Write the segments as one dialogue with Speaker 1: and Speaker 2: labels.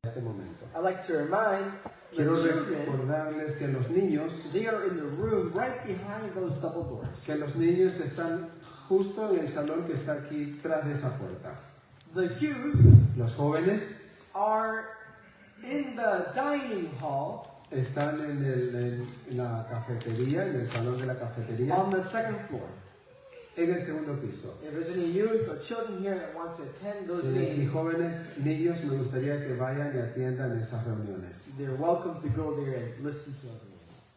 Speaker 1: este momento.
Speaker 2: I'd like to remind the
Speaker 1: Quiero
Speaker 2: children
Speaker 1: recordarles que los niños,
Speaker 2: they are in the room right behind those double doors.
Speaker 1: que los niños están justo en el salón que está aquí tras de esa puerta.
Speaker 2: The youth
Speaker 1: Los jóvenes
Speaker 2: are in the dining hall
Speaker 1: están en la cafetería, en el salón de la cafetería,
Speaker 2: on the second floor.
Speaker 1: en el segundo piso.
Speaker 2: If there's any youth or children here that want to attend those
Speaker 1: Si hay aquí
Speaker 2: meetings,
Speaker 1: jóvenes, niños, me gustaría que vayan y atiendan esas reuniones.
Speaker 2: they're welcome to go there and listen to those meetings.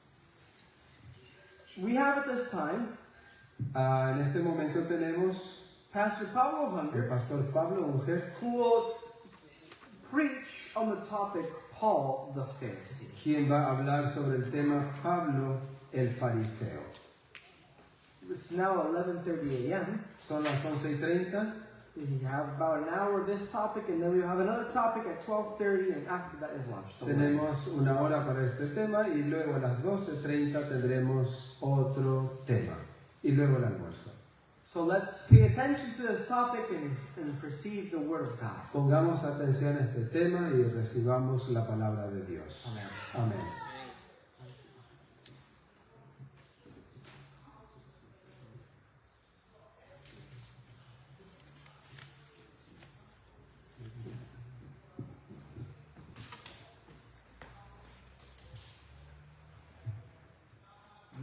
Speaker 2: We have at this time
Speaker 1: En este momento tenemos
Speaker 2: Pastor Pablo
Speaker 1: el
Speaker 2: Hunger,
Speaker 1: pastor Pablo Unger,
Speaker 2: who will preach on the topic Paul the Pharisee.
Speaker 1: quien va a hablar sobre el tema Pablo el fariseo.
Speaker 2: It's now 11:30 a.m.
Speaker 1: Son las 11:30.
Speaker 2: We have about an hour of this topic, and then we have another topic at 12:30, and after that is lunch. Don't worry.
Speaker 1: Tenemos una hora para este tema y luego a las 12:30 tendremos otro tema y luego el almuerzo.
Speaker 2: So let's pay attention to this topic and perceive the Word of God.
Speaker 1: Pongamos atención a este tema y recibamos la palabra de Dios.
Speaker 2: Amen.
Speaker 1: Amén.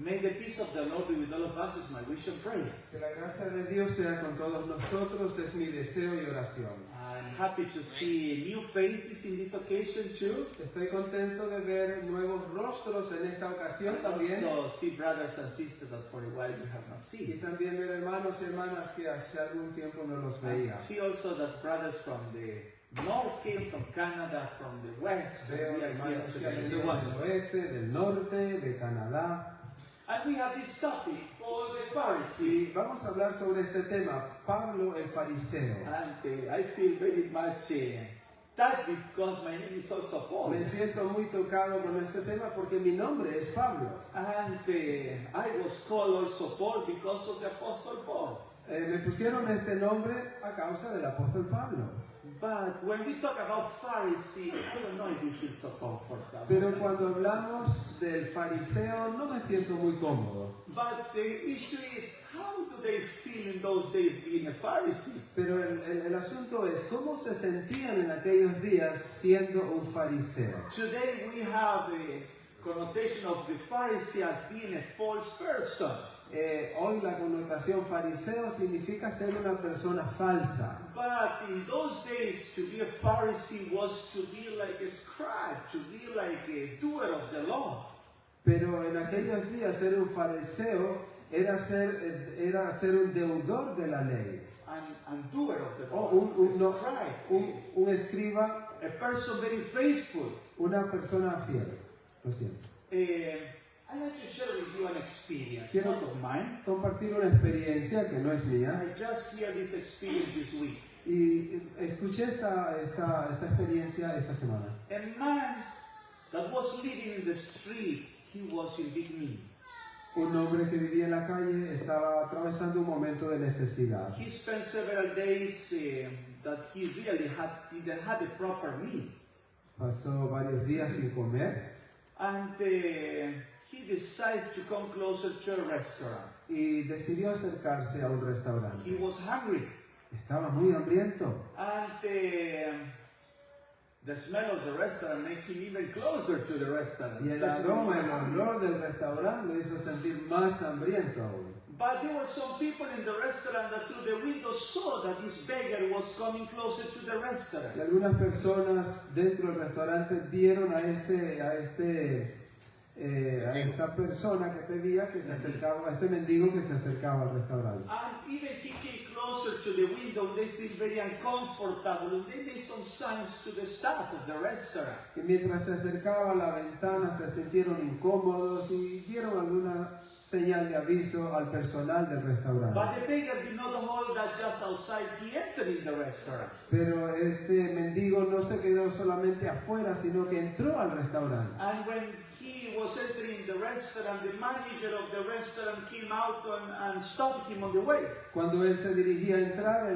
Speaker 3: May the peace of the Lord be with all of us is my wish and prayer.
Speaker 1: Que la gracia de Dios sea con todos nosotros, es mi deseo y oración.
Speaker 3: I'm happy to see new faces in this occasion too.
Speaker 1: Estoy contento de ver nuevos rostros en esta ocasión
Speaker 3: And
Speaker 1: también.
Speaker 3: also see brothers and sisters that for a while we have not
Speaker 1: Y
Speaker 3: seen.
Speaker 1: también ver hermanos y hermanas que hace algún tiempo no los
Speaker 3: And
Speaker 1: veía.
Speaker 3: see also that brothers from the north came, from Canada, from the west.
Speaker 1: Veo
Speaker 3: And we are here
Speaker 1: hermanos que
Speaker 3: together.
Speaker 1: han
Speaker 3: It's
Speaker 1: venido del
Speaker 3: wonderful.
Speaker 1: oeste, del norte, de Canadá.
Speaker 3: And we have this topic called the Pharisee.
Speaker 1: Y vamos a hablar sobre este tema, Pablo el fariseo.
Speaker 3: And I feel very much touched because my name is also Paul.
Speaker 1: Me siento muy tocado con este tema porque mi nombre es Pablo.
Speaker 3: And I was called also Paul because of the Apostle Paul.
Speaker 1: Me pusieron este nombre a causa del apóstol Pablo.
Speaker 3: But when we talk about Pharisee, I don't know if you feel so comfortable.
Speaker 1: Pero cuando hablamos del fariseo no me siento muy cómodo.
Speaker 3: But the issue is, how do they feel in those days being a Pharisee?
Speaker 1: Pero el asunto es cómo se sentían en aquellos días siendo un fariseo.
Speaker 3: Today we have a connotation of the Pharisee as being a false person.
Speaker 1: Hoy la connotación fariseo significa ser una persona falsa.
Speaker 3: But in those days, to be a Pharisee was to be like a scribe, to be like a doer of the law.
Speaker 1: Pero en aquellos días ser un fariseo era ser un deudor de la ley.
Speaker 3: And doer of the law.
Speaker 1: O
Speaker 3: Scribe.
Speaker 1: un escriba,
Speaker 3: A person very faithful.
Speaker 1: una persona fiel. Lo siento.
Speaker 3: I'd like to share with you an experience,
Speaker 1: Quiero
Speaker 3: not of mine.
Speaker 1: compartir una experiencia que no es mía.
Speaker 3: I just heard this experience this week.
Speaker 1: Y escuché esta experiencia esta semana.
Speaker 3: A man that was living in the street, he was in big need.
Speaker 1: Un hombre que vivía en la calle estaba atravesando un momento de necesidad.
Speaker 3: He spent several days that he really didn't have a proper meal.
Speaker 1: Pasó varios días sin comer
Speaker 3: And he decides to come closer to a restaurant.
Speaker 1: y decidió acercarse a un
Speaker 3: He
Speaker 1: restaurante.
Speaker 3: was hungry.
Speaker 1: Estaba muy hambriento
Speaker 3: And the smell of the restaurant made him even closer to the restaurant.
Speaker 1: y el aroma, el olor del restaurante lo hizo sentir más hambriento aún.
Speaker 3: But there were some people in the restaurant that through the window saw that this beggar was coming closer to the restaurant.
Speaker 1: Y algunas personas dentro del restaurante vieron a esta persona que pedía que se acercaba, a este mendigo que se acercaba al restaurante.
Speaker 3: And even he came closer to the window, they feel very uncomfortable, and they made some signs to the staff of the restaurant.
Speaker 1: Y mientras se acercaba a la ventana se sintieron incómodos y dieron alguna señal de aviso al personal del restaurante.
Speaker 3: But the beggar did not hold that just outside, he entered in the restaurant.
Speaker 1: Pero este mendigo no se quedó solamente afuera, sino que entró al restaurante.
Speaker 3: And when he was entering the restaurant, the manager of the restaurant came out and stopped him on the way.
Speaker 1: Cuando él se dirigía a entrar,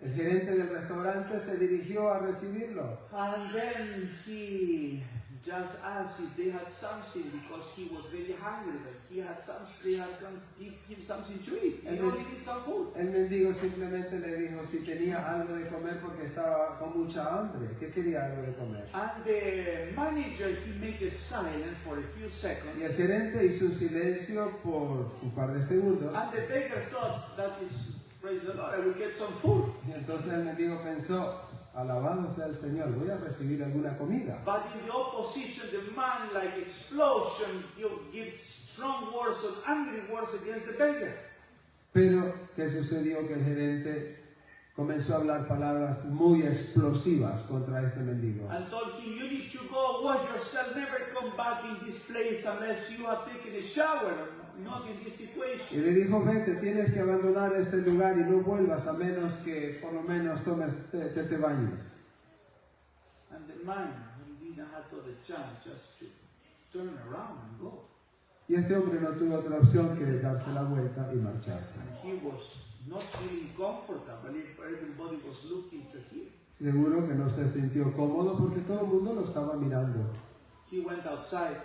Speaker 1: El gerente del restaurante se dirigió a recibirlo.
Speaker 3: And then he just asked if they had something because he was very hungry. That he had something, they had come give him something to eat. He only needs some food.
Speaker 1: El mendigo simplemente le dijo si tenía algo de comer porque estaba con mucha hambre, que quería algo de comer.
Speaker 3: And the manager, he made a silence for a few seconds.
Speaker 1: Y el gerente hizo un silencio por un par de segundos.
Speaker 3: And the beggar thought, that is, praise the Lord, I will get some food.
Speaker 1: Y entonces el mendigo pensó, alabado sea el Señor, voy a recibir alguna comida.
Speaker 3: But in the opposition, the man, like explosion, you give strong words and angry words against the beggar.
Speaker 1: Pero, ¿qué sucedió? Que el gerente comenzó a hablar palabras muy explosivas contra este mendigo.
Speaker 3: And told him, you need to go wash yourself, never come back in this place unless you have taken a shower, not in this
Speaker 1: Y
Speaker 3: situation.
Speaker 1: le dijo, vete, tienes que abandonar este lugar y no vuelvas a menos que por lo menos te bañes.
Speaker 3: And the man, he didn't have the chance just to turn around and go.
Speaker 1: Y este hombre no tuvo otra opción que darse la vuelta y marcharse.
Speaker 3: And he was not feeling comfortable. Everybody was looking to him.
Speaker 1: Seguro que no se sintió cómodo porque todo el mundo lo estaba mirando.
Speaker 3: He went outside,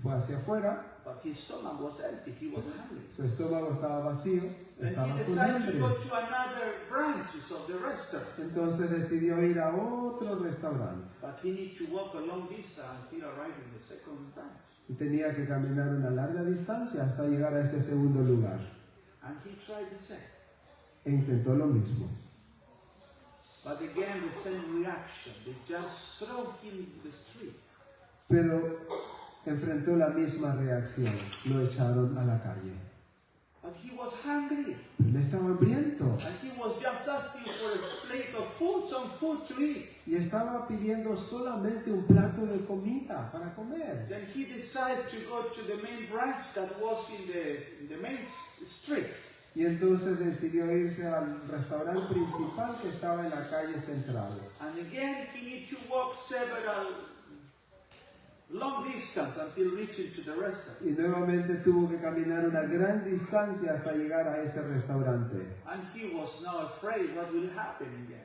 Speaker 1: Fue hacia afuera,
Speaker 3: but his stomach was empty. He was hungry.
Speaker 1: su estómago estaba vacío,
Speaker 3: Then
Speaker 1: estaba
Speaker 3: he
Speaker 1: con
Speaker 3: decided to go
Speaker 1: hambre.
Speaker 3: to another branches of the restaurant.
Speaker 1: Entonces decidió ir a otro restaurante
Speaker 3: But he needed to walk a long distance until arriving the second branch.
Speaker 1: y tenía que caminar una larga distancia hasta llegar a ese segundo lugar.
Speaker 3: And he tried the same.
Speaker 1: E intentó lo mismo.
Speaker 3: But again, the same reaction. They just throw him in the street.
Speaker 1: Pero enfrentó la misma reacción. Lo echaron a la calle.
Speaker 3: But he was hungry.
Speaker 1: Él estaba hambriento
Speaker 3: And he was just asking for a plate of food, some food to eat.
Speaker 1: y estaba pidiendo solamente un plato de comida para comer.
Speaker 3: Then he decided to go to the main branch that was in the main street.
Speaker 1: Y entonces decidió irse al restaurante principal que estaba en la calle central.
Speaker 3: And again, he needed to walk several long distance until reaching to the restaurant.
Speaker 1: Y nuevamente tuvo que caminar una gran distancia hasta llegar a ese restaurante.
Speaker 3: And he was now afraid what will happen again.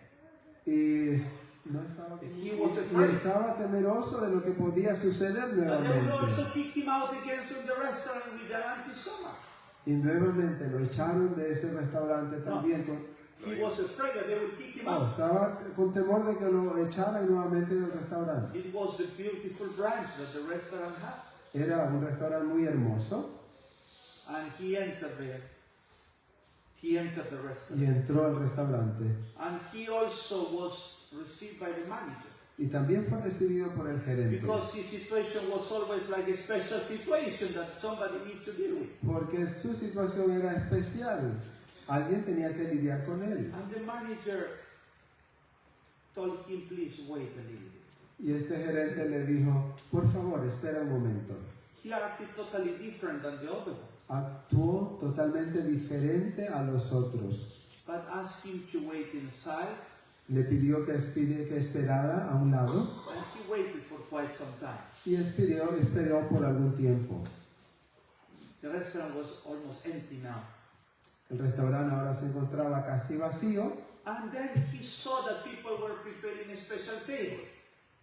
Speaker 1: Y no estaba,
Speaker 3: He was
Speaker 1: y
Speaker 3: afraid.
Speaker 1: estaba temeroso de lo que podía suceder
Speaker 3: And they will also
Speaker 1: nuevamente.
Speaker 3: kick him out again from the restaurant with an empty stomach.
Speaker 1: Y nuevamente lo echaron de ese restaurante también.
Speaker 3: He was afraid that they would kick him out.
Speaker 1: Estaba con temor de que lo echaran nuevamente del restaurante.
Speaker 3: It was the beautiful branch that the restaurant had.
Speaker 1: Era un restaurante muy hermoso
Speaker 3: And he entered there. He entered the
Speaker 1: y
Speaker 3: restaurant.
Speaker 1: entró al restaurante.
Speaker 3: And he also was received by the manager.
Speaker 1: Y también fue recibido por el gerente.
Speaker 3: Because his situation was always like a special situation that somebody needs to deal with.
Speaker 1: Porque su situación era especial. Alguien tenía que lidiar con él.
Speaker 3: And the manager told him, please wait a little bit.
Speaker 1: Y este gerente le dijo, por favor, espera un momento.
Speaker 3: He acted totally different than the other ones.
Speaker 1: Actuó totalmente diferente a los otros.
Speaker 3: But asked him to wait inside.
Speaker 1: Le pidió que esperara a un lado
Speaker 3: And he waited for quite some time.
Speaker 1: y esperó por algún tiempo.
Speaker 3: The restaurant was almost empty now.
Speaker 1: El restaurante ahora se encontraba casi vacío
Speaker 3: And then he saw that people were preparing a special table.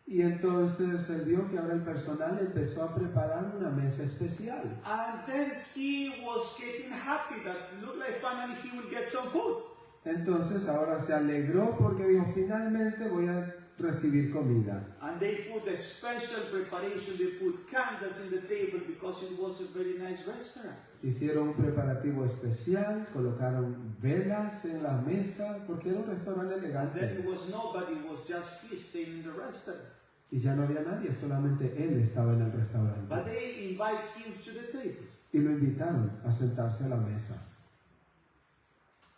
Speaker 1: y entonces él vio que ahora el personal empezó a preparar una mesa especial.
Speaker 3: And then he was getting happy that it looked like finally he will get some food.
Speaker 1: Entonces ahora se alegró porque dijo, finalmente voy a recibir comida.
Speaker 3: And they put a special preparation, they put candles in the table because it was a very nice restaurant.
Speaker 1: Hicieron un preparativo especial, colocaron velas en la mesa porque era un restaurante
Speaker 3: And then
Speaker 1: elegante.
Speaker 3: it was nobody, it was just he staying in the restaurant.
Speaker 1: Y ya no había nadie, solamente él estaba en el
Speaker 3: But
Speaker 1: restaurante.
Speaker 3: they invite him to the table.
Speaker 1: Y lo invitaron a sentarse a la mesa.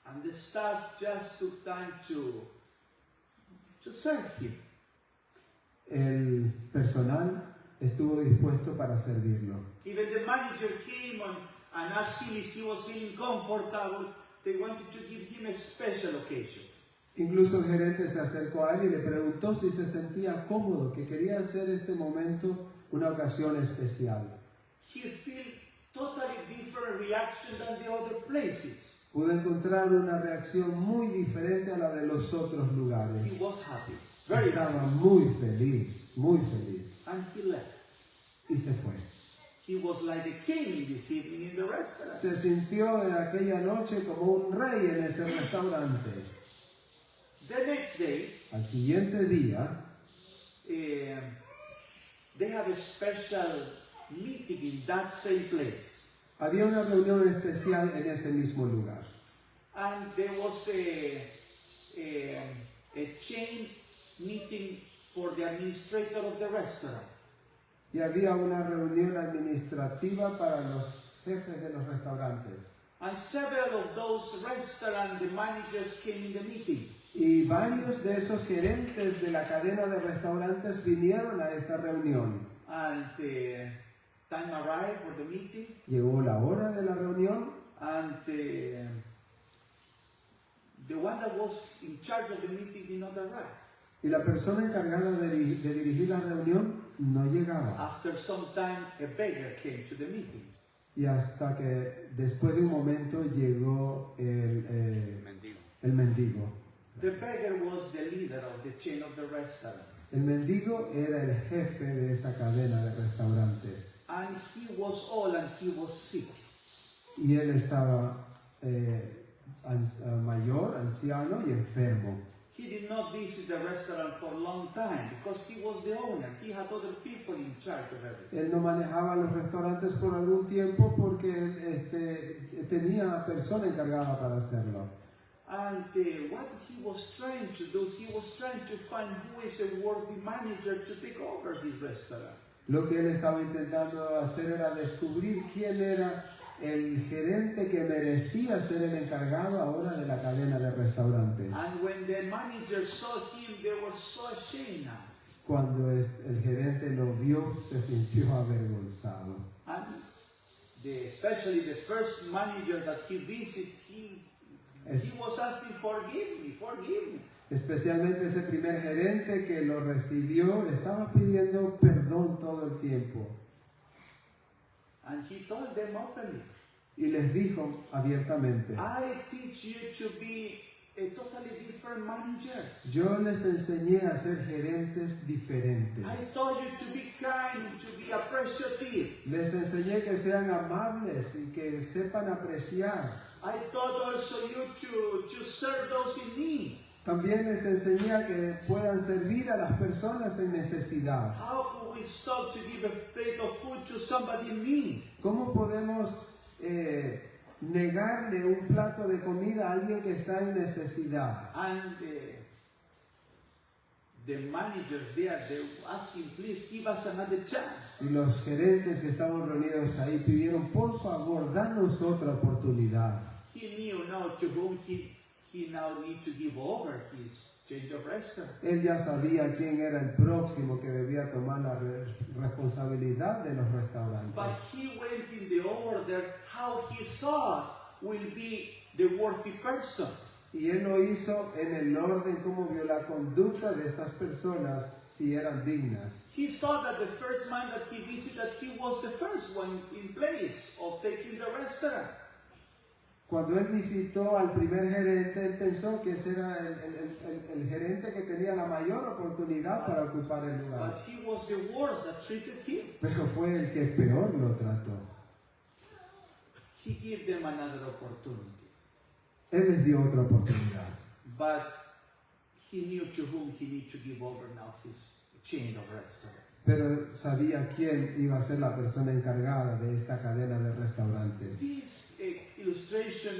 Speaker 3: And the staff just took time to serve him.
Speaker 1: El personal estuvo dispuesto para servirlo.
Speaker 3: Even the manager came and asked him if he was feeling comfortable. They wanted to give him a special occasion.
Speaker 1: Incluso el gerente se acercó a él y le preguntó si se sentía cómodo, que quería hacer este momento una ocasión especial.
Speaker 3: He felt totally different reaction than the other places.
Speaker 1: pude encontrar una reacción muy diferente a la de los otros
Speaker 3: He
Speaker 1: lugares.
Speaker 3: was happy, very
Speaker 1: Estaba
Speaker 3: happy,
Speaker 1: muy feliz, muy feliz.
Speaker 3: and he left.
Speaker 1: Y se fue.
Speaker 3: He was like the king this evening in the restaurant.
Speaker 1: Se sintió en aquella noche como un rey en ese restaurante.
Speaker 3: The next day,
Speaker 1: Al siguiente día,
Speaker 3: they have a special meeting in that same place.
Speaker 1: había una reunión especial en ese mismo lugar.
Speaker 3: And there was a chain meeting for the administrator of the restaurant.
Speaker 1: Y había una reunión administrativa para los jefes de los restaurantes.
Speaker 3: And several of those restaurant the managers came in the meeting.
Speaker 1: Y varios de esos gerentes de la cadena de restaurantes vinieron a esta reunión.
Speaker 3: And time arrived for the meeting.
Speaker 1: Llegó la hora de la reunión
Speaker 3: And the one that was in charge of the meeting did not arrive.
Speaker 1: y la persona encargada de dirigir la reunión no llegaba.
Speaker 3: After some time, a beggar came to the meeting.
Speaker 1: Y hasta que después de un momento llegó el mendigo.
Speaker 3: The beggar was the leader of the chain of the restaurant.
Speaker 1: El mendigo era el jefe de esa cadena de restaurantes.
Speaker 3: And he was old and he was sick.
Speaker 1: Y él estaba mayor, anciano y enfermo.
Speaker 3: He did not visit the restaurant for a long time because he was the owner. He had other people in charge of everything.
Speaker 1: Él no manejaba los restaurantes por algún tiempo porque tenía persona encargada para hacerlo.
Speaker 3: And what he was trying to do, he was trying to find who is a worthy manager to take over his restaurant.
Speaker 1: Lo que él estaba intentando hacer era descubrir quién era el gerente que merecía ser el encargado ahora de la cadena de restaurantes.
Speaker 3: And when the manager saw him, they were so ashamed now.
Speaker 1: Cuando el gerente lo vio, se sintió avergonzado.
Speaker 3: And especially the first manager that he visited, he was asking, forgive me, forgive me.
Speaker 1: Especialmente ese primer gerente que lo recibió, estaba pidiendo perdón todo el tiempo.
Speaker 3: And he told them openly,
Speaker 1: Y les dijo abiertamente,
Speaker 3: I teach you to be a totally different manager.
Speaker 1: yo les enseñé a ser gerentes
Speaker 3: I
Speaker 1: diferentes.
Speaker 3: taught you to be kind, to be appreciative.
Speaker 1: Les enseñé que sean amables y que sepan apreciar.
Speaker 3: I taught also you to serve those in need.
Speaker 1: También les enseñé a que puedan servir a las personas en necesidad.
Speaker 3: How could we stop to give a plate of food to somebody in need?
Speaker 1: ¿Cómo podemos negarle un plato de comida a alguien que está en necesidad?
Speaker 3: And the managers there, they were asking, please give us another chance.
Speaker 1: Y los gerentes que estaban reunidos ahí pidieron, por favor, danos otra oportunidad.
Speaker 3: He knew now to whom he now need to give over his change of restaurant.
Speaker 1: Él ya sabía quién era el próximo que debía tomar la responsabilidad de los
Speaker 3: But
Speaker 1: restaurantes.
Speaker 3: he went in the order how he thought will be the worthy person.
Speaker 1: Y él lo hizo en el orden como vio la conducta de estas personas, si eran dignas.
Speaker 3: He thought that the first man that he visited, he was the first one in place of taking the restaurant.
Speaker 1: Cuando él visitó al primer gerente, él pensó que ese era el gerente que tenía la mayor oportunidad para ocupar el lugar.
Speaker 3: But he was the worst that treated him.
Speaker 1: Pero fue el que peor lo trató.
Speaker 3: He gave them another opportunity.
Speaker 1: Él les dio otra oportunidad.
Speaker 3: But he knew to whom he needed to give over now his chain of restaurants.
Speaker 1: Pero sabía quién iba a ser la persona encargada de esta cadena de restaurantes.
Speaker 3: This illustration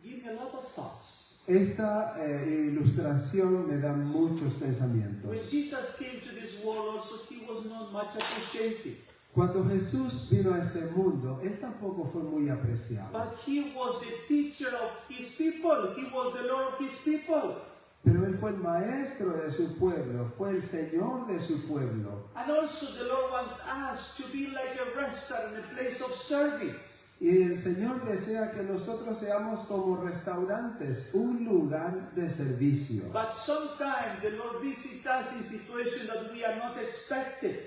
Speaker 3: gave me a lot of thoughts.
Speaker 1: Esta ilustración me da muchos
Speaker 3: When
Speaker 1: pensamientos.
Speaker 3: Jesus came to this world also, he was not much appreciated.
Speaker 1: Cuando Jesús vino a este mundo, él tampoco fue muy apreciado.
Speaker 3: But he was the teacher of his people. He was the Lord of his people.
Speaker 1: Pero él fue el maestro de su pueblo, fue el Señor de su pueblo.
Speaker 3: And also the Lord wants us to be like a restaurant, a place of service.
Speaker 1: Y el Señor desea que nosotros seamos como restaurantes, un lugar de servicio.
Speaker 3: But sometimes the Lord visits us in situations that we are not expected.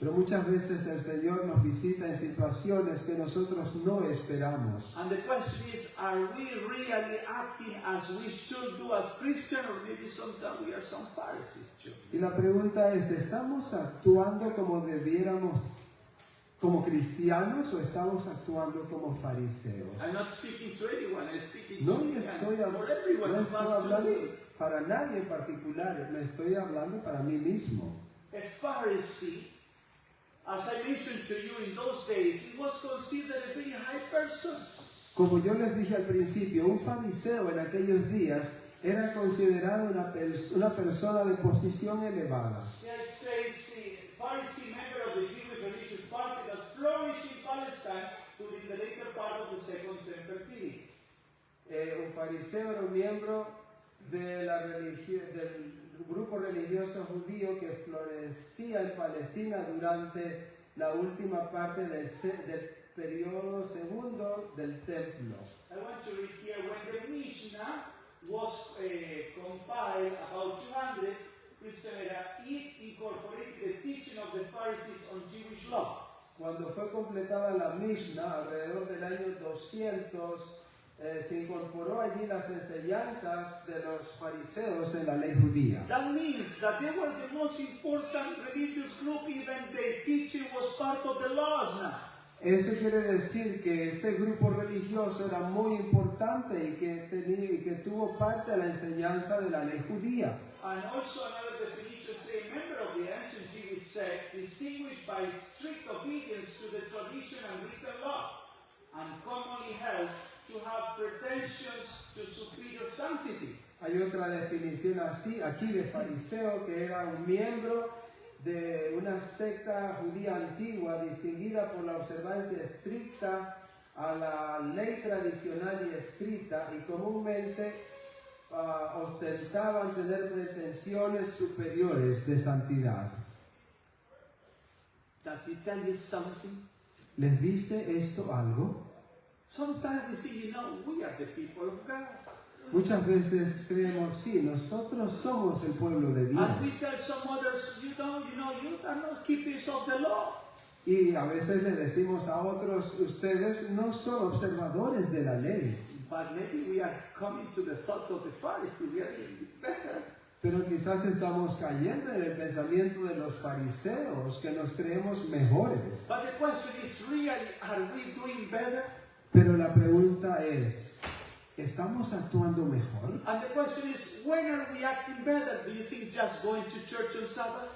Speaker 1: Pero muchas veces el Señor nos visita en situaciones que nosotros no esperamos.
Speaker 3: And the question is, are we really acting as we should do as Christians, or maybe sometimes we are some Pharisees too?
Speaker 1: Y la pregunta es, ¿estamos actuando como debiéramos como cristianos o estamos actuando como fariseos?
Speaker 3: I'm not speaking to anyone, I'm speaking
Speaker 1: No
Speaker 3: to you
Speaker 1: estoy,
Speaker 3: and for everyone
Speaker 1: no
Speaker 3: who
Speaker 1: estoy
Speaker 3: wants to
Speaker 1: hablando
Speaker 3: think.
Speaker 1: para nadie en particular, me estoy hablando para mí mismo.
Speaker 3: A Pharisee, as I mentioned to you in those days, he was considered a very high person.
Speaker 1: Como yo les dije al principio, un fariseo en aquellos días era considerado una persona de posición elevada.
Speaker 3: Here it says, Pharisee member of the Jewish religious party that flourished in Palestine during the later part of the Second Temple period.
Speaker 1: Un fariseo era un miembro de del grupo religioso judío que florecía en Palestina durante la última parte del periodo segundo del templo.
Speaker 3: I want to read here, when the Mishnah was compiled about 200 Christian era, it incorporated the teaching of the Pharisees on Jewish law.
Speaker 1: Cuando fue completada la Mishnah, alrededor del año 200, se incorporó allí las enseñanzas de los fariseos en la ley judía.
Speaker 3: That means that they were the most important religious group, even their teaching was part of the laws now.
Speaker 1: Eso quiere decir que este grupo religioso era muy importante y que tuvo parte de la enseñanza de la ley judía.
Speaker 3: And also another definition say a member of the ancient Jewish sect distinguished by strict obedience to the tradition and written law, and commonly held to have pretensions to superior sanctity.
Speaker 1: Hay otra definición aquí de fariseo, que era un miembro de una secta judía antigua distinguida por la observancia estricta a la ley tradicional y escrita, y comúnmente ostentaban tener pretensiones superiores de santidad.
Speaker 3: Does it tell you something?
Speaker 1: ¿Les dice esto algo?
Speaker 3: Sometimes we think, we are the people of God.
Speaker 1: Muchas veces creemos, sí, nosotros somos el pueblo de Dios.
Speaker 3: And we tell some others, you are not keepers of the law.
Speaker 1: Y a veces le decimos a otros, ustedes no son observadores de la ley.
Speaker 3: But maybe we are coming to the thoughts of the Pharisees. We are a little bit better.
Speaker 1: Pero quizás estamos cayendo en el pensamiento de los fariseos, que nos creemos mejores.
Speaker 3: But the question is, really, are we doing better?
Speaker 1: Pero la pregunta es, ¿estamos actuando mejor?
Speaker 3: And the question is, when are we acting better? Do you think just going to church on Sabbath?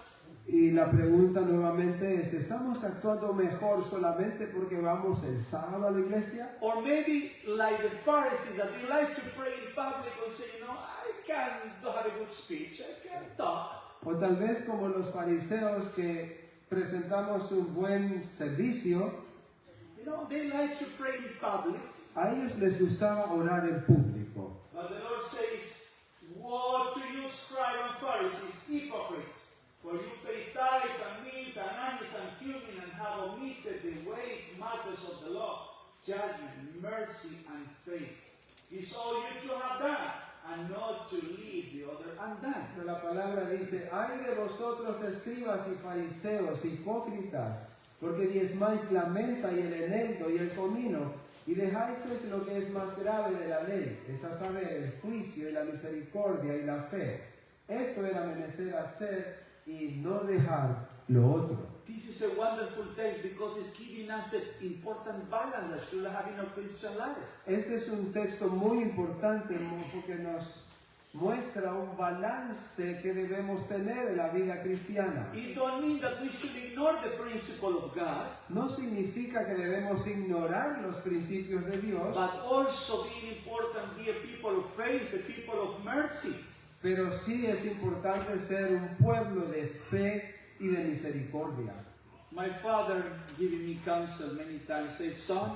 Speaker 1: Y la pregunta nuevamente es, ¿estamos actuando mejor solamente porque vamos el sábado a la iglesia?
Speaker 3: Or maybe like the Pharisees, that they like to pray in public and say, I can't have a good speech, I can't talk.
Speaker 1: O tal vez como los fariseos que presentamos un buen servicio,
Speaker 3: They like to pray in public.
Speaker 1: a ellos les gustaba orar en público.
Speaker 3: But the Lord says, woe to you, scribes and Pharisees, hypocrites! For you pay tithes and mint and anise and cumin, and have omitted the weight matters of the law, judgment, mercy, and faith. This all you to have done, and not to leave the other undone.
Speaker 1: Pero la palabra dice, ay de vosotros escribas y fariseos, hipócritas, porque diezmáis la menta y el eneldo y el comino, y dejáis lo que es más grave de la ley, es a saber, el juicio y la misericordia y la fe. Esto era menester hacer y no dejar lo otro.
Speaker 3: This is a wonderful text because it's giving us an important balance that should have in our Christian life.
Speaker 1: Este es un texto muy importante porque nos muestra un balance que debemos tener en la vida cristiana.
Speaker 3: It don't mean that we should ignore the principle of God,
Speaker 1: No significa que debemos ignorar los principios de Dios,
Speaker 3: but also being important, be a people of faith, a people of mercy.
Speaker 1: pero sí es importante ser un pueblo de fe y de misericordia.
Speaker 3: My father giving me counsel many times says, son,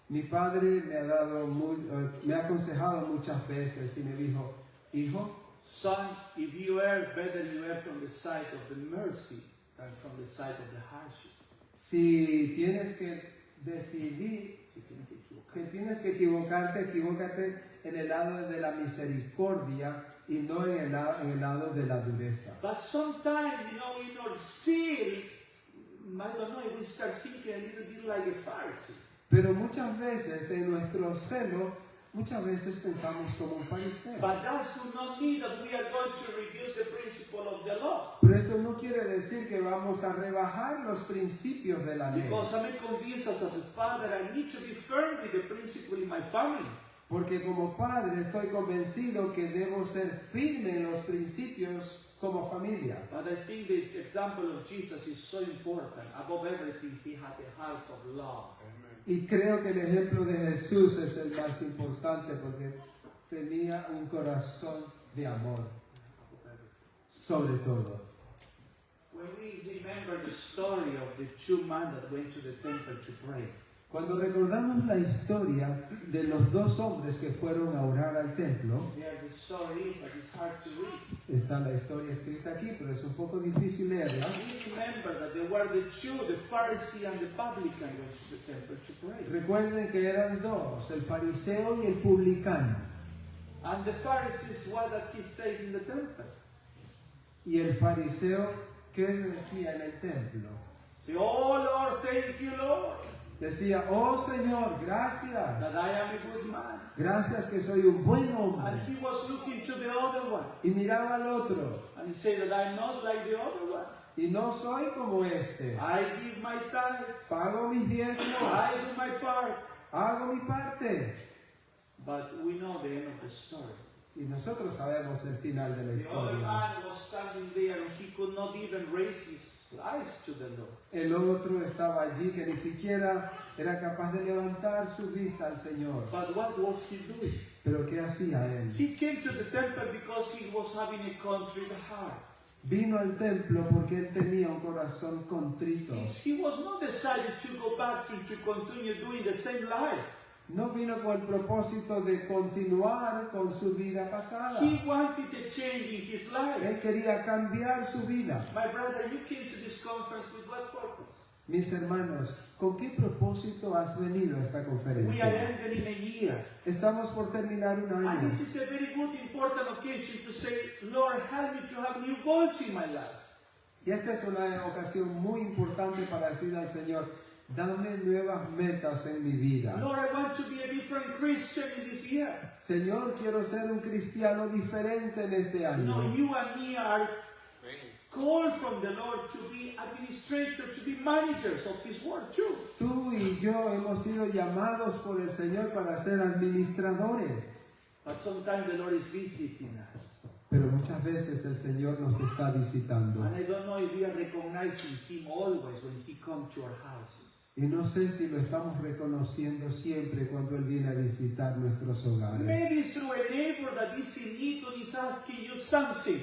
Speaker 1: Mi padre me ha aconsejado muchas veces y me dijo, hijo,
Speaker 3: son, if you err, better you err from the side of the mercy than from the side of the hardship.
Speaker 1: si tienes que decidir,
Speaker 3: Si tienes que equivocar.
Speaker 1: que tienes que equivócate en el lado de la misericordia y no en el lado de la dureza.
Speaker 3: But sometimes, in our zeal, I don't know if we start thinking a little bit like a Pharisee.
Speaker 1: Pero muchas veces en nuestro celo, muchas veces pensamos como un fariseo.
Speaker 3: But that do not mean that we are going to reduce the principle of the law.
Speaker 1: Pero esto no quiere decir que vamos a rebajar los principios de la ley.
Speaker 3: Because I'm convinced as a father I need to be firm with the principle in my family.
Speaker 1: Porque como padre estoy convencido que debo ser firme en los principios como familia.
Speaker 3: But I think the example of Jesus is so important. Above everything, he had a heart of love.
Speaker 1: Y creo que el ejemplo de Jesús es el más importante porque tenía un corazón de amor, sobre todo.
Speaker 3: When we remember the story of the two men that went to the temple to pray,
Speaker 1: Cuando recordamos la historia de los dos hombres que fueron a orar al templo,
Speaker 3: there the story is, but it's hard to read.
Speaker 1: está la historia escrita aquí, pero es un poco difícil leerla.
Speaker 3: We remember that there were the two, the Pharisee and the publican, went to the temple to pray.
Speaker 1: Recuerden que eran dos, el fariseo y el publicano.
Speaker 3: And the Pharisees, what does he say in the temple?
Speaker 1: Y el fariseo, ¿qué decía en el templo?
Speaker 3: Say, oh Lord, thank you, Lord,
Speaker 1: Decía, oh Señor, gracias.
Speaker 3: that I am a good man.
Speaker 1: Gracias que soy un buen
Speaker 3: And
Speaker 1: hombre.
Speaker 3: he was looking to the other one.
Speaker 1: Y miraba al otro.
Speaker 3: And he said that I'm not like the other one.
Speaker 1: Y no soy como este.
Speaker 3: I give my tithes.
Speaker 1: Pago mis
Speaker 3: I
Speaker 1: diezmos.
Speaker 3: do my part.
Speaker 1: Hago mi parte.
Speaker 3: But we know the end of the story.
Speaker 1: Y nosotros sabemos el final de la
Speaker 3: The other
Speaker 1: historia.
Speaker 3: man was standing there and he could not even raise his eyes to the Lord.
Speaker 1: El otro estaba allí que ni siquiera era capaz de levantar su vista al Señor.
Speaker 3: But what was he doing?
Speaker 1: Pero ¿qué hacía él?
Speaker 3: He came to the temple because he was having a contrite heart.
Speaker 1: Vino al templo porque él tenía un corazón contrito.
Speaker 3: He was not decided to go back to continue doing the same life.
Speaker 1: No vino con el propósito de continuar con su vida pasada.
Speaker 3: He wanted a change in his life.
Speaker 1: Él quería cambiar su vida.
Speaker 3: My brother, you came to this conference with what purpose?
Speaker 1: Mis hermanos, ¿con qué propósito has venido a esta
Speaker 3: We are
Speaker 1: conferencia?
Speaker 3: ending in a year.
Speaker 1: Estamos por terminar un
Speaker 3: And
Speaker 1: año.
Speaker 3: this is a very good, important occasion to say, Lord, help me to have new goals in my life.
Speaker 1: Y esta es una ocasión muy importante para decir al Señor, dame nuevas metas en mi vida.
Speaker 3: Lord, I want to be a different Christian in this year.
Speaker 1: Señor, quiero ser un cristiano diferente en este
Speaker 3: You know,
Speaker 1: año.
Speaker 3: you and me are called from the Lord to be administrators, to be managers of His Word too.
Speaker 1: Tú y yo hemos sido llamados por el Señor para ser administradores.
Speaker 3: But sometimes the Lord is visiting us.
Speaker 1: Pero muchas veces el Señor nos está visitando.
Speaker 3: And I don't know if we are recognizing Him always when He comes to our houses.
Speaker 1: Y no sé si lo estamos reconociendo siempre cuando Él viene a visitar nuestros hogares.
Speaker 3: Maybe through a neighbor that is in need and is asking you something.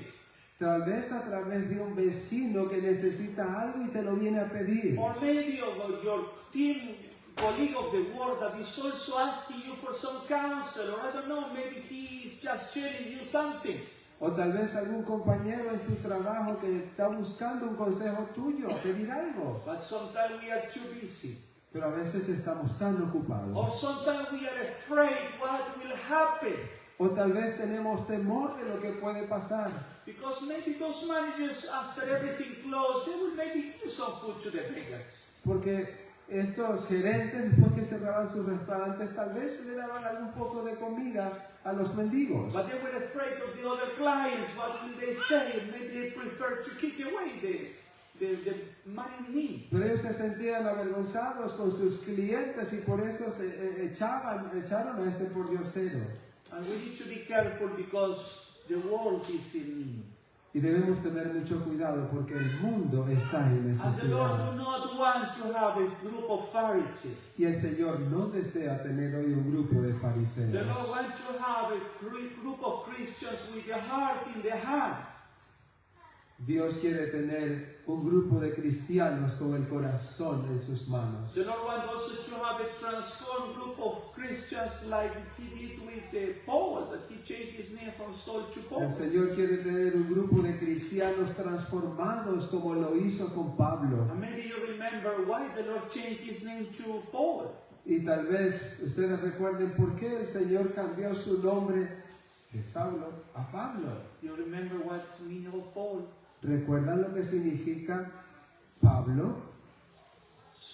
Speaker 1: Tal vez a través de un vecino que necesita algo y te lo viene a pedir.
Speaker 3: Or maybe of your team colleague of the work that is also asking you for some counsel. Or I don't know, maybe he is just sharing you something.
Speaker 1: O tal vez algún compañero en tu trabajo que está buscando un consejo tuyo, pedir algo.
Speaker 3: But sometimes we are too busy.
Speaker 1: Pero a veces estamos tan
Speaker 3: Or
Speaker 1: ocupados.
Speaker 3: sometimes we are afraid what will happen.
Speaker 1: O tal vez tenemos temor de lo que puede pasar.
Speaker 3: Because maybe those managers, after everything closed, they will maybe give some food to the beggars.
Speaker 1: Porque estos gerentes, después que cerraban sus restaurantes, tal vez le daban algún poco de comida a los mendigos.
Speaker 3: But they were afraid of the other clients. What will they say? Maybe they prefer to kick away the money in need.
Speaker 1: Pero ellos se sentían avergonzados con sus clientes y por eso se echaron a este pordiosero.
Speaker 3: And we need to be careful because the world is in need.
Speaker 1: Y debemos tener mucho cuidado porque el mundo está en
Speaker 3: And the Lord
Speaker 1: necesidad.
Speaker 3: do not want to have a group of Pharisees.
Speaker 1: Y el Señor no desea tener hoy un grupo de
Speaker 3: The
Speaker 1: fariseos.
Speaker 3: Lord wants to have a group of Christians with the heart in their hands.
Speaker 1: Dios quiere tener un grupo de cristianos con el corazón en sus manos.
Speaker 3: The Lord wants also to have a transformed group of Christians like He did with Paul, that He changed his name from Saul to Paul.
Speaker 1: El Señor quiere tener un grupo de cristianos transformados como lo hizo con Pablo.
Speaker 3: And maybe you remember why the Lord changed his name to Paul.
Speaker 1: Y tal vez ustedes recuerden por qué el Señor cambió su nombre de Saulo a Pablo.
Speaker 3: You remember what's the meaning of Paul?
Speaker 1: ¿Recuerdan lo que significa Pablo?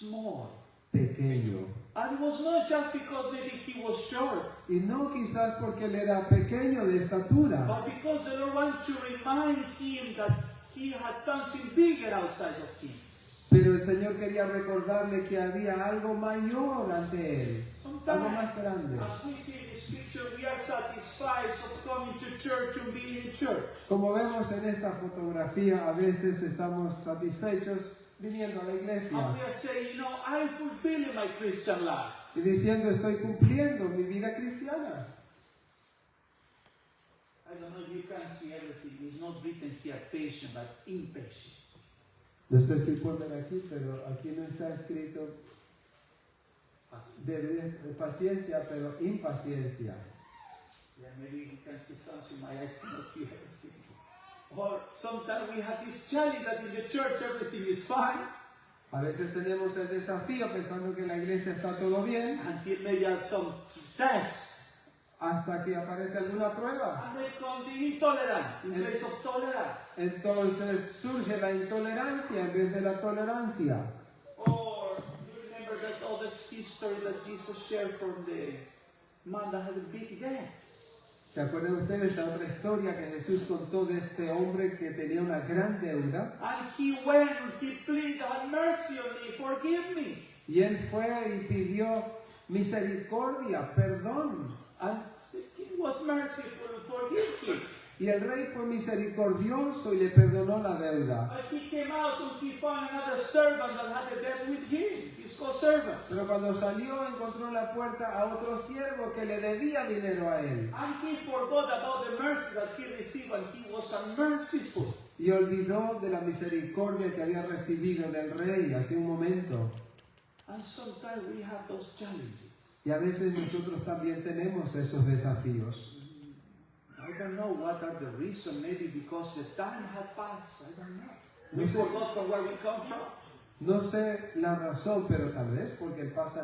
Speaker 3: small.
Speaker 1: pequeño.
Speaker 3: And it was not just because maybe he was short,
Speaker 1: Y no quizás porque él era pequeño de estatura,
Speaker 3: but because the Lord wanted to remind him that he had something bigger outside of him.
Speaker 1: pero el Señor quería recordarle que había algo mayor ante él, algo más grande.
Speaker 3: As we see in the scripture, we are satisfied of coming to church and being in church.
Speaker 1: Como vemos en esta fotografía, a veces estamos satisfechos viniendo a la iglesia
Speaker 3: And we are saying, I'm fulfilling my Christian life.
Speaker 1: y diciendo estoy cumpliendo mi vida cristiana.
Speaker 3: I don't know if you can see everything. It's not written here patient, but impatient.
Speaker 1: No sé si ponen aquí, pero aquí no está escrito de paciencia, pero impaciencia.
Speaker 3: Yeah, maybe you can see something. My eyes cannot see everything. Or sometimes we have this challenge that in the church everything is fine
Speaker 1: A veces tenemos el desafío pensando que en la iglesia está todo bien,
Speaker 3: until maybe at some tests.
Speaker 1: hasta que aparece alguna prueba.
Speaker 3: And they come the intolerance in place of tolerance.
Speaker 1: Entonces surge la intolerancia en vez de la tolerancia.
Speaker 3: Or you remember that other history that Jesus shared from the man that had a big debt.
Speaker 1: ¿Se acuerdan ustedes de otra historia que Jesús contó de este hombre que tenía una gran deuda?
Speaker 3: And he went and he pleaded, have mercy on me, forgive me.
Speaker 1: Y él fue y pidió misericordia, perdón.
Speaker 3: And the king was merciful and forgave him.
Speaker 1: Y el rey fue misericordioso y le perdonó la deuda.
Speaker 3: And he came out and he found another servant that had a debt with him, his co-servant.
Speaker 1: Pero cuando salió encontró en la puerta a otro siervo que le debía dinero a él.
Speaker 3: And he forgot about the mercy that he received and he was unmerciful.
Speaker 1: Y olvidó de la misericordia que había recibido del rey hace un momento.
Speaker 3: And sometimes we have those challenges.
Speaker 1: Y a veces nosotros también tenemos esos desafíos.
Speaker 3: I don't know what are the reasons, maybe because the time had passed, I don't know. We
Speaker 1: No sé.
Speaker 3: forgot from where we come from.
Speaker 1: No sé la razón, pero tal vez porque pasa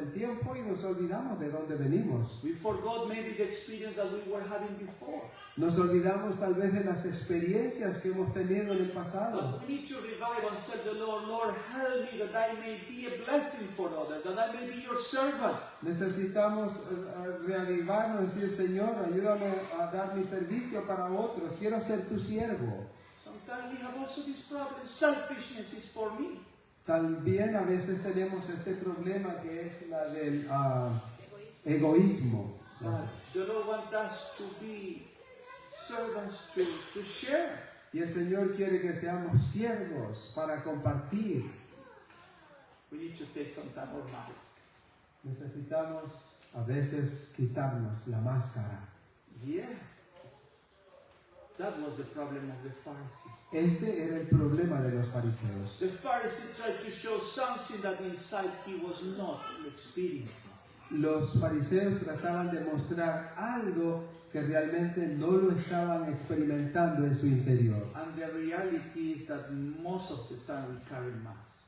Speaker 1: el tiempo y nos olvidamos de dónde venimos.
Speaker 3: We forgot maybe the experience that we were having before.
Speaker 1: Nos olvidamos tal vez de las experiencias que hemos tenido en el pasado.
Speaker 3: But we need to revive and say to the Lord, Lord, help me that I may be a blessing for others, that I may be your servant.
Speaker 1: Necesitamos reavivarnos y decir, Señor, ayúdame a dar mi servicio para otros. Quiero ser tu siervo.
Speaker 3: Sometimes we have also this problem, selfishness is for me.
Speaker 1: También a veces tenemos este problema que es la del egoísmo.
Speaker 3: The Lord wants us to be servants to share.
Speaker 1: Y el Señor quiere que seamos siervos para compartir.
Speaker 3: We need to take some time our mask.
Speaker 1: Necesitamos a veces quitarnos la máscara.
Speaker 3: Yeah. That was the problem of the Pharisee.
Speaker 1: Este era el problema de los fariseos.
Speaker 3: The Pharisee tried to show something that inside he was not experiencing.
Speaker 1: Los fariseos trataban de mostrar algo que realmente no lo estaban experimentando en su interior.
Speaker 3: And the reality is that most of the time we carry masks.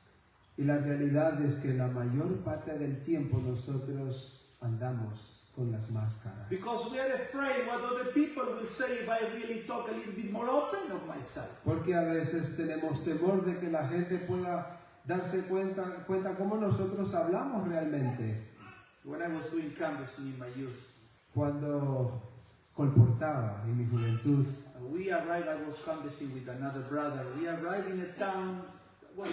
Speaker 1: Y la realidad es que la mayor parte del tiempo nosotros andamos con las máscaras.
Speaker 3: Because we are afraid what other people will say if I really talk a little bit more open of myself.
Speaker 1: Porque a veces tenemos temor de que la gente pueda darse cuenta cómo nosotros hablamos realmente.
Speaker 3: When I was doing canvassing in my youth,
Speaker 1: Cuando colportaba en mi juventud,
Speaker 3: we arrived, I was canvassing with another brother. We arrived in a town, well,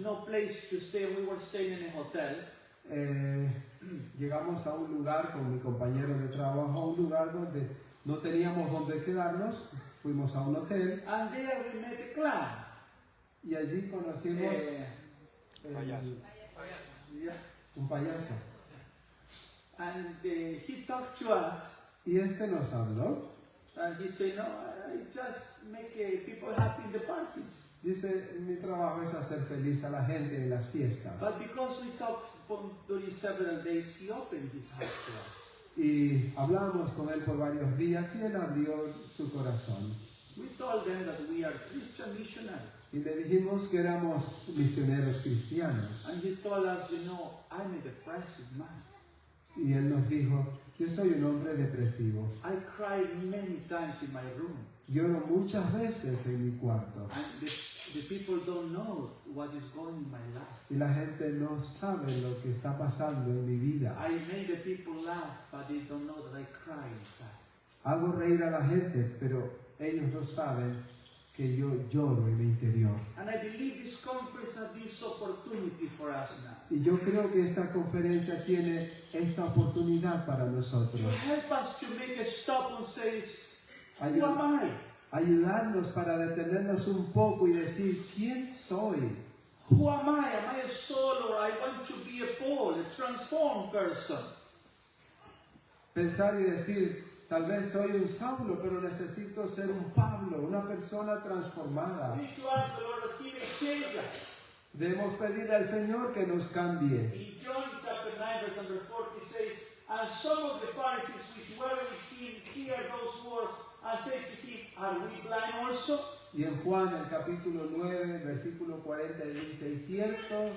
Speaker 3: no place to stay. We were staying in a hotel.
Speaker 1: llegamos a un lugar con mi compañero de trabajo, a un lugar donde no teníamos donde quedarnos, fuimos a un hotel
Speaker 3: And there we met a clown.
Speaker 1: y allí conocimos
Speaker 3: Yeah.
Speaker 1: un payaso.
Speaker 3: And he talked to us.
Speaker 1: Y este nos habló,
Speaker 3: And he said, no, I just make people happy in the parties.
Speaker 1: dice, mi trabajo es hacer feliz a la gente en las fiestas.
Speaker 3: But because we talked during several days, he opened his heart to us.
Speaker 1: Y hablamos con él por varios días y él abrió su corazón.
Speaker 3: We told them that we are Christian missionaries.
Speaker 1: Y le dijimos que éramos misioneros cristianos.
Speaker 3: And he told us, I'm a depressive man.
Speaker 1: Y él nos dijo, yo soy un hombre depresivo.
Speaker 3: I cried many times in my room.
Speaker 1: Lloro muchas veces en mi cuarto.
Speaker 3: And
Speaker 2: the people don't know what is going in my life.
Speaker 1: Y la gente no sabe lo que está pasando en mi vida.
Speaker 2: I make the people laugh, but they don't know that I cry inside.
Speaker 1: Hago reír a la gente, pero ellos no saben que yo lloro en mi interior.
Speaker 2: And I believe this conference has this opportunity for us now.
Speaker 1: Y yo creo que esta conferencia tiene esta oportunidad para nosotros.
Speaker 2: To help us to make a stop and say, who
Speaker 1: Ayud-
Speaker 2: am I?
Speaker 1: ayudarnos para detenernos un poco y decir, ¿quién soy?
Speaker 2: Who am I? Am I a soul or I want to be a Paul, a transformed person?
Speaker 1: Pensar y decir, tal vez soy un Saulo, pero necesito ser un Pablo, una persona transformada.
Speaker 2: We need to ask the Lord that He may change us.
Speaker 1: Debemos pedir al Señor que nos cambie.
Speaker 2: In John chapter 9 verse number 40 it says, and some of the Pharisees which were with him hear those words and say to him, are we blind also?
Speaker 1: Y en Juan, el capítulo 9, versículo 40, dice, y cierto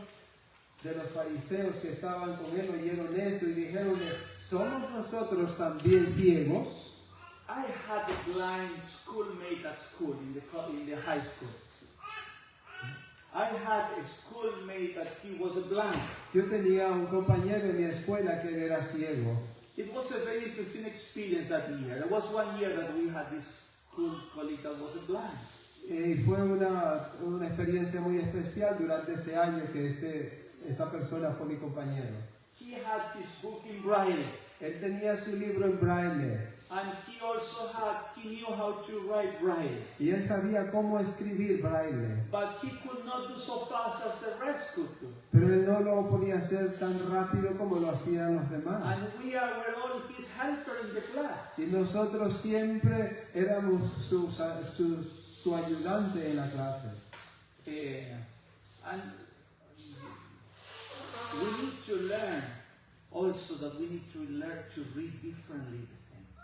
Speaker 1: de los fariseos que estaban con él oyeron esto y dijeron, ¿somos nosotros también ciegos?
Speaker 2: I had a blind schoolmate at school, in the high school. I had a schoolmate that he was blind.
Speaker 1: Yo tenía un compañero en mi escuela que él era ciego.
Speaker 2: It was a very interesting experience that year. There was one year that we had this school colleague that was blind.
Speaker 1: Y fue una experiencia muy especial durante ese año que esta persona fue mi compañero.
Speaker 2: He had his book in Braille.
Speaker 1: Él tenía su libro en braille
Speaker 2: And he knew how to write Braille.
Speaker 1: y él sabía cómo escribir braille,
Speaker 2: But he could not do so fast as the rest could do.
Speaker 1: pero él no lo podía hacer tan rápido como lo hacían los
Speaker 2: And
Speaker 1: demás.
Speaker 2: we were all his helper in the class.
Speaker 1: Y nosotros siempre éramos su ayudante en la clase.
Speaker 2: And we need to learn also that we need to learn to read differently the things.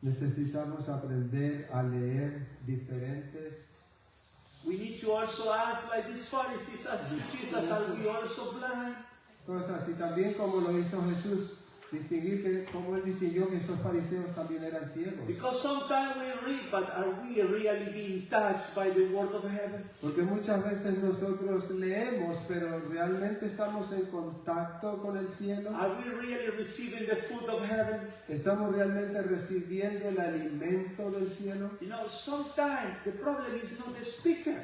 Speaker 1: Necesitamos aprender a leer diferentes.
Speaker 2: We need to also ask, like these Pharisees asked to Jesus, are we also blind?
Speaker 1: Cosas y también como lo hizo Jesús, distinguir que como él distinguió que estos fariseos también eran ciegos.
Speaker 2: Because sometimes we read, but are we really being touched by the word of heaven?
Speaker 1: Porque muchas veces nosotros leemos, pero realmente estamos en contacto con el cielo.
Speaker 2: Are we really receiving the food of heaven?
Speaker 1: ¿Estamos realmente recibiendo el alimento del cielo?
Speaker 2: You know, sometimes the problem is not the speaker,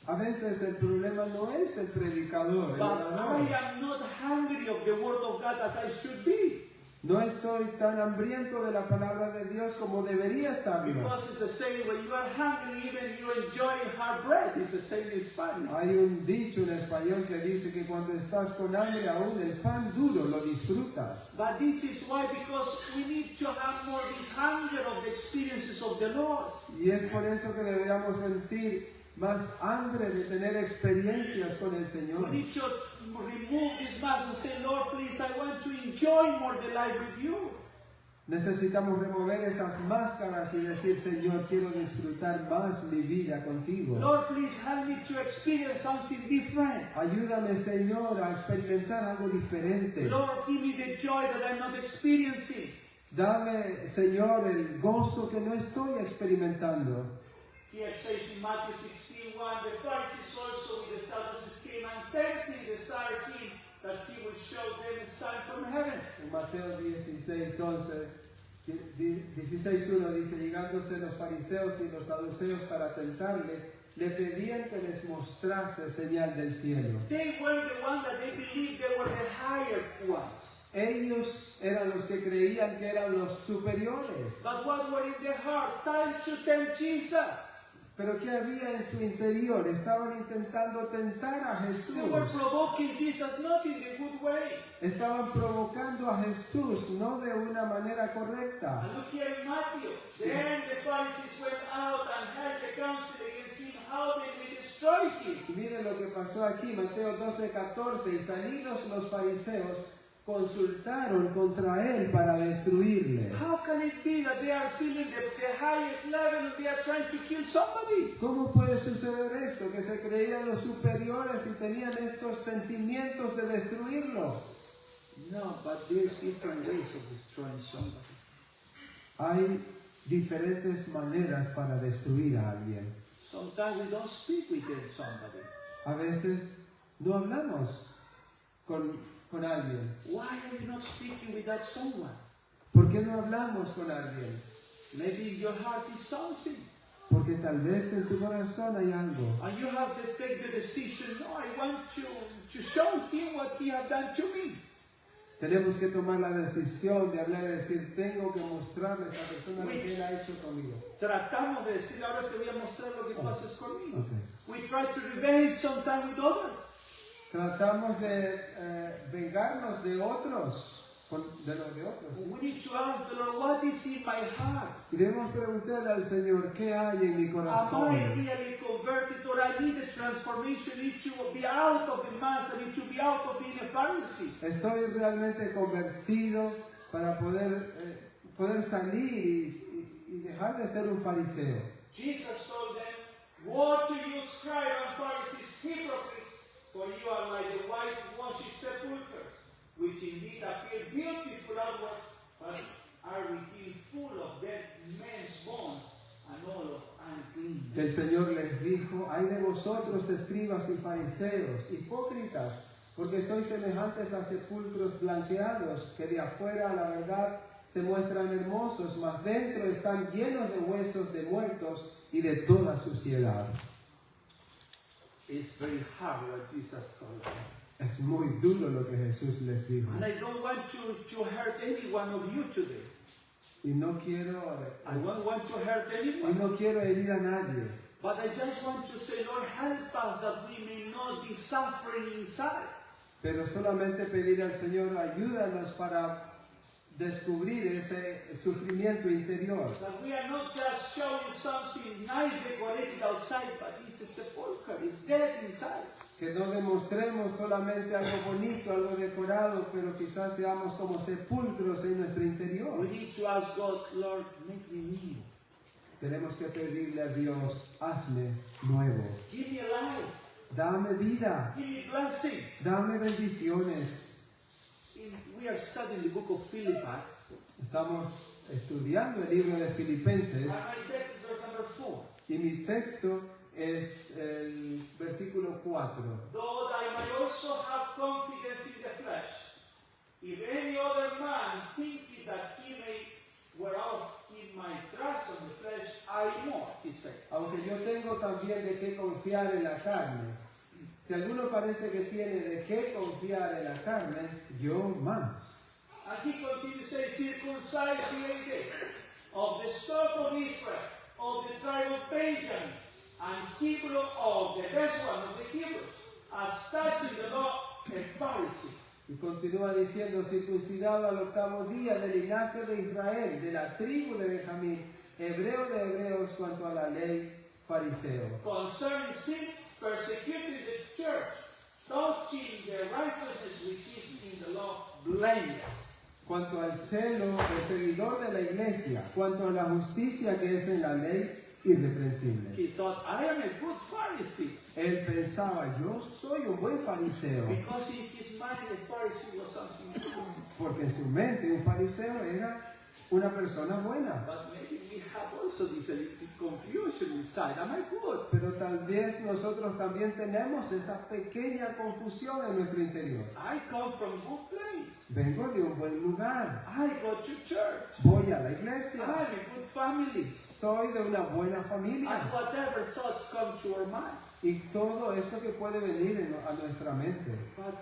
Speaker 1: A veces el problema no es el predicador, el
Speaker 2: but
Speaker 1: orador.
Speaker 2: I am not hungry of the word of God as I should be.
Speaker 1: No estoy tan hambriento de la palabra de Dios como debería estarlo.
Speaker 2: Because it's the same when you are hungry, even you enjoy hard bread. It's the same in Spanish.
Speaker 1: Hay un dicho en español que dice que cuando estás con hambre aún el pan duro lo disfrutas.
Speaker 2: But this is why, because we need to have more this hunger of the experiences of the Lord.
Speaker 1: Y es por eso que deberíamos sentir más hambre de tener experiencias con el Señor.
Speaker 2: We need to remove this mask and say, Lord, please, I want to enjoy more the life with you.
Speaker 1: Necesitamos remover esas máscaras y decir, Señor, quiero disfrutar más mi vida contigo.
Speaker 2: Lord, please help me to experience something different.
Speaker 1: Ayúdame, Señor, a experimentar algo diferente.
Speaker 2: Lord, give me the joy that I'm not experiencing.
Speaker 1: Dame, Señor, el gozo que no estoy experimentando.
Speaker 2: Here it says in Matthew 16:1, the Pharisees also with the Sadducees came and tempted the Him that he would show them a sign from heaven.
Speaker 1: En Mateo 16:1 dice, llegándose los fariseos y los saduceos para tentarle, le pedían que les mostrase señal del cielo.
Speaker 2: They were the ones that they believed they were the higher ones.
Speaker 1: Ellos eran los que creían que eran los superiores.
Speaker 2: But what were in their heart? Time to tempt Jesus.
Speaker 1: Pero ¿qué había en su interior? Estaban intentando tentar a Jesús.
Speaker 2: They were provoking Jesus, not in the good way.
Speaker 1: Estaban provocando a Jesús, no de una manera correcta.
Speaker 2: And look here in Matthew. Then the Pharisees went out and held the council against him, how they may destroy him.
Speaker 1: Y miren lo que pasó aquí, Mateo 12:14. Y salidos los fariseos, consultaron contra él para destruirle.
Speaker 2: How can it be that they are feeling the highest level and they are trying to kill somebody?
Speaker 1: ¿Cómo puede suceder esto? Que se creían los superiores y tenían estos sentimientos de destruirlo.
Speaker 2: No, but there's different ways of destroying somebody.
Speaker 1: Hay diferentes maneras para destruir a alguien.
Speaker 2: Sometimes we don't speak with somebody.
Speaker 1: A veces no hablamos con alguien.
Speaker 2: Why are you not speaking with that someone?
Speaker 1: ¿Por qué no hablamos con alguien?
Speaker 2: Maybe in your heart is something.
Speaker 1: Porque tal vez en tu corazón hay algo.
Speaker 2: And you have to take the decision, no, I want to show him what he has done to me.
Speaker 1: Tenemos que tomar la decisión de hablar y decir, tengo que mostrarle a esa persona lo que él ha hecho conmigo.
Speaker 2: Tratamos de decir, ahora te voy a mostrar lo que tú haces conmigo.
Speaker 1: Okay.
Speaker 2: We try to revenge sometimes with others.
Speaker 1: Tratamos de vengarnos de otros, de los de otros. ¿Sí?
Speaker 2: We need to ask the Lord, what is in my heart?
Speaker 1: Y debemos preguntarle al Señor, ¿qué hay en mi
Speaker 2: Am I
Speaker 1: corazón?
Speaker 2: really converted, or I need a transformation? I need to be out of the mass, I need to be out of being a Pharisee.
Speaker 1: ¿Estoy realmente convertido para poder salir y dejar de ser un fariseo?
Speaker 3: Jesus told them, woe to you, scribes and Pharisees, hypocrites, for you are like the whitewashed sepulchres, which indeed appear beautiful outward, but are within full of dead men's bones and all of uncleanness.
Speaker 1: El Señor les dijo, ay de vosotros escribas y fariseos, hipócritas, porque sois semejantes a sepulcros blanqueados, que de afuera a la verdad se muestran hermosos, mas dentro están llenos de huesos de muertos y de toda suciedad.
Speaker 2: It's very hard what Jesus told them.
Speaker 1: Es muy duro lo que Jesús les dijo.
Speaker 2: And I don't want to hurt any one of you today.
Speaker 1: Y no quiero,
Speaker 2: I don't want to hurt
Speaker 1: y
Speaker 2: anyone.
Speaker 1: no quiero herir a nadie.
Speaker 2: But I just want to say, Lord, help us that we may not be suffering inside.
Speaker 1: Pero solamente pedir al Señor, ayúdanos para descubrir ese sufrimiento interior.
Speaker 3: That we are not just showing something nice decorated outside, but it's a sepulchre, it's dead inside.
Speaker 1: Que no demostremos solamente algo bonito, algo decorado, pero quizás seamos como sepulcros en nuestro interior.
Speaker 2: We need to ask God, Lord, make me new.
Speaker 1: Tenemos que pedirle a Dios, hazme nuevo.
Speaker 2: Give me a life.
Speaker 1: Dame vida,
Speaker 2: Give me blessings.
Speaker 1: dame bendiciones.
Speaker 2: We are studying the book of Philippi.
Speaker 1: Estamos estudiando el libro de Filipenses
Speaker 3: And my text is verse number 4.
Speaker 1: y mi texto es el versículo 4.
Speaker 3: Though I might also have confidence in the flesh, if any other man thinketh that he may, whereof he might trust on the flesh, I more, he said.
Speaker 1: Aunque yo tengo también de qué confiar en la carne, si alguno parece que tiene de qué confiar en la carne, yo más.
Speaker 3: And he continued to say, circumcised the 8th day, of the stock of Israel, of the tribe of Benjamin, and Hebrew of the best one of the Hebrews, as touching the law, a Pharisee.
Speaker 1: Y continúa diciendo, circuncidado al 8º día del linaje de Israel, de la tribu de Benjamín, hebreo de hebreos cuanto a la ley, fariseo.
Speaker 3: Concerning sin, persecuting the church, touching the righteousness which is in the law, blameless.
Speaker 1: Cuanto al celo, perseguidor de la iglesia, cuanto a la justicia que es en la ley, irreprensible.
Speaker 2: He thought, I am a good Pharisee.
Speaker 1: Él pensaba, yo soy un buen fariseo,
Speaker 2: Because in his mind, a Pharisee was something good.
Speaker 1: porque en su mente un fariseo era una persona buena.
Speaker 2: But maybe we have also this a little confusion inside. Am I good?
Speaker 1: Pero tal vez nosotros también tenemos esa pequeña confusión en nuestro interior.
Speaker 2: I come from a good place.
Speaker 1: Vengo de un buen lugar,
Speaker 2: I go to church.
Speaker 1: voy a la
Speaker 2: I
Speaker 1: iglesia,
Speaker 2: have a good family.
Speaker 1: soy de una buena familia.
Speaker 2: And whatever thoughts come to our mind.
Speaker 1: Y todo eso que puede venir a nuestra mente.
Speaker 2: But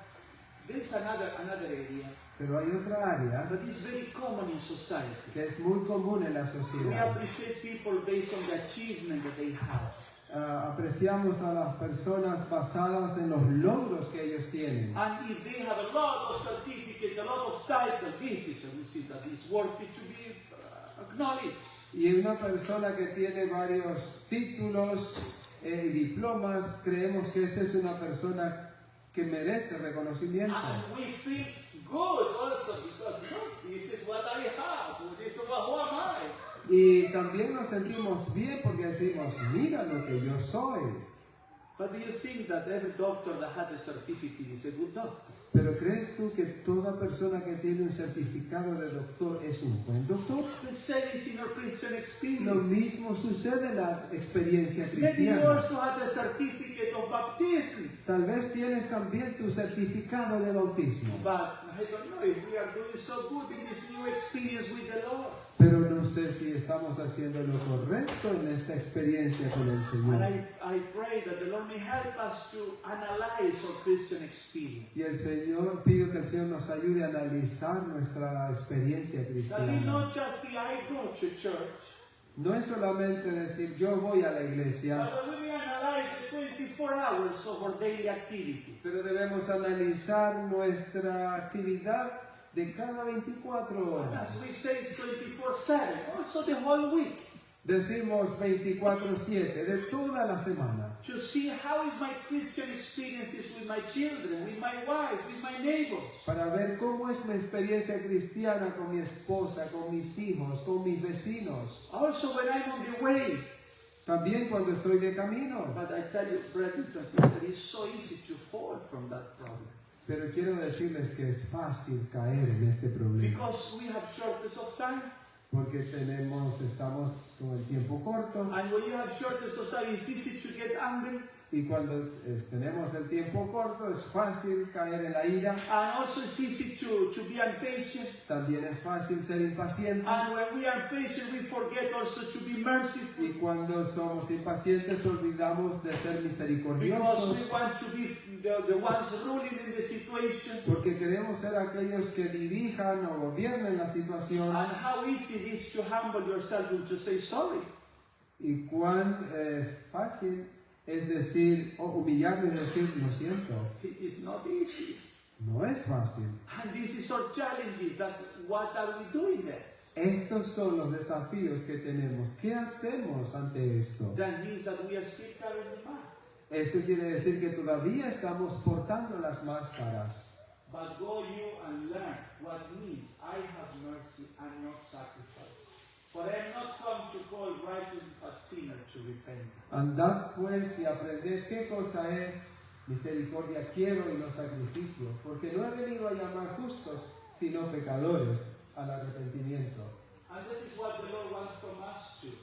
Speaker 2: there's another area.
Speaker 1: Pero hay otra área
Speaker 2: But it's very common in society.
Speaker 1: que es muy común en la
Speaker 2: We
Speaker 1: sociedad.
Speaker 2: appreciate people based on the achievement that they have.
Speaker 1: Apreciamos a las personas basadas en los logros que ellos tienen.
Speaker 2: And if they have a lot of certificate, a lot of title, this is we see that it's worthy to be acknowledged.
Speaker 1: Y una persona que tiene varios títulos y diplomas, creemos que esa es una persona que merece reconocimiento.
Speaker 2: And we feel good also because look, this is what I have. This is who am I?
Speaker 1: Y también nos sentimos bien porque decimos, mira lo que yo soy.
Speaker 2: But do you think that every doctor that had a certificate is a good doctor?
Speaker 1: Pero ¿crees tú que toda persona que tiene un certificado de doctor es un buen doctor?
Speaker 2: The same is in our Christian
Speaker 1: Lo
Speaker 2: experience.
Speaker 1: mismo sucede en la experiencia
Speaker 2: Maybe you
Speaker 1: cristiana.
Speaker 2: also have a certificate of baptism.
Speaker 1: Tal vez tienes también tu certificado de bautismo,
Speaker 2: But I don't know if we are doing so good in this new experience with the Lord.
Speaker 1: pero no sé si estamos haciendo lo correcto en esta experiencia con el
Speaker 2: And
Speaker 1: Señor.
Speaker 2: I pray that the Lord may help us to analyze our Christian experience.
Speaker 1: Y el Señor, pido que el Señor nos ayude a analizar nuestra experiencia
Speaker 2: That we
Speaker 1: cristiana.
Speaker 2: not just be, I go to church,
Speaker 1: No es solamente decir yo voy a la iglesia,
Speaker 2: but that we may analyze the 24 hours of our daily activity.
Speaker 1: pero debemos analizar nuestra actividad de cada 24
Speaker 2: As we
Speaker 1: horas.
Speaker 2: say, it's 24/7, also the whole week.
Speaker 1: Decimos 24/7 de toda la semana.
Speaker 2: To see how is my Christian experiences with my children, with my wife, with my neighbors.
Speaker 1: Para ver cómo es mi experiencia cristiana con mi esposa, con mis hijos, con mis vecinos.
Speaker 2: Also when I'm on the way.
Speaker 1: También cuando estoy de camino.
Speaker 2: But I tell you, brothers and sisters, it's so easy to fall from that problem.
Speaker 1: Pero quiero decirles que es fácil caer en este problema.
Speaker 2: Because we have shortness of time.
Speaker 1: Porque estamos con el tiempo corto.
Speaker 2: And when you have shortness of time, it's easy to get angry.
Speaker 1: Y cuando tenemos el tiempo corto es fácil caer en la ira.
Speaker 2: And also it's easy to be impatient.
Speaker 1: También es fácil ser impacientes.
Speaker 2: And when we are impatient, we forget also to be merciful.
Speaker 1: Y cuando somos impacientes olvidamos de ser
Speaker 2: Because
Speaker 1: misericordiosos.
Speaker 2: we want to be the ones ruling in the situation.
Speaker 1: Porque queremos ser aquellos que dirijan o gobiernen la situación.
Speaker 2: And how easy it is to humble yourself and to say sorry.
Speaker 1: Y cuán fácil es decir, o humillarme y decir, lo siento.
Speaker 2: It is not easy.
Speaker 1: No es fácil.
Speaker 2: And this is our challenges. That what are we doing there?
Speaker 1: Estos son los desafíos que tenemos. ¿Qué hacemos ante esto?
Speaker 2: That means that we are still carrying the mask.
Speaker 1: Eso quiere decir que todavía estamos portando las máscaras.
Speaker 2: But go you and learn what means I have mercy and not sacrifice. For I am not come to call righteous but sinner to repentance.
Speaker 1: Andad pues y aprended qué cosa es misericordia quiero y no sacrificio, porque no he venido a llamar justos, sino pecadores al arrepentimiento.
Speaker 2: And this is what the Lord wants from us too.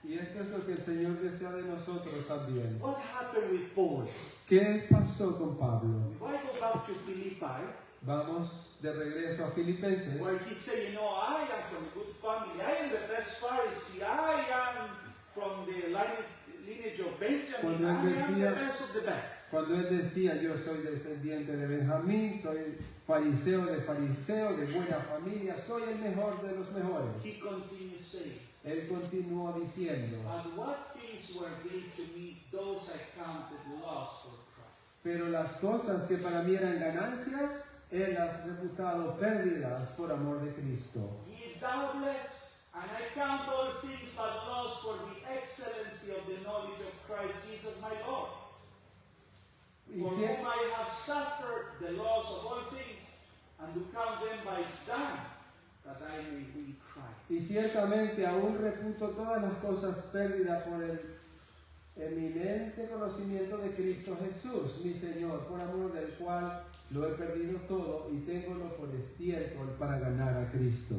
Speaker 1: Y esto es lo que el Señor desea de nosotros también.
Speaker 2: What happened with Paul?
Speaker 1: ¿Qué pasó con Pablo?
Speaker 2: If I go back to Philippi,
Speaker 1: Vamos de regreso a Filipenses,
Speaker 2: where he said, I am from a good family, I am the best Pharisee, I am from the lineage of Benjamin, I am the best of the best.
Speaker 1: cuando él decía, yo soy descendiente de Benjamín, soy fariseo, de buena familia, soy el mejor de los mejores.
Speaker 2: He continues saying,
Speaker 1: Él continuó diciendo,
Speaker 2: and what things were gained to me, those I counted loss for Christ.
Speaker 1: pero las cosas que para mí eran ganancias, él las reputado pérdidas por amor de Cristo.
Speaker 2: Ye doubtless, and I count all things but loss for the excellency of the knowledge of Christ Jesus my Lord.
Speaker 1: Y,
Speaker 2: For
Speaker 1: cier-
Speaker 2: whom I have suffered the loss of all things, and to count them by dung, that I may win Christ.
Speaker 1: y ciertamente aún reputo todas las cosas pérdidas por el eminente conocimiento de Cristo Jesús, mi Señor, por amor del cual lo he perdido todo y téngolo por estiércol para ganar a Cristo.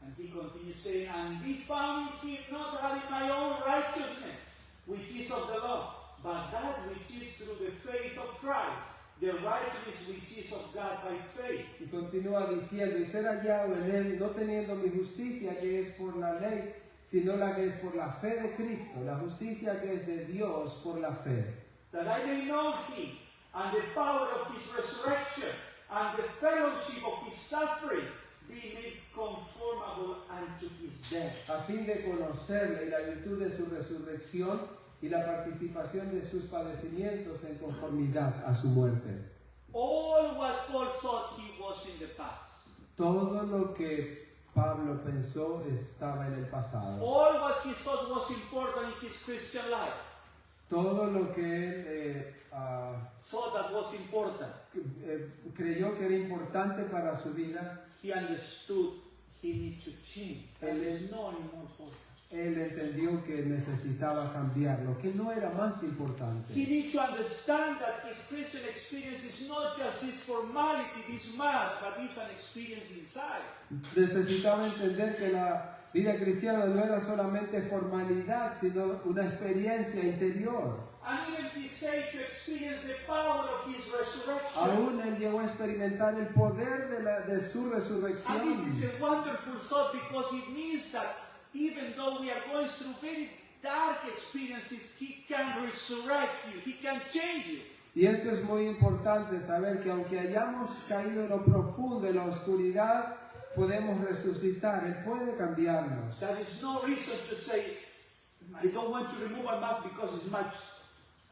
Speaker 2: And he continues saying, and be found in him, not having my own righteousness, which is of the law, but that which is through the faith of Christ, the righteousness which is of God by faith.
Speaker 1: Y continúa diciendo, y ser hallado en él, no teniendo mi justicia que es por la ley, sino la que es por la fe de Cristo, la justicia que es de Dios por la fe.
Speaker 2: That I may know him, and the power of his resurrection, and the fellowship of his suffering, be made conformable unto his death.
Speaker 1: A fin de conocerle y la virtud de su resurrección y la participación de sus padecimientos en conformidad a su muerte.
Speaker 2: All what Paul thought he was in the past.
Speaker 1: Todo lo que Pablo pensó estaba en el pasado.
Speaker 2: All what he thought was important in his Christian life.
Speaker 1: Todo lo que él
Speaker 2: Thought that was important.
Speaker 1: creyó que era importante para su vida,
Speaker 2: He understood he needed to change. That is no anymore important.
Speaker 1: él entendió que necesitaba cambiarlo, que no era más importante.
Speaker 2: He needs to understand that his Christian experience is not just this formality, this mass, but it's an experience inside.
Speaker 1: Necesitaba entender que la vida cristiana no era solamente formalidad, sino una experiencia interior.
Speaker 2: And even he said to experience the power of his resurrection.
Speaker 1: Aún él llegó a experimentar el poder de su resurrección.
Speaker 2: And this is a wonderful thought because it means that even though we are going through very dark experiences, he can resurrect you, he can change you.
Speaker 1: Y esto es muy importante, saber que aunque hayamos caído en lo profundo, en la oscuridad, podemos resucitar. Él puede cambiarnos.
Speaker 2: There is no reason to say, I don't want to remove my mask because it's much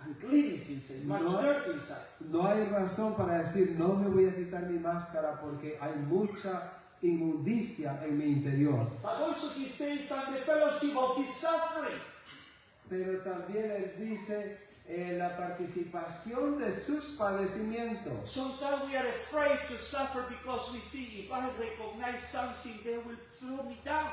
Speaker 2: uncleanness inside, much dirt inside.
Speaker 1: No hay razón para decir, no me voy a quitar mi máscara porque hay mucha inmundicia en mi interior.
Speaker 2: But also he says, and the fellowship of his suffering.
Speaker 1: Pero también él dice, la participación de sus padecimientos.
Speaker 2: Sometimes we are afraid to suffer because we see if I recognize something, they will throw me down.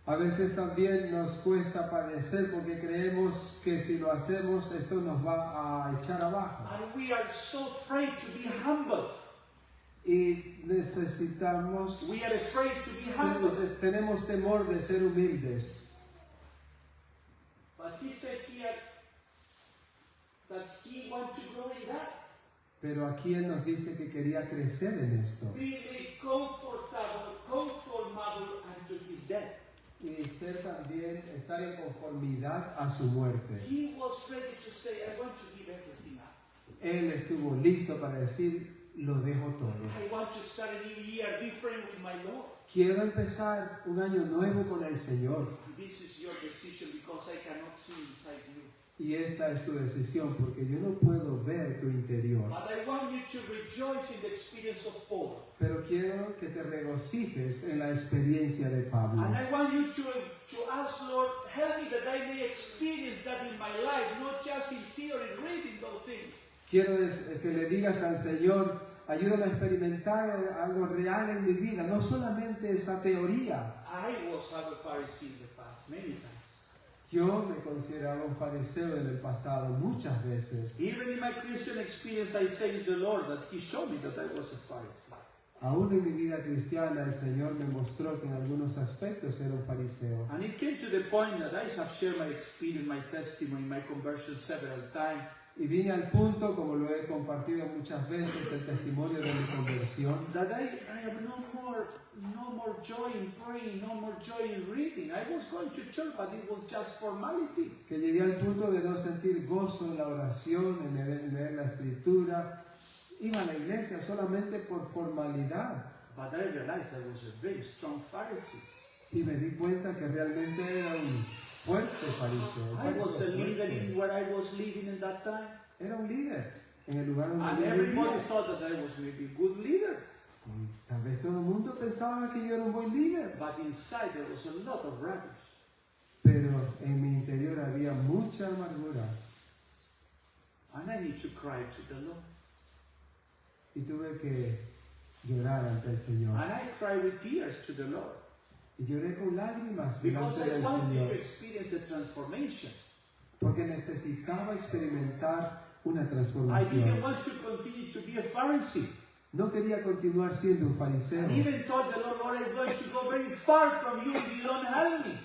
Speaker 1: A veces también nos cuesta padecer porque creemos que si lo hacemos esto nos va a echar abajo.
Speaker 2: And we are so afraid to be humble.
Speaker 1: Y necesitamos,
Speaker 2: We are afraid to be humble.
Speaker 1: tenemos temor de ser humildes.
Speaker 2: But he said here that he wants to grow in that.
Speaker 1: Pero aquí él nos dice que quería crecer en esto.
Speaker 2: Be conformable unto his death.
Speaker 1: Y ser también, estar en conformidad a su muerte.
Speaker 2: He was ready to say, I want to give everything up.
Speaker 1: Él estuvo listo para decir, lo dejo todo.
Speaker 2: I want to start a new year different with my Lord.
Speaker 1: Quiero empezar un año nuevo con el Señor.
Speaker 2: This is your decision because I cannot see inside you.
Speaker 1: Y esta es tu decisión porque yo no puedo ver tu interior.
Speaker 2: But I want you to rejoice in the experience of Paul.
Speaker 1: Pero quiero que te regocijes en la experiencia de Pablo.
Speaker 2: And I want you to ask, Lord, help me that I may experience that in my life, not just in theory, reading those things.
Speaker 1: Quiero que le digas al Señor, ayúdame a experimentar algo real en mi vida, no solamente esa teoría.
Speaker 2: I was a Pharisee in the past, many times.
Speaker 1: Yo me consideraba un fariseo en el pasado muchas veces.
Speaker 2: Even in my Christian experience, I thank the Lord that He showed me that I was a Pharisee.
Speaker 1: Aún en mi vida cristiana, el Señor me mostró que en algunos aspectos era un fariseo.
Speaker 2: And it came to the point that I have shared my experience, my testimony, my conversion several times.
Speaker 1: Y vine al punto, como lo he compartido muchas veces, el testimonio de mi conversión,
Speaker 2: That I have no more joy in praying, no more joy in reading. I was going to church, but it was just formalities.
Speaker 1: que llegué al punto de no sentir gozo en la oración, en leer la escritura. Iba a la iglesia solamente por formalidad.
Speaker 2: But I realized I was a very strong Pharisee.
Speaker 1: Y me di cuenta que realmente era un fuerte fariseo. un
Speaker 2: I was a
Speaker 1: fariseo
Speaker 2: leader
Speaker 1: fuerte.
Speaker 2: in where I was living in that time.
Speaker 1: Era un líder en el lugar
Speaker 2: And
Speaker 1: donde yo
Speaker 2: everybody
Speaker 1: vivía.
Speaker 2: thought that I was maybe a good leader.
Speaker 1: Y tal vez todo el mundo pensaba que yo era un buen líder.
Speaker 2: But inside there was a lot of rubbish.
Speaker 1: Pero en mi interior había mucha amargura.
Speaker 2: And I need to cry to the Lord.
Speaker 1: Y tuve que llorar ante el Señor.
Speaker 2: And I cry with tears to the Lord.
Speaker 1: Y lloré con lágrimas
Speaker 2: Because
Speaker 1: delante
Speaker 2: I
Speaker 1: del
Speaker 2: wanted
Speaker 1: Señor.
Speaker 2: to experience a transformation.
Speaker 1: Porque necesitaba experimentar una
Speaker 2: I didn't
Speaker 1: transformación.
Speaker 2: want to continue to be a Pharisee.
Speaker 1: No quería continuar siendo un
Speaker 2: And
Speaker 1: fariseo.
Speaker 2: even told the Lord, Lord, I'm going to go very far from you if you don't help me.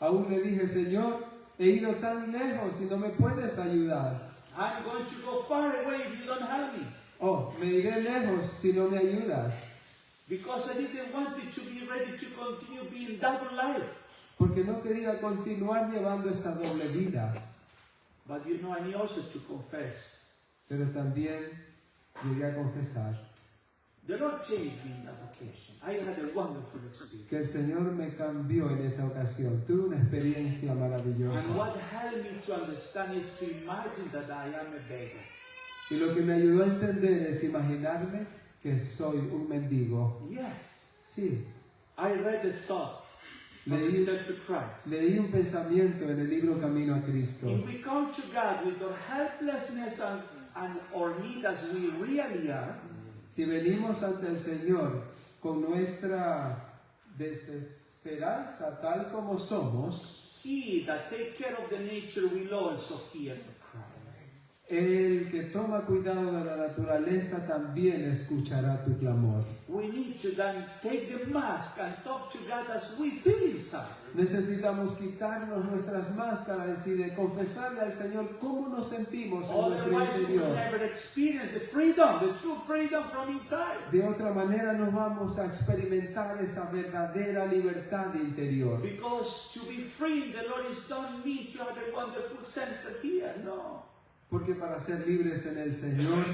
Speaker 1: Aún le dije, Señor, he ido tan lejos y no me puedes ayudar.
Speaker 2: I'm going to go far away if you don't help me.
Speaker 1: Oh, me iré lejos si no me ayudas.
Speaker 2: Because I didn't want it to be ready to continue being double life.
Speaker 1: Porque no quería continuar llevando esa doble vida.
Speaker 2: But you know, I need also to confess.
Speaker 1: Pero también llegué a confesar
Speaker 2: The Lord changed me in that occasion. I had a wonderful experience.
Speaker 1: que el Señor me cambió en esa ocasión. Tuve una experiencia
Speaker 2: And
Speaker 1: maravillosa.
Speaker 2: what helped me to understand is to imagine that I am a beggar.
Speaker 1: Y lo que me ayudó a entender es imaginarme que soy un mendigo.
Speaker 2: Yes.
Speaker 1: Sí,
Speaker 2: I read the thought from the
Speaker 1: Leí-
Speaker 2: step to Christ.
Speaker 1: leí un pensamiento en el libro Camino a Cristo.
Speaker 2: If we come to God with our helplessness and our need as we really are,
Speaker 1: Si venimos ante el Señor con nuestra esperanza tal como somos,
Speaker 2: He that take care of the nature will also hear the cry.
Speaker 1: el que toma cuidado de la naturaleza también escuchará tu clamor.
Speaker 2: We need to then take the mask and talk to God as we feel inside.
Speaker 1: Necesitamos quitarnos nuestras máscaras y de confesarle al Señor cómo nos sentimos en nuestro
Speaker 2: Otherwise, we will
Speaker 1: interior.
Speaker 2: never experience the freedom, the true freedom from inside.
Speaker 1: De otra manera no vamos a experimentar esa verdadera libertad interior.
Speaker 2: Because to be free in the Lord is don't mean to have a wonderful center here. No.
Speaker 1: Porque para ser libres en el Señor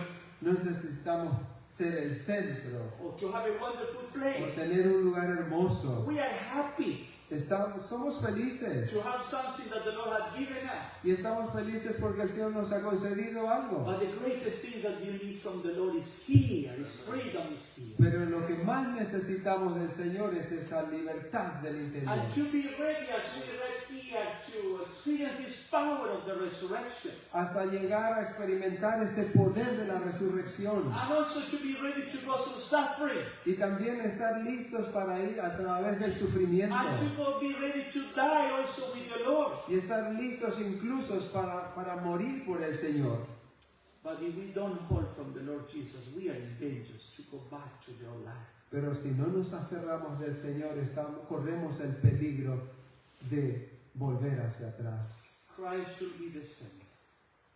Speaker 1: no necesitamos ser el centro
Speaker 2: Or to have a wonderful
Speaker 1: o
Speaker 2: place.
Speaker 1: tener un lugar hermoso.
Speaker 2: We are happy
Speaker 1: Somos felices
Speaker 2: to have something that the Lord has given us.
Speaker 1: y estamos felices porque el Señor nos ha concedido algo.
Speaker 2: But the greatest thing that you need from the Lord is here. His freedom is here.
Speaker 1: Pero lo que más necesitamos del Señor es esa libertad del interior.
Speaker 2: And to be ready, as we read here, to experience this power of the resurrection.
Speaker 1: Hasta llegar a experimentar este poder de la resurrección.
Speaker 2: And also to be ready to go through suffering.
Speaker 1: Y también estar listos para ir a través del sufrimiento.
Speaker 2: And to be ready to die also with the Lord.
Speaker 1: Y estar listos incluso para morir por el Señor.
Speaker 2: But if we don't hold from the Lord Jesus, we are in danger to go back to the old life.
Speaker 1: Pero si no nos aferramos del Señor, corremos el peligro de volver hacia atrás.
Speaker 2: Christ should be the center.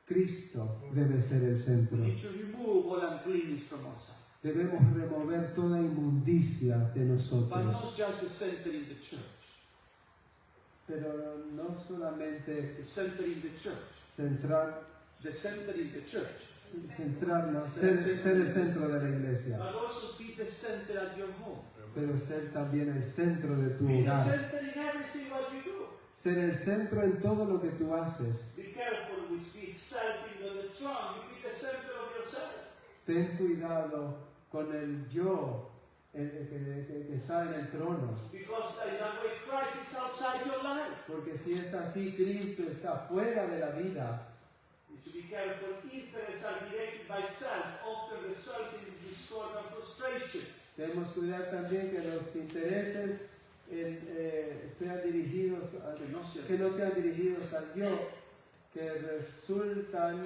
Speaker 1: Cristo debe ser el centro.
Speaker 2: We need to remove all uncleanness from us.
Speaker 1: Debemos remover toda inmundicia de
Speaker 2: But not
Speaker 1: nosotros.
Speaker 2: just the center in the church.
Speaker 1: Pero no solamente
Speaker 2: The center in the church. The center in the church.
Speaker 1: centrarnos, ser el centro de la iglesia,
Speaker 2: But also be the center at your home.
Speaker 1: pero ser también el centro de tu
Speaker 2: Be the
Speaker 1: hogar.
Speaker 2: center in everything what you do.
Speaker 1: Ser el centro en todo lo que tú haces.
Speaker 2: Be careful with this self in the throne. You be the center of yourself.
Speaker 1: Ten cuidado con el yo el que está en el trono.
Speaker 2: Because in that way Christ is outside your life.
Speaker 1: Porque si es así, Cristo está fuera de la vida.
Speaker 2: You should be careful. Interests are directed by self, often resulting in discord and frustration.
Speaker 1: Debemos cuidar también que los intereses sean dirigidos que no sean dirigidos al yo, que resultan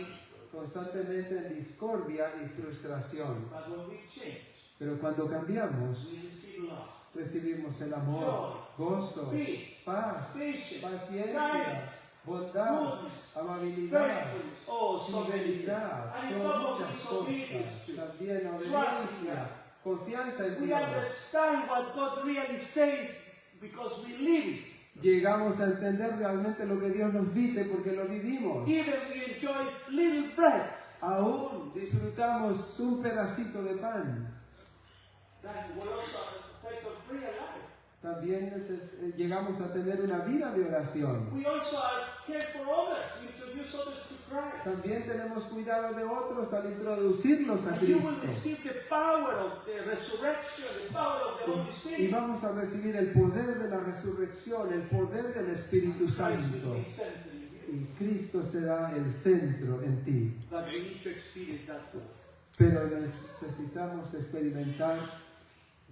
Speaker 1: constantemente en discordia y frustración.
Speaker 2: But when we change,
Speaker 1: Pero cuando cambiamos,
Speaker 2: we receive love,
Speaker 1: recibimos el amor, gozo,
Speaker 2: peace,
Speaker 1: paz,
Speaker 2: patience,
Speaker 1: paciencia, bondad,
Speaker 2: goodness,
Speaker 1: amabilidad,
Speaker 2: faithfulness. Oh, so many things.
Speaker 1: fidelidad,
Speaker 2: And in
Speaker 1: todas
Speaker 2: top of
Speaker 1: muchas
Speaker 2: this
Speaker 1: cosas.
Speaker 2: obedience,
Speaker 1: También obediencia, confianza en
Speaker 2: we
Speaker 1: Dios.
Speaker 2: understand what God really says because we live it.
Speaker 1: Llegamos a entender realmente lo que Dios nos dice porque lo vivimos.
Speaker 2: Even we enjoy little bread,
Speaker 1: Aún disfrutamos un pedacito de pan.
Speaker 2: that will also take a prayer life.
Speaker 1: También llegamos a tener una vida de oración.
Speaker 2: We also care for others, introduce others to Christ.
Speaker 1: También tenemos cuidado de otros al introducirlos a
Speaker 2: And you will
Speaker 1: Cristo.
Speaker 2: receive the power of the resurrection, the power of the Holy
Speaker 1: Y
Speaker 2: Spirit.
Speaker 1: vamos a recibir el poder de la resurrección, el poder del Espíritu
Speaker 2: Christ will
Speaker 1: Santo.
Speaker 2: be centered in you.
Speaker 1: Y Cristo será el centro en ti.
Speaker 2: But we need to experience that power.
Speaker 1: Pero necesitamos experimentar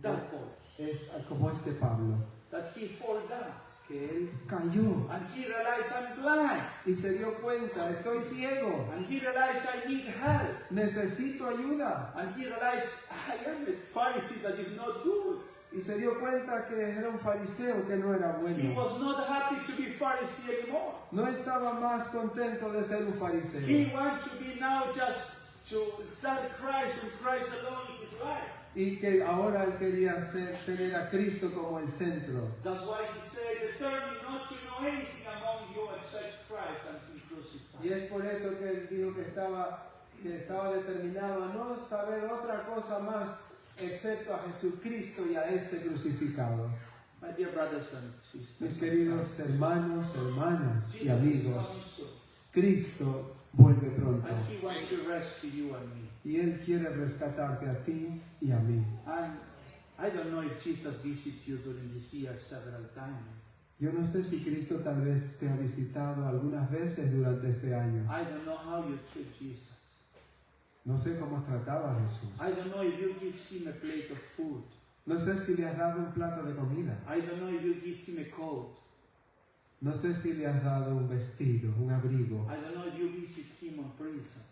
Speaker 2: That power.
Speaker 1: como este Pablo,
Speaker 2: That he fall down.
Speaker 1: que él cayó
Speaker 2: And he realized I'm blind.
Speaker 1: y se dio cuenta, estoy ciego,
Speaker 2: And he realized I need help.
Speaker 1: necesito ayuda.
Speaker 2: And he realized I am a Pharisee that is not good.
Speaker 1: Y se dio cuenta que era un fariseo que no era
Speaker 2: He
Speaker 1: bueno.
Speaker 2: was not happy to be Pharisee anymore.
Speaker 1: No estaba más contento de ser un
Speaker 2: He
Speaker 1: fariseo.
Speaker 2: wants to be now just to serve Christ and Christ alone in his life.
Speaker 1: Y que ahora él quería tener a Cristo como el centro.
Speaker 2: That's why he said, determine not to know anything among you except Christ and him crucified.
Speaker 1: Y es por eso que él dijo que estaba determinado a no saber otra cosa más excepto a Jesucristo y a este crucificado.
Speaker 2: My dear brothers and sisters,
Speaker 1: Mis queridos hermanos, hermanas y
Speaker 2: Jesus is
Speaker 1: amigos,
Speaker 2: coming soon,
Speaker 1: Cristo vuelve pronto.
Speaker 2: and he wants to rescue you and me.
Speaker 1: Y Él quiere rescatarte a ti y a mí.
Speaker 2: And I don't know if Jesus visited you during this year several times.
Speaker 1: Yo no sé si Cristo tal vez te ha visitado algunas veces durante este año.
Speaker 2: I don't know how you treat Jesus.
Speaker 1: No sé cómo has tratado a Jesús.
Speaker 2: I don't know if you give him a plate of food.
Speaker 1: No sé si le has dado un plato de comida.
Speaker 2: I don't know if you give him a coat.
Speaker 1: No sé si le has dado un vestido, un abrigo.
Speaker 2: I don't know if you visit him in prison.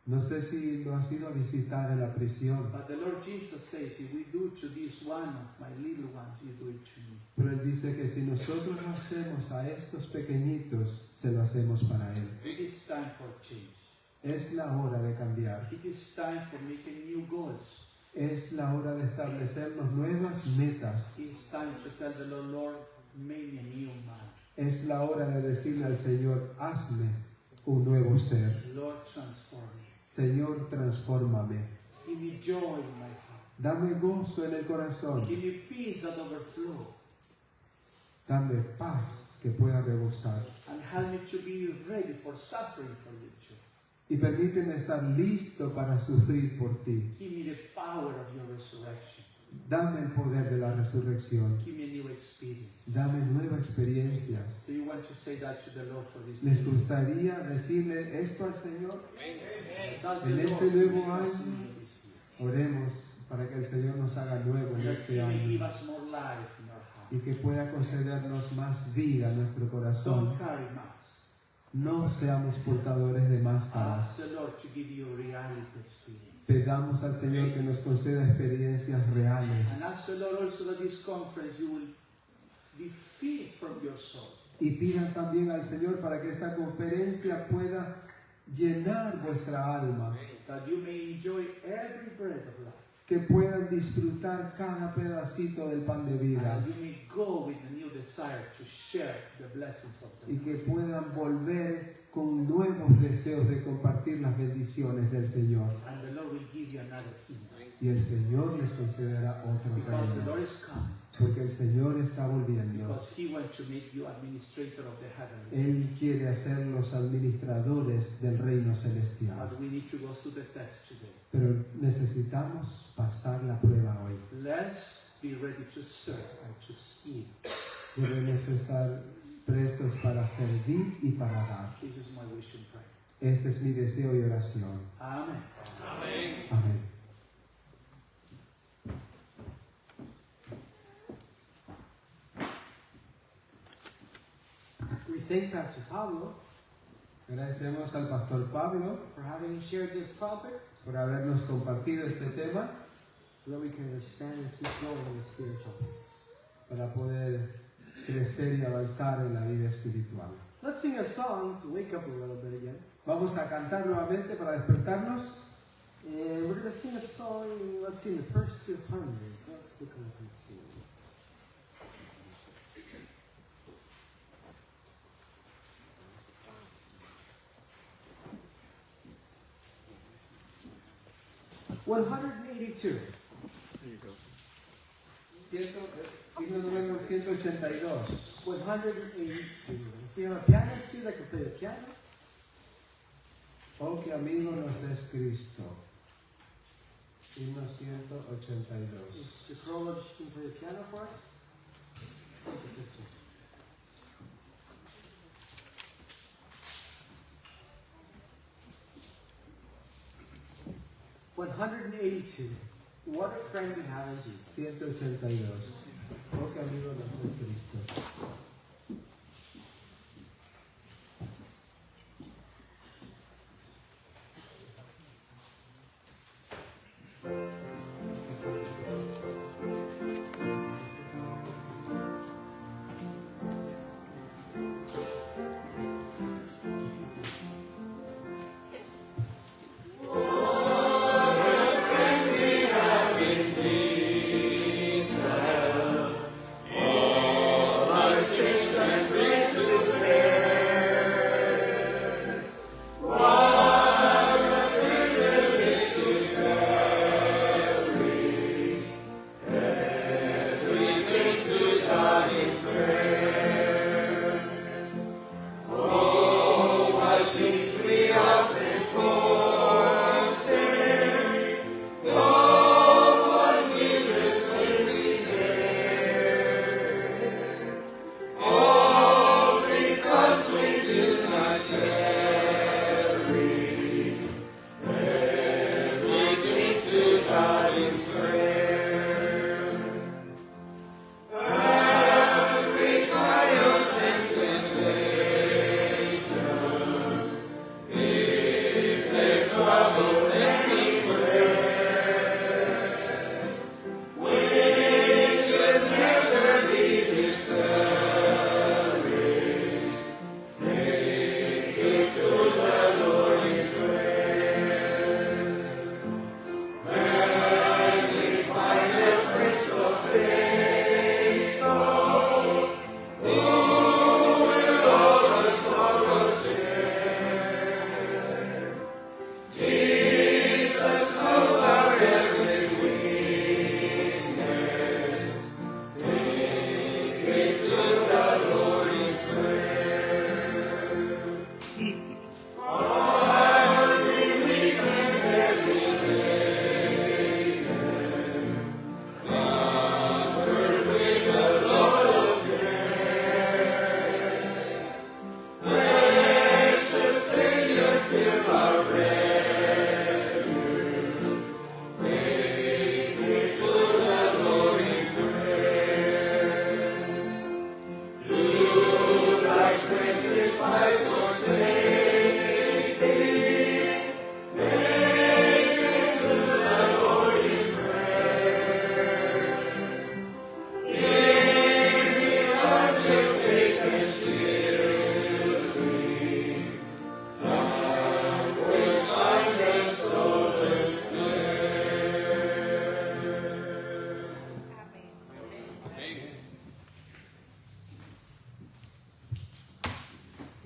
Speaker 1: No sé si lo has ido a visitar en la prisión.
Speaker 2: But the Lord Jesus says, if we do to this one of my little ones, you do it to me.
Speaker 1: Pero Él dice que si nosotros lo hacemos a estos pequeñitos, se lo hacemos para Él.
Speaker 2: It is time for change.
Speaker 1: Es la hora de cambiar.
Speaker 2: It is time for making new goals.
Speaker 1: Es la hora de establecernos nuevas metas.
Speaker 2: It's time to tell the Lord, Lord, make me a new man.
Speaker 1: Es la hora de decirle al Señor, hazme un nuevo ser.
Speaker 2: Lord, transform me.
Speaker 1: Señor, transfórmame.
Speaker 2: Give me joy in my heart.
Speaker 1: Dame gozo en el corazón.
Speaker 2: Give me peace that overflow.
Speaker 1: Dame paz que pueda rebosar.
Speaker 2: And help me to be ready for suffering for you, too.
Speaker 1: Y permíteme estar listo para sufrir por ti.
Speaker 2: Give me the power of your resurrection.
Speaker 1: Dame el poder de la resurrección.
Speaker 2: Give me a new experience.
Speaker 1: Dame nuevas experiencias.
Speaker 2: Do you want to say that to the Lord for this
Speaker 1: ¿Les
Speaker 2: day?
Speaker 1: gustaría decirle esto al Señor?
Speaker 2: Ask
Speaker 1: En
Speaker 2: the
Speaker 1: este
Speaker 2: Lord to
Speaker 1: nuevo
Speaker 2: make us
Speaker 1: año,
Speaker 2: new this year.
Speaker 1: Oremos para que el Señor nos haga nuevo en
Speaker 2: That
Speaker 1: este
Speaker 2: He may give
Speaker 1: año
Speaker 2: us more life in our heart.
Speaker 1: y que pueda concedernos más vida a nuestro corazón.
Speaker 2: Don't carry masks.
Speaker 1: No seamos portadores de
Speaker 2: Ask
Speaker 1: máscaras.
Speaker 2: the Lord to give you a reality experience.
Speaker 1: Pedamos al Señor que nos conceda experiencias
Speaker 2: And ask
Speaker 1: reales.
Speaker 2: the Lord also that this conference you will be freed from your soul.
Speaker 1: Y pidan también al Señor para que esta conferencia pueda llenar vuestra alma.
Speaker 2: That you may enjoy every breath of life.
Speaker 1: Que puedan disfrutar cada pedacito del pan de
Speaker 2: And
Speaker 1: vida.
Speaker 2: that you may go with a new desire to share the blessings of the
Speaker 1: Y
Speaker 2: Lord.
Speaker 1: que puedan volver con nuevos deseos de compartir las bendiciones del Señor.
Speaker 2: And the Lord will give you another kingdom.
Speaker 1: Y el Señor les concederá otro
Speaker 2: Because the
Speaker 1: reino.
Speaker 2: Lord is coming.
Speaker 1: Porque el Señor está volviendo.
Speaker 2: Because He wants to make you administrator of the heavenly.
Speaker 1: Él quiere hacer los administradores del reino celestial.
Speaker 2: But we need to go through the test today.
Speaker 1: Pero necesitamos pasar la prueba hoy.
Speaker 2: Let's be ready to serve and to give.
Speaker 1: Debemos estar prestos para servir y para dar.
Speaker 2: This is my wish and prayer.
Speaker 1: Este es mi deseo y oración.
Speaker 2: Amen.
Speaker 1: Amén.
Speaker 4: We thank Pastor Pablo
Speaker 1: Agradecemos al pastor Pablo
Speaker 4: for having shared this topic
Speaker 1: por habernos compartido este tema
Speaker 4: so that we can understand and keep growing in the spiritual faith.
Speaker 1: para poder crecer y avanzar en la vida espiritual.
Speaker 4: Let's sing a song to wake up a little bit again.
Speaker 1: Vamos a cantar nuevamente para despertarnos.
Speaker 4: And we're going to sing a song, let's sing the first 200. Let's look up and see. $182.
Speaker 1: Himno número 182.
Speaker 4: 182. If we have a pianist here that can play the piano.
Speaker 1: Oh, que amigo nos es Cristo. Himno 182.
Speaker 4: Mr. Krolov can play the piano for us. Thank you, sister. $182. What a friend we have in Jesus.
Speaker 1: 182. Oh, que amigo nos es Cristo.
Speaker 5: Jesus, oh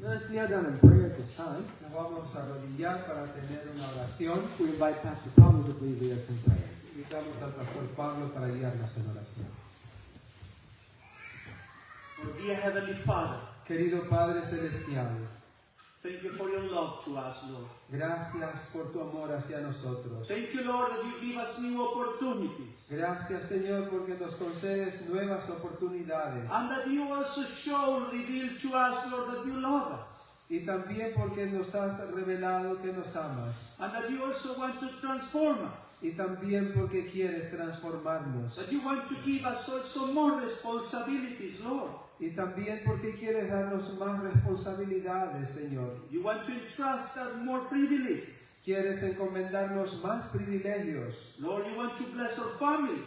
Speaker 4: Let us kneel down and pray at this time.
Speaker 1: Nos vamos a arrodillar para tener una oración.
Speaker 4: We invite Pastor Pablo to please lead us in prayer.
Speaker 1: Invitamos al pastor Pablo para guiarnos en oración.
Speaker 3: Our dear Heavenly Father,
Speaker 1: Querido Padre Celestial,
Speaker 3: thank you for your love to us, Lord.
Speaker 1: gracias por tu amor hacia nosotros.
Speaker 3: Thank you, Lord, that you give us new opportunities.
Speaker 1: Gracias, Señor, porque nos concedes nuevas oportunidades.
Speaker 3: And that you also show, reveal to us, Lord, that you love us.
Speaker 1: Y también porque nos has revelado que nos amas.
Speaker 3: And that you also want to transform us.
Speaker 1: Y también porque quieres transformarnos.
Speaker 3: That you want to give us also more responsibilities, Lord.
Speaker 1: Y también porque quieres darnos más responsabilidades, Señor.
Speaker 3: You want to entrust us more privileges.
Speaker 1: Quieres encomendarnos más privilegios.
Speaker 3: Lord, you want to bless our families.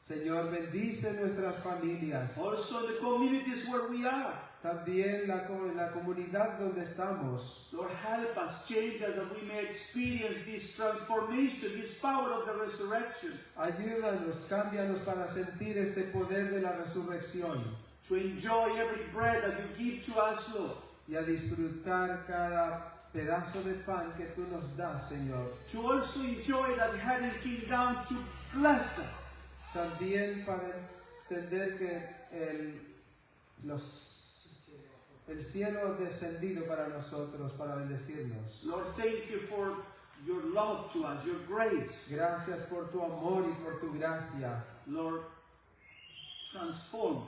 Speaker 1: Señor, bendice nuestras familias.
Speaker 3: Also the communities where we are.
Speaker 1: También la comunidad donde estamos.
Speaker 3: Lord, help us, change us, that we may experience this transformation, this power of the resurrection.
Speaker 1: Ayúdanos, cámbianos para sentir este poder de la resurrección.
Speaker 3: To enjoy every bread that you give to us, Lord.
Speaker 1: Y a disfrutar cada pedazo de pan que tú nos das, Señor.
Speaker 3: To also enjoy that heaven came down to bless us.
Speaker 1: También para entender que el cielo ha descendido para nosotros, para bendecirnos.
Speaker 3: Lord, thank you for your love to us, your grace.
Speaker 1: Gracias por tu amor y por tu gracia.
Speaker 3: Lord, transform,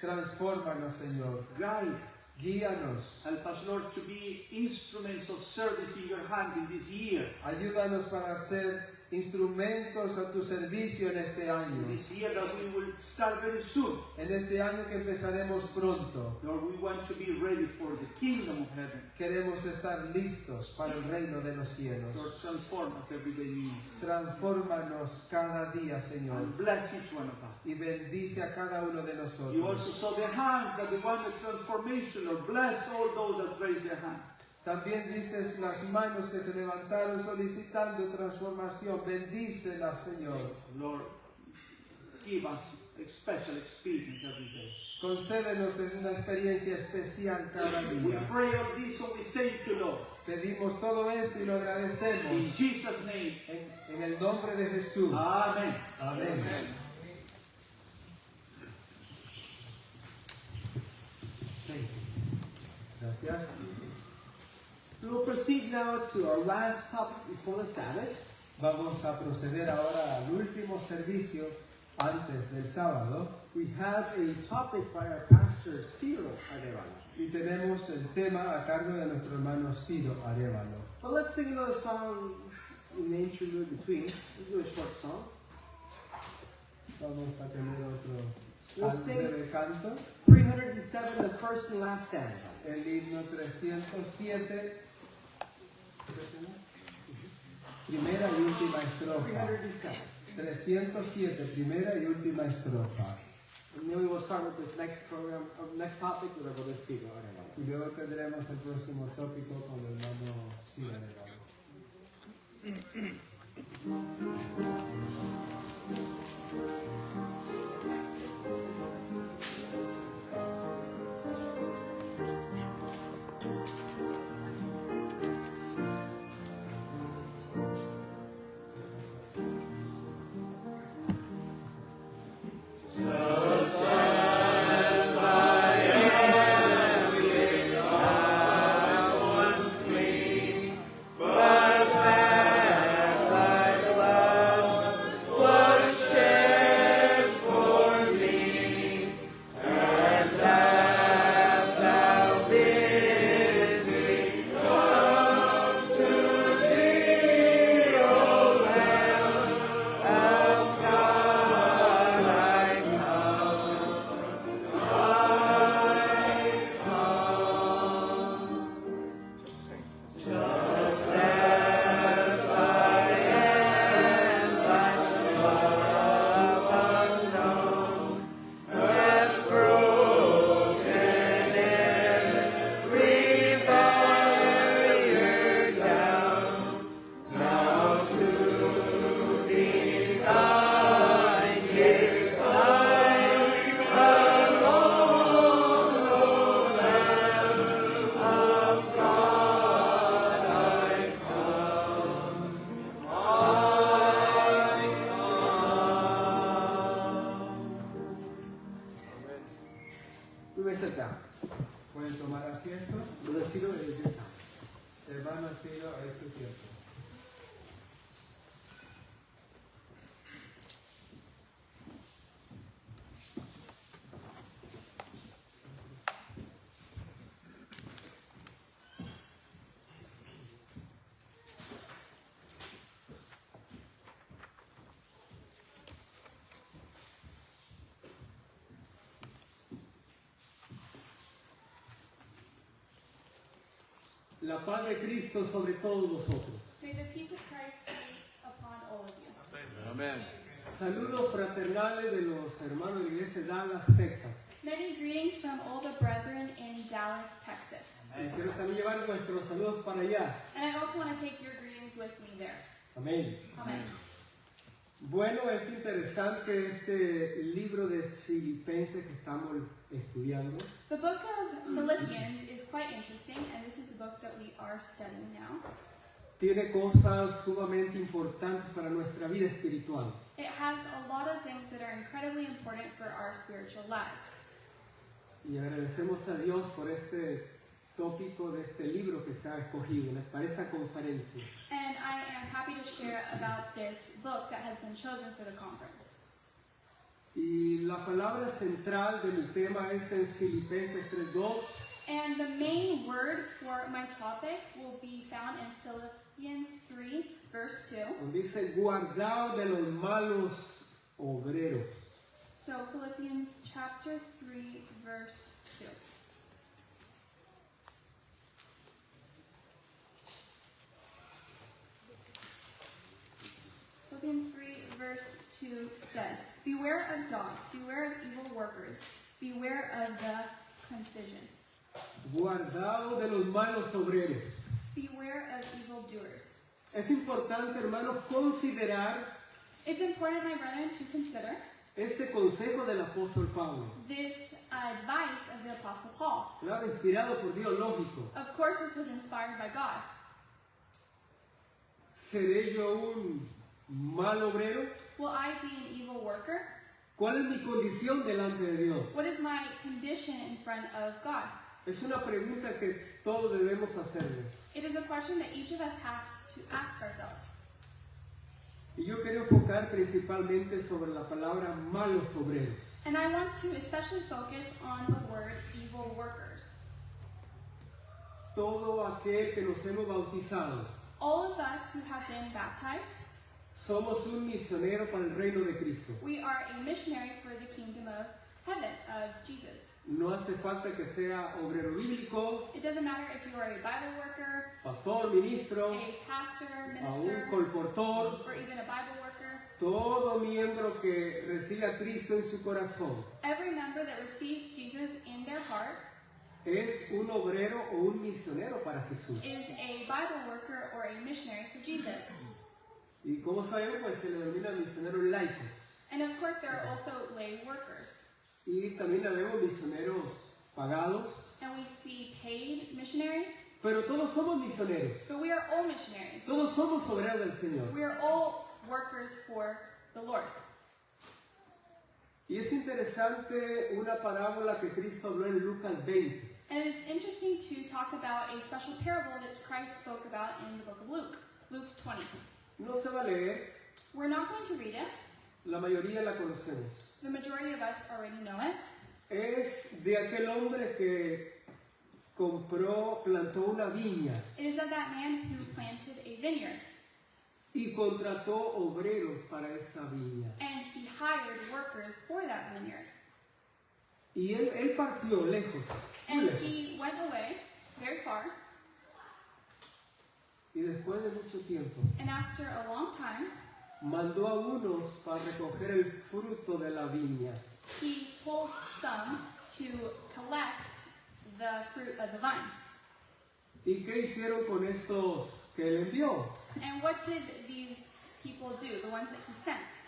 Speaker 1: Transfórmanos, Señor.
Speaker 3: guide,
Speaker 1: Guíanos.
Speaker 3: help us, Lord, to be instruments of service in your hand in this year.
Speaker 1: Ayúdanos para ser instrumentos a tu servicio en este año.
Speaker 3: This year that we will start very soon.
Speaker 1: En este año que empezaremos pronto.
Speaker 3: Lord, we want to be ready for the kingdom of heaven.
Speaker 1: Queremos estar listos para el reino de los cielos.
Speaker 3: Lord, transform us every day new.
Speaker 1: Transfórmanos cada día, Señor.
Speaker 3: And bless each one of us.
Speaker 1: Y bendice a cada uno de
Speaker 3: You
Speaker 1: nosotros.
Speaker 3: also saw the hands that they wanted transformation. Lord, bless all those that raised their hands.
Speaker 1: También viste las manos que se levantaron solicitando transformación. Bendícelas, Señor.
Speaker 3: Lord, give us a special experience every day.
Speaker 1: Concédenos una experiencia especial cada
Speaker 3: We
Speaker 1: día.
Speaker 3: pray all this and we thank you, Lord.
Speaker 1: Pedimos todo esto y lo
Speaker 3: In
Speaker 1: agradecemos.
Speaker 3: Jesus' name,
Speaker 1: En el nombre de Jesús.
Speaker 3: amen.
Speaker 1: Amén.
Speaker 4: Thank you.
Speaker 1: Gracias.
Speaker 4: We will proceed now to our last topic before the Sabbath.
Speaker 1: Vamos a proceder ahora al último servicio antes del sábado.
Speaker 4: We have a topic by our pastor, Ciro Arevalo.
Speaker 1: Y tenemos el tema a cargo de nuestro hermano Ciro Arevalo.
Speaker 4: But let's sing another song in the interlude between. We'll do a short song.
Speaker 1: Vamos a tener otro
Speaker 4: We'll sing
Speaker 1: breve canto.
Speaker 4: 307, the first and last stanza.
Speaker 1: El himno 307. primera y última estrofa.
Speaker 4: 307.
Speaker 1: 307, primera y última estrofa.
Speaker 4: And then we will start with this next program, next topic with our brother Sigo.
Speaker 1: Y luego tendremos el próximo tópico con el hermano Cigarero.
Speaker 4: We may sit down.
Speaker 1: Pueden tomar asiento.
Speaker 4: Brother Sigo, it is your time.
Speaker 1: Hermano Ciro, es tu tiempo.
Speaker 4: La paz de Cristo sobre todos vosotros.
Speaker 5: May the peace of Christ be upon all of you.
Speaker 3: Amen.
Speaker 4: Saludos fraternales de los hermanos de la iglesia de Dallas, Texas.
Speaker 5: Many greetings from all the brethren in Dallas, Texas.
Speaker 4: Y quiero también llevar nuestros saludos para allá.
Speaker 5: And I also want to take your greetings with me there.
Speaker 4: Amén.
Speaker 5: Amen.
Speaker 4: Bueno, es interesante este libro de Filipenses que estamos estudiando.
Speaker 5: The book of Philippians is quite interesting, and this is the book that we are studying now.
Speaker 4: Tiene cosas sumamente importantes para nuestra vida espiritual.
Speaker 5: It has a lot of things that are incredibly important for our spiritual lives.
Speaker 4: Y agradecemos a Dios por este tópico de este libro que se ha escogido para esta conferencia.
Speaker 5: And I am happy to share about this book that has been chosen for the conference.
Speaker 4: Y la palabra central de mi tema es en Filipenses 3:2.
Speaker 5: And the main word for my topic will be found in Philippians 3, verse 2.
Speaker 4: Donde dice, guardaos de los malos obreros.
Speaker 5: So Philippians chapter 3, verse 2. Philippians 3, verse 2 says, beware of dogs, beware of evil workers, beware of the concision.
Speaker 4: Guardaos de los malos obreros.
Speaker 5: Beware of evildoers.
Speaker 4: Es importante, hermanos, considerar
Speaker 5: It's important, my brethren, to consider
Speaker 4: este consejo del apóstol Pablo.
Speaker 5: this advice of the Apostle Paul.
Speaker 4: Claro, inspirado por Dios, lógico.
Speaker 5: Of course, this was inspired by God.
Speaker 4: ¿Seré yo un mal obrero?
Speaker 5: Will I be an evil worker?
Speaker 4: ¿Cuál es mi condición delante de Dios?
Speaker 5: What is my condition in front of God?
Speaker 4: Es una pregunta que todos debemos hacerles.
Speaker 5: It is a question that each of us has to ask ourselves.
Speaker 4: Y yo quiero enfocar principalmente sobre la palabra malos obreros.
Speaker 5: And I want to especially focus on the word evil workers.
Speaker 4: Todo aquel que nos hemos bautizado,
Speaker 5: All of us who have been baptized,
Speaker 4: somos un misionero para el reino de Cristo.
Speaker 5: we are a missionary for the kingdom of heaven of Jesus.
Speaker 4: No hace falta que sea obrero bíblico,
Speaker 5: It doesn't matter if you are a Bible worker,
Speaker 4: pastor, ministro,
Speaker 5: a pastor,
Speaker 4: a un
Speaker 5: minister,
Speaker 4: colportor.
Speaker 5: or even a Bible worker.
Speaker 4: Todo miembro que recibe a Cristo en su corazón
Speaker 5: Every member that receives Jesus in their heart
Speaker 4: es un obrero o un misionero para Jesús.
Speaker 5: is a Bible worker or a missionary for Jesus.
Speaker 4: Y como sabemos, pues se le denomina misioneros laicos.
Speaker 5: And of course, there are also lay workers.
Speaker 4: Y también vemos misioneros pagados.
Speaker 5: And we see paid missionaries,
Speaker 4: Pero todos somos misioneros.
Speaker 5: but we are all missionaries.
Speaker 4: Todos somos obreros del Señor.
Speaker 5: We are all workers for the Lord.
Speaker 4: Y es interesante una parábola que Cristo habló en Lucas 20.
Speaker 5: And it is interesting to talk about a special parable that Christ spoke about in the book of Luke, Luke 20.
Speaker 4: No se va a leer,
Speaker 5: We're not going to read it.
Speaker 4: la mayoría la conocemos.
Speaker 5: The majority of us already know it.
Speaker 4: Es de aquel hombre que plantó una viña
Speaker 5: It is of that man who planted a vineyard,
Speaker 4: y contrató obreros para esa viña.
Speaker 5: and he hired workers for that vineyard.
Speaker 4: Y él partió lejos, muy
Speaker 5: And
Speaker 4: lejos.
Speaker 5: he went away very far,
Speaker 4: Y después de mucho tiempo,
Speaker 5: and after a long time,
Speaker 4: mandó a unos para recoger el fruto de la viña.
Speaker 5: he told some to collect the fruit of the vine.
Speaker 4: ¿Y qué hicieron con estos que él envió?
Speaker 5: And what did these people do, the ones that he sent?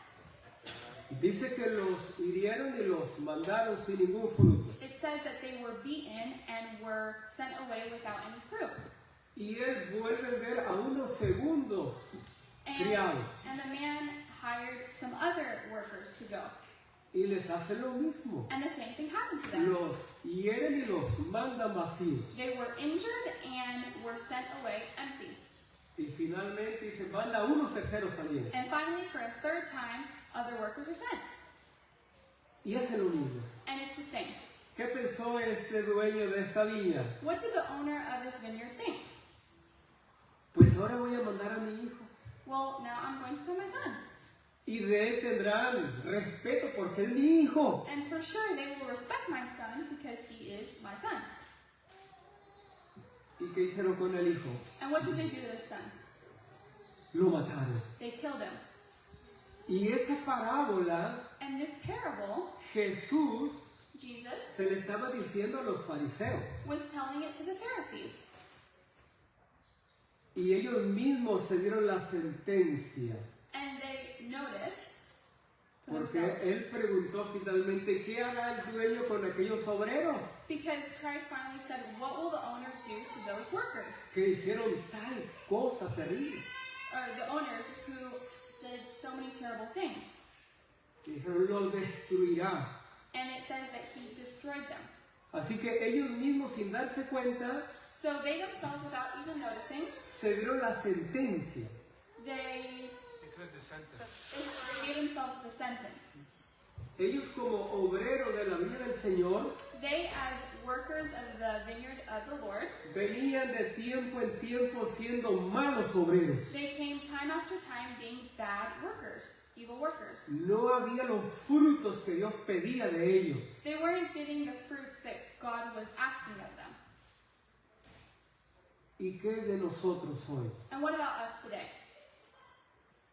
Speaker 4: Dice que los hirieron y los mandaron sin ningún fruto.
Speaker 5: It says that they were beaten and were sent away without any fruit.
Speaker 4: Y él vuelve a ver a unos segundos criados
Speaker 5: And the man hired some other workers to go.
Speaker 4: y les hace lo mismo.
Speaker 5: And the same thing happened to them.
Speaker 4: Los hieren y los mandan vacíos.
Speaker 5: They were injured and were sent away empty.
Speaker 4: Y finalmente dice, manda a unos terceros también.
Speaker 5: And finally, for a third time, other workers are sent.
Speaker 4: Y hace lo mismo.
Speaker 5: And it's the same.
Speaker 4: ¿Qué pensó este dueño de esta viña?
Speaker 5: What did the owner of this vineyard think?
Speaker 4: Pues ahora voy a mandar a mi hijo.
Speaker 5: Well, now I'm going to send my son.
Speaker 4: Y de él tendrán respeto porque es mi hijo.
Speaker 5: And for sure, they will respect my son because he is my son.
Speaker 4: ¿Y qué hicieron con el hijo?
Speaker 5: And what did they do to the son?
Speaker 4: Lo mataron.
Speaker 5: They killed him.
Speaker 4: Y esa parábola,
Speaker 5: And this parable,
Speaker 4: Jesús
Speaker 5: Jesus
Speaker 4: se le estaba diciendo a los fariseos.
Speaker 5: was telling it to the Pharisees.
Speaker 4: Y ellos mismos se dieron la sentencia.
Speaker 5: And they noticed for
Speaker 4: Porque
Speaker 5: themselves.
Speaker 4: él preguntó finalmente, ¿qué hará el dueño con aquellos obreros
Speaker 5: Because Christ finally said, what will the owner do to those workers?
Speaker 4: que hicieron tal cosa terrible?
Speaker 5: Or the owners who did so many terrible things.
Speaker 4: Y dijeron, los destruirá.
Speaker 5: And it says that he destroyed them.
Speaker 4: Así que ellos mismos, sin darse cuenta,
Speaker 5: So they themselves, without even noticing,
Speaker 4: se dieron la sentencia.
Speaker 5: they gave themselves the sentence.
Speaker 4: Ellos como obreros de la viña del Señor
Speaker 5: They, as workers of the vineyard of the Lord,
Speaker 4: venían de tiempo en tiempo siendo malos obreros.
Speaker 5: they came time after time being bad workers, evil workers.
Speaker 4: No había los frutos que Dios pedía de ellos.
Speaker 5: They weren't getting the fruits that God was asking of them.
Speaker 4: ¿Y qué es de nosotros hoy?
Speaker 5: And what about us today?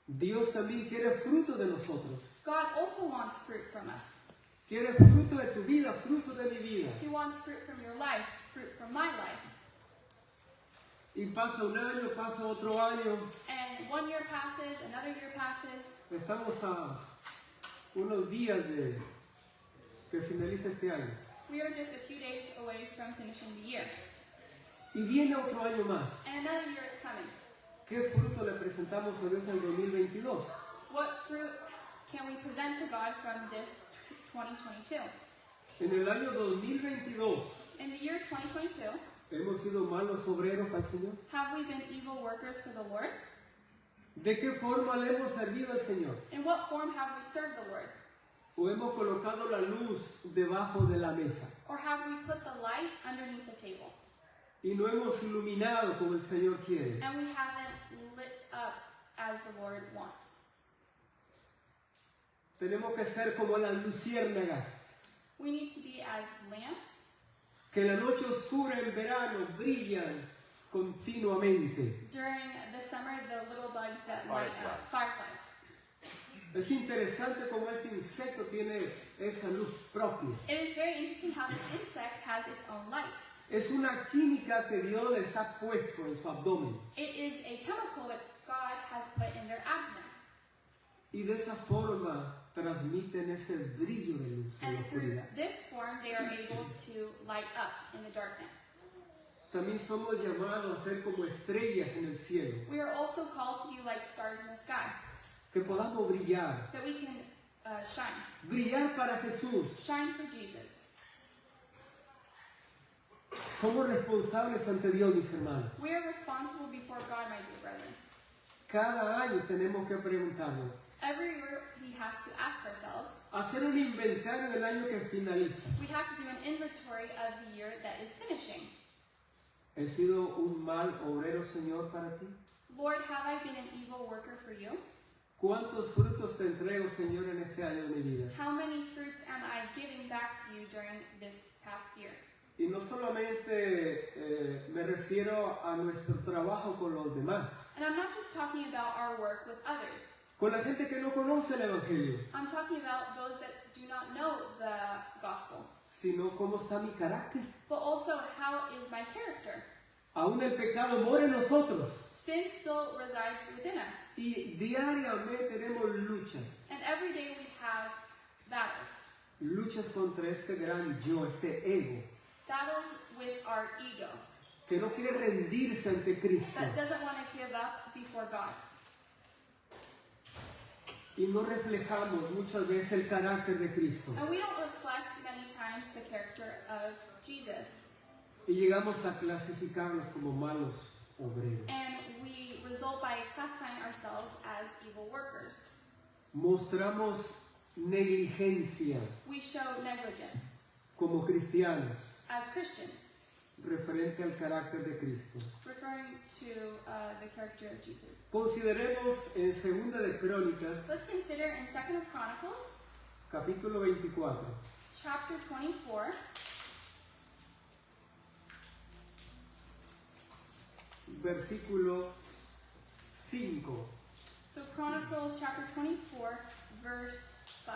Speaker 4: Dios también quiere fruto de nosotros.
Speaker 5: God also wants fruit from us.
Speaker 4: Quiere fruto de tu vida, fruto de mi vida.
Speaker 5: He wants fruit from your life, fruit from my life.
Speaker 4: Y pasa un año, pasa otro año.
Speaker 5: And 1 year passes, another year passes.
Speaker 4: Estamos a unos días de que finalice este año.
Speaker 5: We are just a few days away from finishing the year.
Speaker 4: Y viene otro año más.
Speaker 5: And another year is coming.
Speaker 4: ¿Qué fruto le presentamos a Dios en el 2022?
Speaker 5: What fruit can we present to God from this 2022?
Speaker 4: En el año 2022,
Speaker 5: In the year 2022,
Speaker 4: ¿hemos sido malos obreros para el Señor?
Speaker 5: have we been evil workers for the Lord?
Speaker 4: ¿De qué forma le hemos servido al Señor?
Speaker 5: In what form have we served the Lord?
Speaker 4: ¿O hemos colocado la luz debajo de la mesa?
Speaker 5: Or have we put the light underneath the table?
Speaker 4: Y no hemos iluminado como el Señor quiere.
Speaker 5: And we haven't lit up as the Lord wants.
Speaker 4: Tenemos que ser como las luciérnagas.
Speaker 5: We need to be as lamps
Speaker 4: que en la noche oscura en verano brillan continuamente.
Speaker 5: during the summer, the little bugs that light up, fireflies.
Speaker 4: Es interesante cómo este insecto tiene esa luz propia.
Speaker 5: It is very interesting how this insect has its own light.
Speaker 4: Es una química que Dios les ha puesto en su abdomen.
Speaker 5: It is a chemical that God has put in their abdomen.
Speaker 4: Y de esa forma transmiten ese brillo de luz en la
Speaker 5: And through
Speaker 4: oscuridad.
Speaker 5: this form, they are able to light up in the darkness.
Speaker 4: También somos llamados a ser como estrellas en el cielo.
Speaker 5: We are also called to be like stars in the sky,
Speaker 4: Que podamos brillar.
Speaker 5: that we can shine.
Speaker 4: Brillar para Jesús.
Speaker 5: Shine for Jesus.
Speaker 4: Somos responsables ante Dios, mis hermanos.
Speaker 5: We are responsible before God, my dear brethren.
Speaker 4: Cada año tenemos que preguntarnos.
Speaker 5: Every year, we have to ask ourselves,
Speaker 4: Hacer un inventario del año que finaliza.
Speaker 5: we have to do an inventory of the year that is finishing.
Speaker 4: ¿He sido un mal obrero, Señor, para ti?
Speaker 5: Lord, have I been an evil worker for you?
Speaker 4: ¿Cuántos frutos te entrego, Señor, en este año de mi vida?
Speaker 5: How many fruits am I giving back to you during this past year?
Speaker 4: Y no solamente me refiero a nuestro trabajo con los demás,
Speaker 5: And I'm not just talking about our work with others.
Speaker 4: con la gente que no conoce el Evangelio,
Speaker 5: I'm talking about those that do not know the gospel.
Speaker 4: sino cómo está mi carácter.
Speaker 5: But also, how is my character?
Speaker 4: Aún el pecado mora en nosotros
Speaker 5: Sin still resides within us.
Speaker 4: y diariamente tenemos luchas.
Speaker 5: And every day we have battles.
Speaker 4: Luchas contra este gran yo, este ego,
Speaker 5: Battles with our ego
Speaker 4: que no quiere rendirse ante Cristo
Speaker 5: that doesn't want to give up before God.
Speaker 4: y no reflejamos muchas veces el carácter de Cristo
Speaker 5: And we don't reflect many times the character of Jesus.
Speaker 4: y llegamos a clasificarnos como malos obreros.
Speaker 5: And we result by classifying ourselves as evil workers.
Speaker 4: Mostramos negligencia
Speaker 5: We show negligence
Speaker 4: como cristianos
Speaker 5: as Christians,
Speaker 4: referente al carácter de Cristo.
Speaker 5: referring to the character of Jesus.
Speaker 4: Consideremos en Segunda de Crónicas,
Speaker 5: Let's consider in 2nd of Chronicles,
Speaker 4: capítulo 24,
Speaker 5: chapter 24,
Speaker 4: versículo 5.
Speaker 5: so Chronicles chapter 24, verse 5.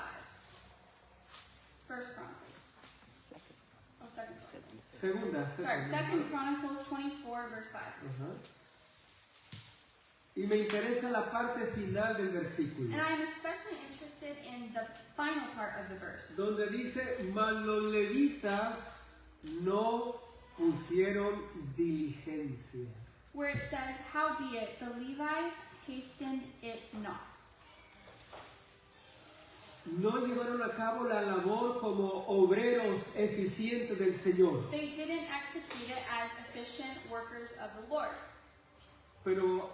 Speaker 5: First Chronicles. Oh, Second Chronicles.
Speaker 4: Segunda.
Speaker 5: Sorry, 2nd Chronicles 24, verse 5.
Speaker 4: Ajá. Y me interesa la parte final del versículo,
Speaker 5: And I am especially interested in the final part of the verse,
Speaker 4: donde dice, mas los levitas no pusieron diligencia.
Speaker 5: where it says, "Howbeit the Levites hastened it not."
Speaker 4: No llevaron a cabo la labor como obreros eficientes del Señor.
Speaker 5: They didn't execute it as efficient workers of the Lord.
Speaker 4: Pero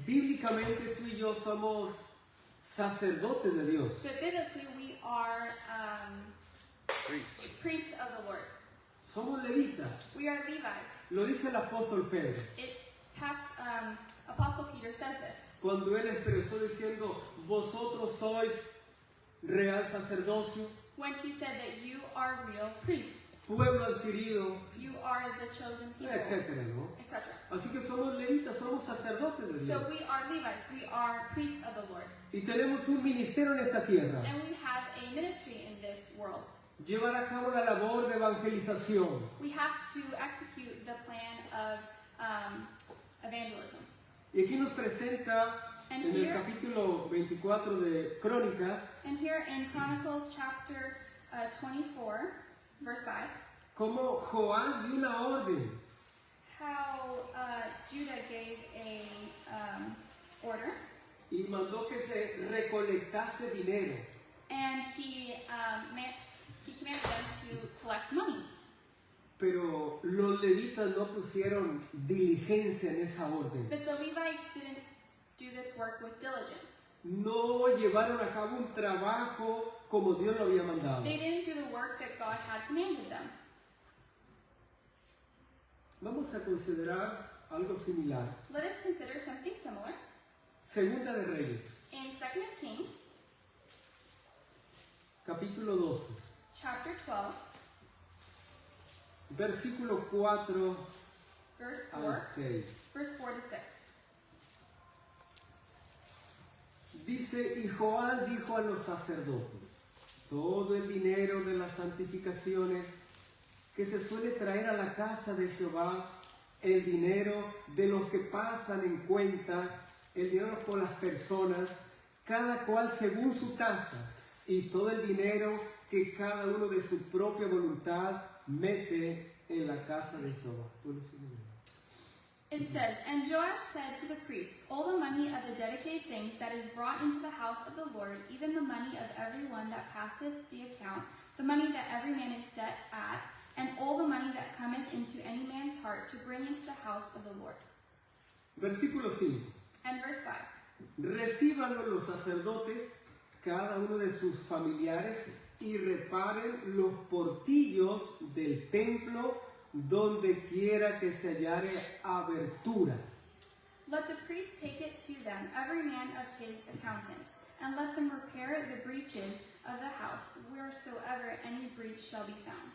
Speaker 4: bíblicamente tú y yo somos sacerdotes de Dios.
Speaker 5: But biblically, we are priests of the Lord.
Speaker 4: Somos levitas.
Speaker 5: We are Levites.
Speaker 4: Lo dice el apóstol Pedro.
Speaker 5: Apostle Peter says this.
Speaker 4: Cuando él expresó diciendo, vosotros sois real sacerdocio,
Speaker 5: When he said that you are real priests,
Speaker 4: pueblo adquirido,
Speaker 5: you are the chosen people,
Speaker 4: etcétera, ¿no?
Speaker 5: etc.
Speaker 4: Así que somos levitas, somos sacerdotes de
Speaker 5: So
Speaker 4: Dios.
Speaker 5: we are Levites, we are priests of the Lord.
Speaker 4: Y tenemos un ministerio en esta tierra.
Speaker 5: And we have a ministry in this world.
Speaker 4: Llevar a cabo la labor de evangelización.
Speaker 5: We have to execute the plan of evangelism.
Speaker 4: Y aquí nos presenta
Speaker 5: And
Speaker 4: en el
Speaker 5: here-
Speaker 4: capítulo 24 de Crónicas
Speaker 5: And here in Chronicles chapter 24, verse 5,
Speaker 4: cómo Joás dio una orden
Speaker 5: how Judah gave a order,
Speaker 4: y mandó que se recolectase dinero.
Speaker 5: and he commanded them to collect money.
Speaker 4: Pero los levitas no pusieron diligencia en esa orden.
Speaker 5: But the Levites didn't do this work with diligence.
Speaker 4: No llevaron a cabo un trabajo como Dios lo había mandado.
Speaker 5: They didn't do the work that God had commanded them.
Speaker 4: Vamos a considerar algo similar.
Speaker 5: Let us consider something similar.
Speaker 4: Segunda de Reyes,
Speaker 5: In 2nd of Kings,
Speaker 4: capítulo 12.
Speaker 5: chapter 12,
Speaker 4: versículo 4
Speaker 5: verse
Speaker 4: al
Speaker 5: 4,
Speaker 4: 6.
Speaker 5: verse 4 to 6.
Speaker 4: Dice, y Joás dijo a los sacerdotes, todo el dinero de las santificaciones que se suele traer a la casa de Jehová, el dinero de los que pasan en cuenta, el dinero por las personas, cada cual según su tasa, y todo el dinero que cada uno de su propia voluntad mete en la casa de Jehová. Tú lo sigues viendo.
Speaker 5: It says, And Joash said to the priests, All the money of the dedicated things that is brought into the house of the Lord, even the money of every one that passeth the account, the money that every man is set at, and all the money that cometh into any man's heart to bring into the house of the Lord.
Speaker 4: Versículo 5.
Speaker 5: And verse 5.
Speaker 4: Recíbanlo los sacerdotes, cada uno de sus familiares, y reparen los portillos del templo donde quiera que se hallare abertura.
Speaker 5: Let the priests take it to them, every man of his accountants, and let them repair the breaches of the house, wheresoever any breach shall be found.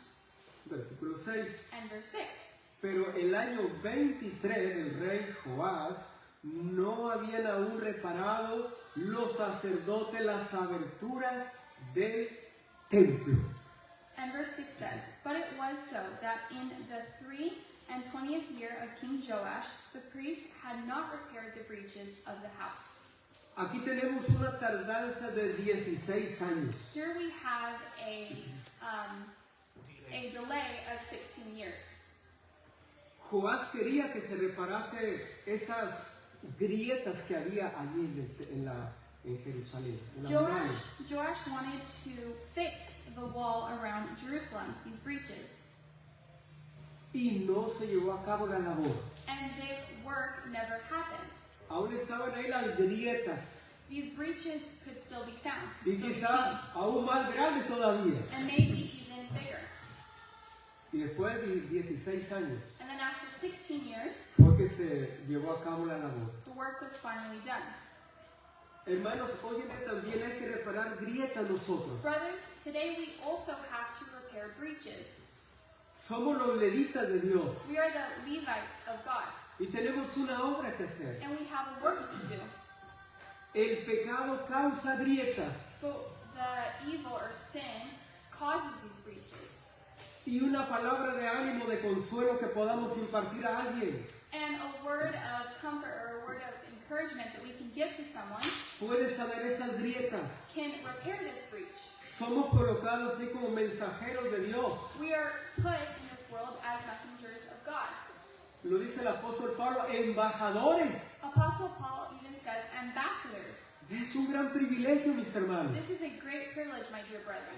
Speaker 4: Versículo 6.
Speaker 5: And verse 6.
Speaker 4: Pero el año 23 del rey Joás no habían aún reparado los sacerdotes las aberturas del templo.
Speaker 5: And verse 6 says, But it was so that in the 23rd year of King Joash, the priests had not repaired the breaches of the house.
Speaker 4: Aquí tenemos una tardanza de 16 años.
Speaker 5: Here we have a delay of 16 years.
Speaker 4: Joás quería que se reparase esas grietas que había allí en Jerusalén, en la muralla.
Speaker 5: Joash wanted to fix the wall around Jerusalem, these breaches.
Speaker 4: Y no se llevó a cabo la labor.
Speaker 5: And this work never happened.
Speaker 4: Aún estaban ahí las grietas.
Speaker 5: These breaches could still be found,
Speaker 4: Y
Speaker 5: still be
Speaker 4: quizá aún más grandes todavía.
Speaker 5: seen, and maybe even bigger.
Speaker 4: Y después de 16 años
Speaker 5: And then after 16 years,
Speaker 4: fue que se llevó a cabo la labor.
Speaker 5: the work was finally done.
Speaker 4: Hermanos, hoy en día también hay que reparar grietas nosotros.
Speaker 5: Brothers, today we also have to repair breaches.
Speaker 4: Somos los levitas de Dios
Speaker 5: We are the Levites of God,
Speaker 4: y tenemos una obra que hacer.
Speaker 5: and we have a work to do.
Speaker 4: El pecado causa grietas
Speaker 5: So the evil or sin causes these breaches.
Speaker 4: y una palabra de ánimo, de consuelo que podamos impartir a alguien
Speaker 5: And a word of comfort or a word of encouragement that we can give to someone
Speaker 4: puede saber esas grietas.
Speaker 5: can repair this breach.
Speaker 4: Somos colocados ahí como mensajeros de Dios.
Speaker 5: We are put in this world as messengers of God.
Speaker 4: Lo dice el apóstol Pablo, embajadores.
Speaker 5: Apostle Paul even says ambassadors.
Speaker 4: Es un gran privilegio, mis hermanos.
Speaker 5: This is a great privilege, my dear brethren.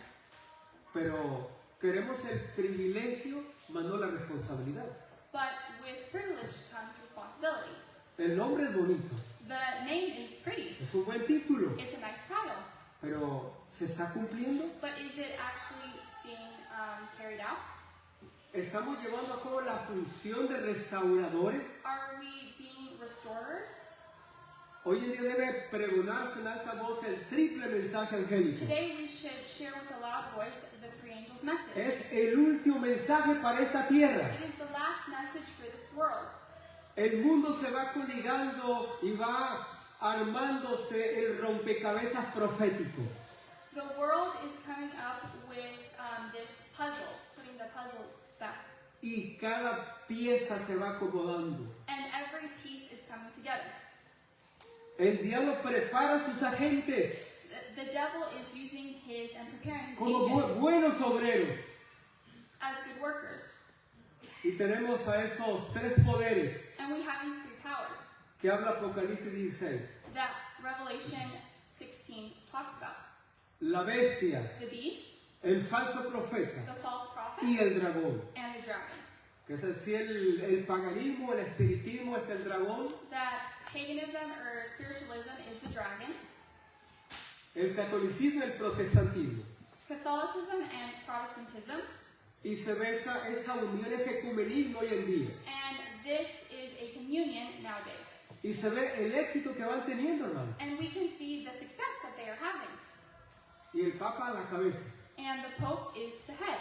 Speaker 4: Pero queremos el privilegio, más no la responsabilidad.
Speaker 5: But with privilege comes responsibility.
Speaker 4: El nombre es bonito,
Speaker 5: The name is pretty.
Speaker 4: es un buen título,
Speaker 5: It's a nice title.
Speaker 4: pero ¿se está cumpliendo?
Speaker 5: But is it actually being carried out?
Speaker 4: ¿Estamos llevando a cabo la función de restauradores?
Speaker 5: Are we being restorers?
Speaker 4: Hoy en día debe pregonarse en alta voz el triple mensaje angélico.
Speaker 5: Today we should share with a loud voice the three angels' message.
Speaker 4: Es el último mensaje para esta tierra.
Speaker 5: It is the last message for this world.
Speaker 4: El mundo se va coligando y va armándose el rompecabezas profético.
Speaker 5: The world is coming up with this puzzle, putting the puzzle back.
Speaker 4: Y cada pieza se va acomodando.
Speaker 5: And every piece is coming together.
Speaker 4: El diablo prepara a sus agentes
Speaker 5: The devil is using his and preparing his
Speaker 4: como
Speaker 5: agents
Speaker 4: buenos obreros.
Speaker 5: as good workers.
Speaker 4: Y tenemos a esos tres poderes
Speaker 5: And we have these three powers
Speaker 4: que habla Apocalipsis 16.
Speaker 5: that Revelation 16 talks about.
Speaker 4: La bestia,
Speaker 5: The beast,
Speaker 4: el falso profeta
Speaker 5: the false prophet,
Speaker 4: y el dragón.
Speaker 5: and the dragon.
Speaker 4: Que es decir, el paganismo, el espiritismo es el dragón.
Speaker 5: That paganism or spiritualism is the dragon.
Speaker 4: El catolicismo y el protestantismo.
Speaker 5: Catholicism and Protestantism.
Speaker 4: Y se ve esa unión, ese ecumenismo hoy en día.
Speaker 5: And this is a communion nowadays.
Speaker 4: Y se ve el éxito que van teniendo, hermano.
Speaker 5: And we can see the success that they are having.
Speaker 4: Y el Papa a la cabeza.
Speaker 5: and the Pope is the head.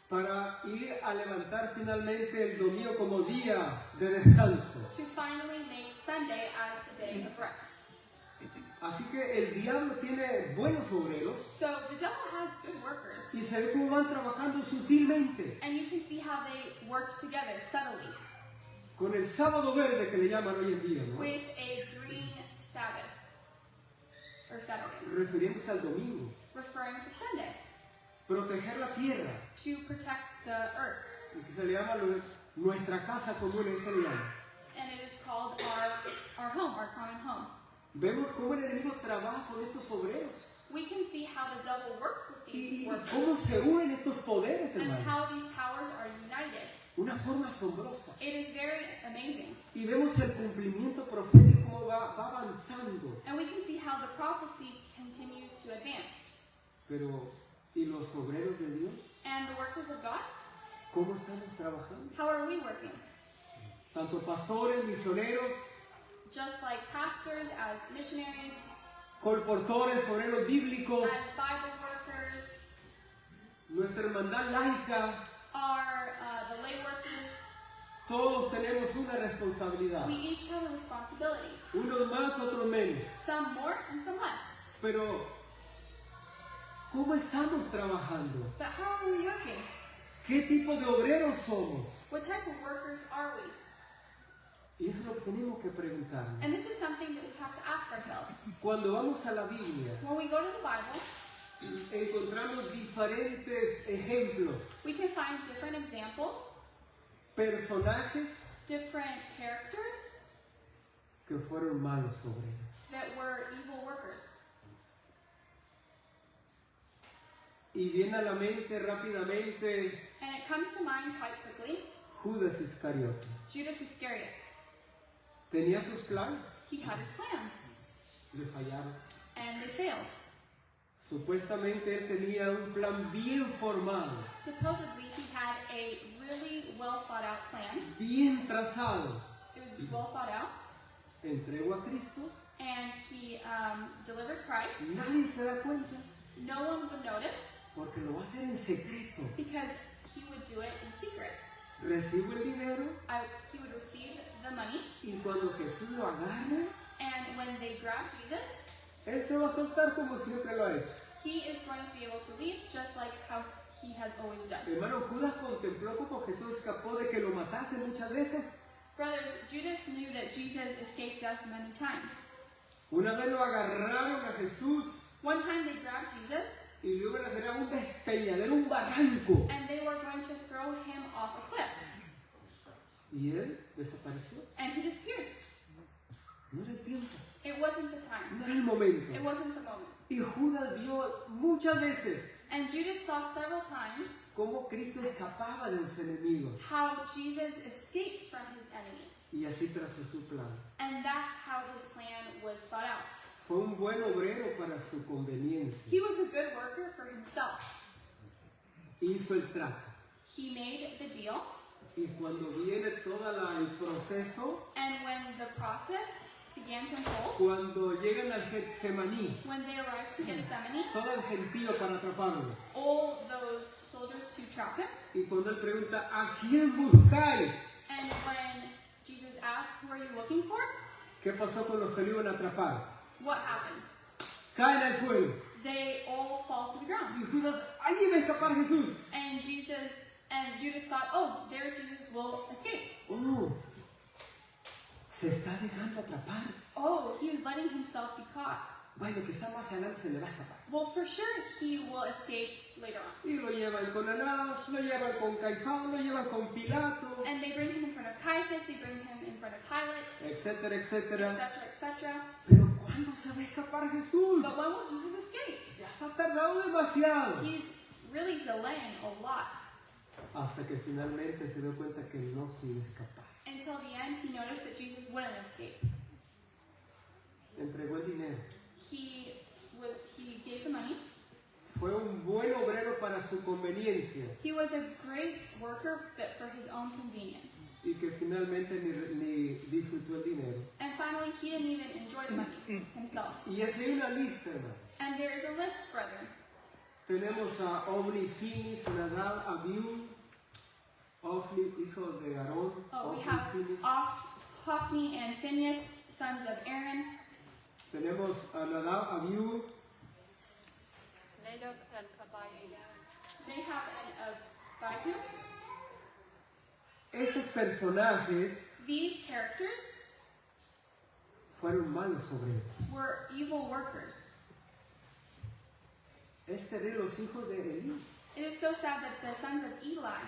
Speaker 4: Para ir a levantar finalmente el domingo como día de descanso.
Speaker 5: To finally make Sunday as the day of rest.
Speaker 4: Así que el diablo tiene buenos obreros
Speaker 5: So the devil has good workers,
Speaker 4: y se ve cómo van trabajando sutilmente
Speaker 5: and you can see how they work together subtly
Speaker 4: con el sábado verde que le llaman hoy en día, ¿no?
Speaker 5: with a green Sabbath or Saturday,
Speaker 4: Refiriéndose al domingo.
Speaker 5: referring to Sunday,
Speaker 4: Proteger la tierra,
Speaker 5: to protect the earth.
Speaker 4: lo que se le llama nuestra casa común, eso le llama.
Speaker 5: And it is called our home, our common home.
Speaker 4: Vemos cómo el enemigo trabaja con estos obreros
Speaker 5: We can see how the devil works with these
Speaker 4: y cómo
Speaker 5: workers
Speaker 4: se unen estos poderes,
Speaker 5: and
Speaker 4: hermanos.
Speaker 5: how these powers are united.
Speaker 4: Una forma asombrosa.
Speaker 5: It is very amazing.
Speaker 4: Y vemos el cumplimiento profético cómo va avanzando.
Speaker 5: And we can see how the prophecy continues to advance.
Speaker 4: Pero, ¿y los obreros de Dios?
Speaker 5: And the workers of God,
Speaker 4: ¿Cómo estamos trabajando?
Speaker 5: how are we working?
Speaker 4: Tanto pastores, misioneros,
Speaker 5: Just like pastors, as missionaries,
Speaker 4: colportores, obreros bíblicos,
Speaker 5: as Bible workers,
Speaker 4: nuestra hermandad laica,
Speaker 5: the lay workers,
Speaker 4: todos tenemos una responsabilidad.
Speaker 5: we each have a responsibility.
Speaker 4: Unos más, otros menos.
Speaker 5: Some more and some less.
Speaker 4: Pero, ¿cómo estamos trabajando?
Speaker 5: But how are we working?
Speaker 4: ¿Qué tipo de obreros somos?
Speaker 5: What type of workers are we?
Speaker 4: Y eso es lo que tenemos que preguntarnos.
Speaker 5: And this is something that we have to ask ourselves.
Speaker 4: Cuando vamos a la Biblia,
Speaker 5: When we go to the Bible,
Speaker 4: encontramos diferentes ejemplos,
Speaker 5: we can find different examples,
Speaker 4: personajes
Speaker 5: different characters
Speaker 4: que fueron malos obreros.
Speaker 5: that were evil workers.
Speaker 4: Y viene a la mente rápidamente
Speaker 5: And it comes to mind quite quickly,
Speaker 4: Judas Iscariote.
Speaker 5: Judas Iscariot.
Speaker 4: Tenía sus planes,
Speaker 5: He had his plans,
Speaker 4: le fallaron.
Speaker 5: and they failed.
Speaker 4: Supuestamente él tenía un plan bien formado,
Speaker 5: Supposedly, he had a really well thought out plan.
Speaker 4: bien trazado.
Speaker 5: It was well thought out,
Speaker 4: Entregó a Cristo,
Speaker 5: and he delivered Christ.
Speaker 4: nadie se da cuenta
Speaker 5: No one would notice
Speaker 4: porque lo va a hacer en secreto.
Speaker 5: because he would do it in secret.
Speaker 4: Recibe el dinero
Speaker 5: He would receive the money,
Speaker 4: y cuando Jesús lo agarra,
Speaker 5: and when they grab Jesus,
Speaker 4: él se va a soltar como siempre lo ha hecho.
Speaker 5: he is going to be able to leave just like how he has always done.
Speaker 4: Hermano, Judas contempló como Jesús escapó de que lo matasen muchas veces.
Speaker 5: Brothers, Judas knew that Jesus escaped death many times.
Speaker 4: Una vez lo agarraron a Jesús
Speaker 5: One time they grabbed Jesus,
Speaker 4: y lo iban a tirar a un despeñadero, un barranco.
Speaker 5: and they were going to throw him off a cliff,
Speaker 4: Y él desapareció.
Speaker 5: and he disappeared.
Speaker 4: No era el tiempo,
Speaker 5: It wasn't the time.
Speaker 4: no era el momento.
Speaker 5: It wasn't the moment.
Speaker 4: Y Judas vio muchas veces
Speaker 5: And Judas saw several times
Speaker 4: cómo Cristo escapaba de los enemigos.
Speaker 5: how Jesus escaped from his enemies.
Speaker 4: Y así trazó su plan.
Speaker 5: And that's how his plan was thought out.
Speaker 4: Fue un buen obrero para su conveniencia.
Speaker 5: He was a good worker for himself.
Speaker 4: Hizo el trato.
Speaker 5: He made the deal,
Speaker 4: Y cuando viene todo el proceso,
Speaker 5: and when the process began to unfold,
Speaker 4: cuando llegan al Getsemaní,
Speaker 5: when they arrived to Gethsemane,
Speaker 4: todo el gentío para atraparlo.
Speaker 5: all those soldiers to trap him,
Speaker 4: Y cuando él pregunta, ¿a quién buscáis?
Speaker 5: and when Jesus asked, "Who are you looking for?"
Speaker 4: ¿Qué pasó con los que lo iban a atrapar?
Speaker 5: What happened?
Speaker 4: Caen al suelo.
Speaker 5: They all fall to the ground.
Speaker 4: Y Judas, allí va a escapar Jesús.
Speaker 5: And Judas thought, "Oh, there Jesus will escape.
Speaker 4: Oh, se está dejando atrapar.
Speaker 5: Oh, he is letting himself be caught.
Speaker 4: Bueno, quizá más adelante se le va a escapar.
Speaker 5: Well, for sure he will escape later on."
Speaker 4: Y lo llevan con Anás, lo llevan con Caifás, lo llevan con Pilato,
Speaker 5: And they bring him in front of Caiaphas, they bring him in front of Pilate,
Speaker 4: etcétera, etcétera.
Speaker 5: etc., etc.
Speaker 4: Pero ¿cuándo se va a escapar Jesús?
Speaker 5: But when will Jesus escape?
Speaker 4: Ya está tardado demasiado.
Speaker 5: He's really delaying a lot.
Speaker 4: Hasta que finalmente se dio cuenta que no se iba a escapar.
Speaker 5: Until the end, he noticed that Jesus wouldn't escape.
Speaker 4: Entregó el dinero.
Speaker 5: He gave the money.
Speaker 4: Fue un buen obrero para su conveniencia
Speaker 5: He was a great worker, but for his own convenience.
Speaker 4: y que finalmente ni disfrutó el dinero.
Speaker 5: And finally, he didn't even enjoy the money himself.
Speaker 4: Y así hay una lista, hermano.
Speaker 5: And there is a list, brethren.
Speaker 4: Tenemos a Omni, Finis, Nadab, Abiú, Ofni, hijo de Aarón,
Speaker 5: Oh, we
Speaker 4: Ofni,
Speaker 5: have
Speaker 4: Finis.
Speaker 5: Hophni and Phinehas, sons of Aaron.
Speaker 4: Tenemos a Nadab, Abiú,
Speaker 6: Nadab and Abihu.
Speaker 5: Nahab and Abihu.
Speaker 4: Estos personajes
Speaker 5: These characters
Speaker 4: fueron malos obreros.
Speaker 5: were evil workers.
Speaker 4: Este de los hijos de Elí.
Speaker 5: It is so sad that the sons of Eli,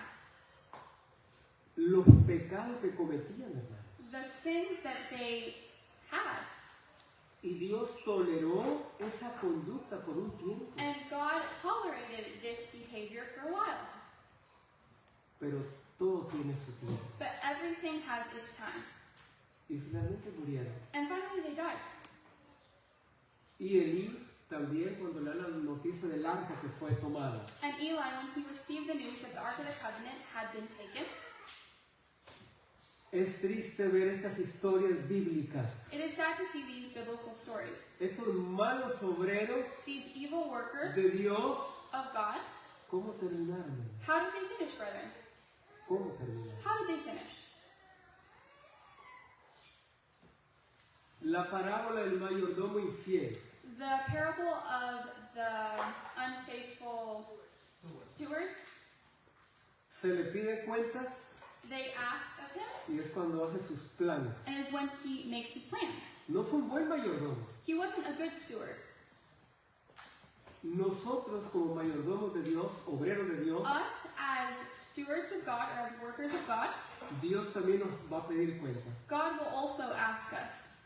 Speaker 4: Los pecados que cometían, hermanos.
Speaker 5: the sins that they had,
Speaker 4: Y Dios toleró esa conducta por un tiempo.
Speaker 5: and God tolerated this behavior for a while.
Speaker 4: Pero todo tiene su tiempo.
Speaker 5: But everything has its time.
Speaker 4: Y finalmente murieron.
Speaker 5: And finally they died.
Speaker 4: Y Elí también, cuando le da la noticia del arca que fue tomada,
Speaker 5: And Eli, when he received the news that the Ark of the Covenant had been taken,
Speaker 4: es triste ver estas historias bíblicas.
Speaker 5: it is sad to see these biblical stories.
Speaker 4: Estos malos obreros
Speaker 5: These evil workers
Speaker 4: de Dios,
Speaker 5: of God,
Speaker 4: ¿cómo terminaron?
Speaker 5: how did they finish, brethren?
Speaker 4: ¿Cómo terminaron?
Speaker 5: How did they finish?
Speaker 4: La parábola del mayordomo infiel.
Speaker 5: The parable of the unfaithful steward,
Speaker 4: Se le pide cuentas
Speaker 5: they ask of him,
Speaker 4: y es cuando hace sus planes.
Speaker 5: and is when he makes his plans.
Speaker 4: No fue un buen mayordomo.
Speaker 5: He wasn't a good steward.
Speaker 4: Nosotros como mayordomos de Dios, obreros de Dios,
Speaker 5: Us, as stewards of God, or as workers of God,
Speaker 4: Dios también nos va a pedir cuentas.
Speaker 5: God will also ask us.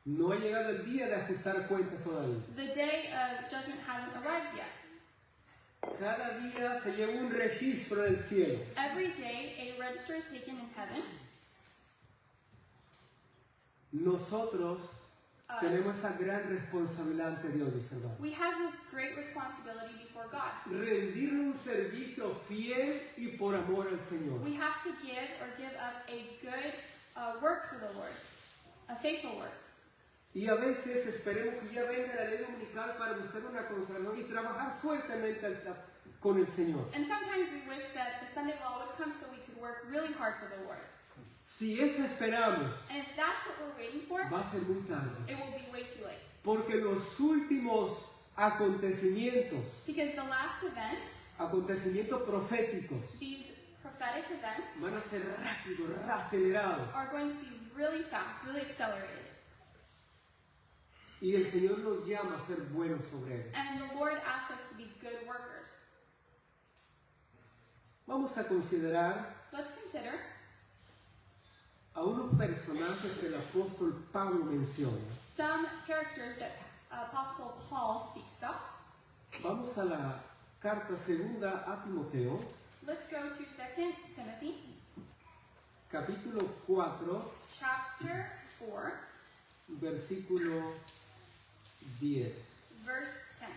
Speaker 4: No ha llegado el día de ajustar cuentas todavía.
Speaker 5: The day of judgment hasn't arrived yet.
Speaker 4: Cada día se lleva un registro del cielo.
Speaker 5: Every day, a register is taken in heaven.
Speaker 4: Nosotros
Speaker 5: Us,
Speaker 4: tenemos esa gran responsabilidad ante Dios, mis hermanos.
Speaker 5: we have this great responsibility before God.
Speaker 4: Rendirle un servicio fiel y por amor al Señor.
Speaker 5: We have to give up a good work for the Lord, a faithful work.
Speaker 4: Y a veces esperemos que ya venga la ley dominical para buscar una consagración y trabajar fuertemente con el Señor.
Speaker 5: And sometimes we wish that the Sunday law would come so we could work really hard for the Lord.
Speaker 4: Si eso esperamos,
Speaker 5: And if that's what we're waiting for,
Speaker 4: va a ser muy tarde.
Speaker 5: it will be way too late.
Speaker 4: Porque los últimos acontecimientos,
Speaker 5: Because the last events,
Speaker 4: acontecimientos proféticos,
Speaker 5: these prophetic events,
Speaker 4: van a ser rápidos, acelerados.
Speaker 5: are going to be really fast, really accelerated.
Speaker 4: Y el Señor nos llama a ser buenos obreros.
Speaker 5: And the Lord asks us to be good workers.
Speaker 4: Vamos a considerar
Speaker 5: Let's consider
Speaker 4: a unos personajes que el apóstol Pablo menciona.
Speaker 5: some characters that Apostle Paul speaks about.
Speaker 4: Vamos a la carta segunda a Timoteo,
Speaker 5: Let's go to 2 Timothy
Speaker 4: capítulo 4,
Speaker 5: chapter 4,
Speaker 4: versículo 10.
Speaker 5: verse 10.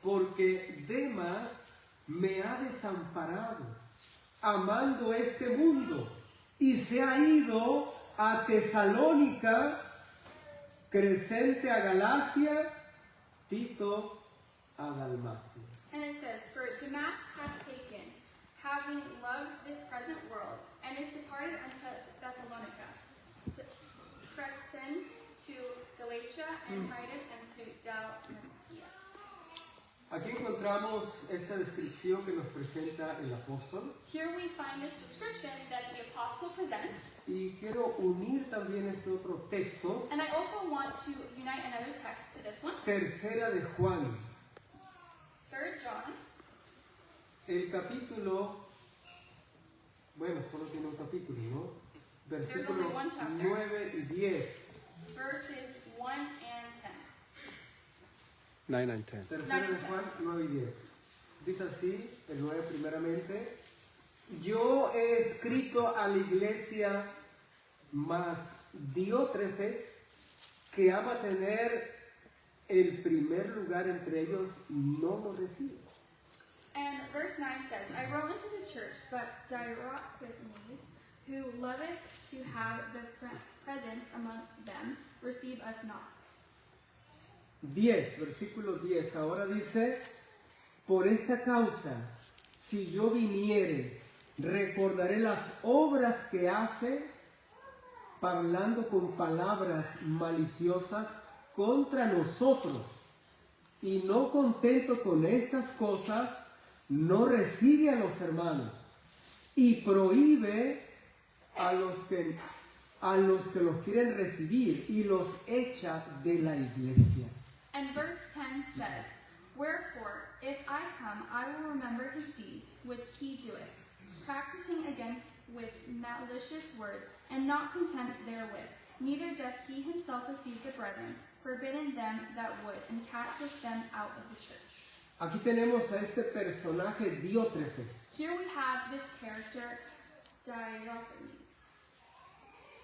Speaker 4: Porque Demas me ha desamparado, amando este mundo, y se ha ido a Tesalónica, Crescente a Galacia, Tito a Dalmacia.
Speaker 5: And it says, For Demas hath taken, having loved this present world, and is departed unto Thessalonica, Crescens to Galatia, and Titus unto Dalmatia.
Speaker 4: Aquí encontramos esta descripción que nos presenta el apóstol
Speaker 5: Here we find this description that the apostle presents,
Speaker 4: y quiero unir también este otro texto,
Speaker 5: and I also want to unite another text to this one.
Speaker 4: Tercera de Juan,
Speaker 5: 3 John,
Speaker 4: el capítulo, bueno, solo tiene un capítulo, ¿no? Versículos
Speaker 5: only one chapter.
Speaker 4: 9 y 10.
Speaker 5: verses 1 and 10.
Speaker 1: 9 and 10.
Speaker 4: Tercera de Juan 9 y 10. Dice así, el 9 primeramente. Yo he escrito a la iglesia, mas Diótrefes, que ama tener el primer lugar entre ellos, no lo recibe.
Speaker 5: And verse 9 says, I wrote unto the church, but Diotrephes, who loveth to have the presence among them, receive us not.
Speaker 4: 10, versículo 10. Ahora dice, por esta causa, si yo viniere, recordaré las obras que hace, hablando con palabras maliciosas contra nosotros. Y no contento con estas cosas, no recibe a los hermanos y prohíbe a los que los quieren recibir y los echa de la iglesia.
Speaker 5: And verse 10 says, Wherefore, if I come, I will remember his deeds, which he doeth, practicing against with malicious words, and not content therewith. Neither doth he himself receive the brethren, forbidding them that would, and casteth them out of the church.
Speaker 4: Aquí tenemos a este personaje Diótrefes.
Speaker 5: Here we have this character, Diotrephes.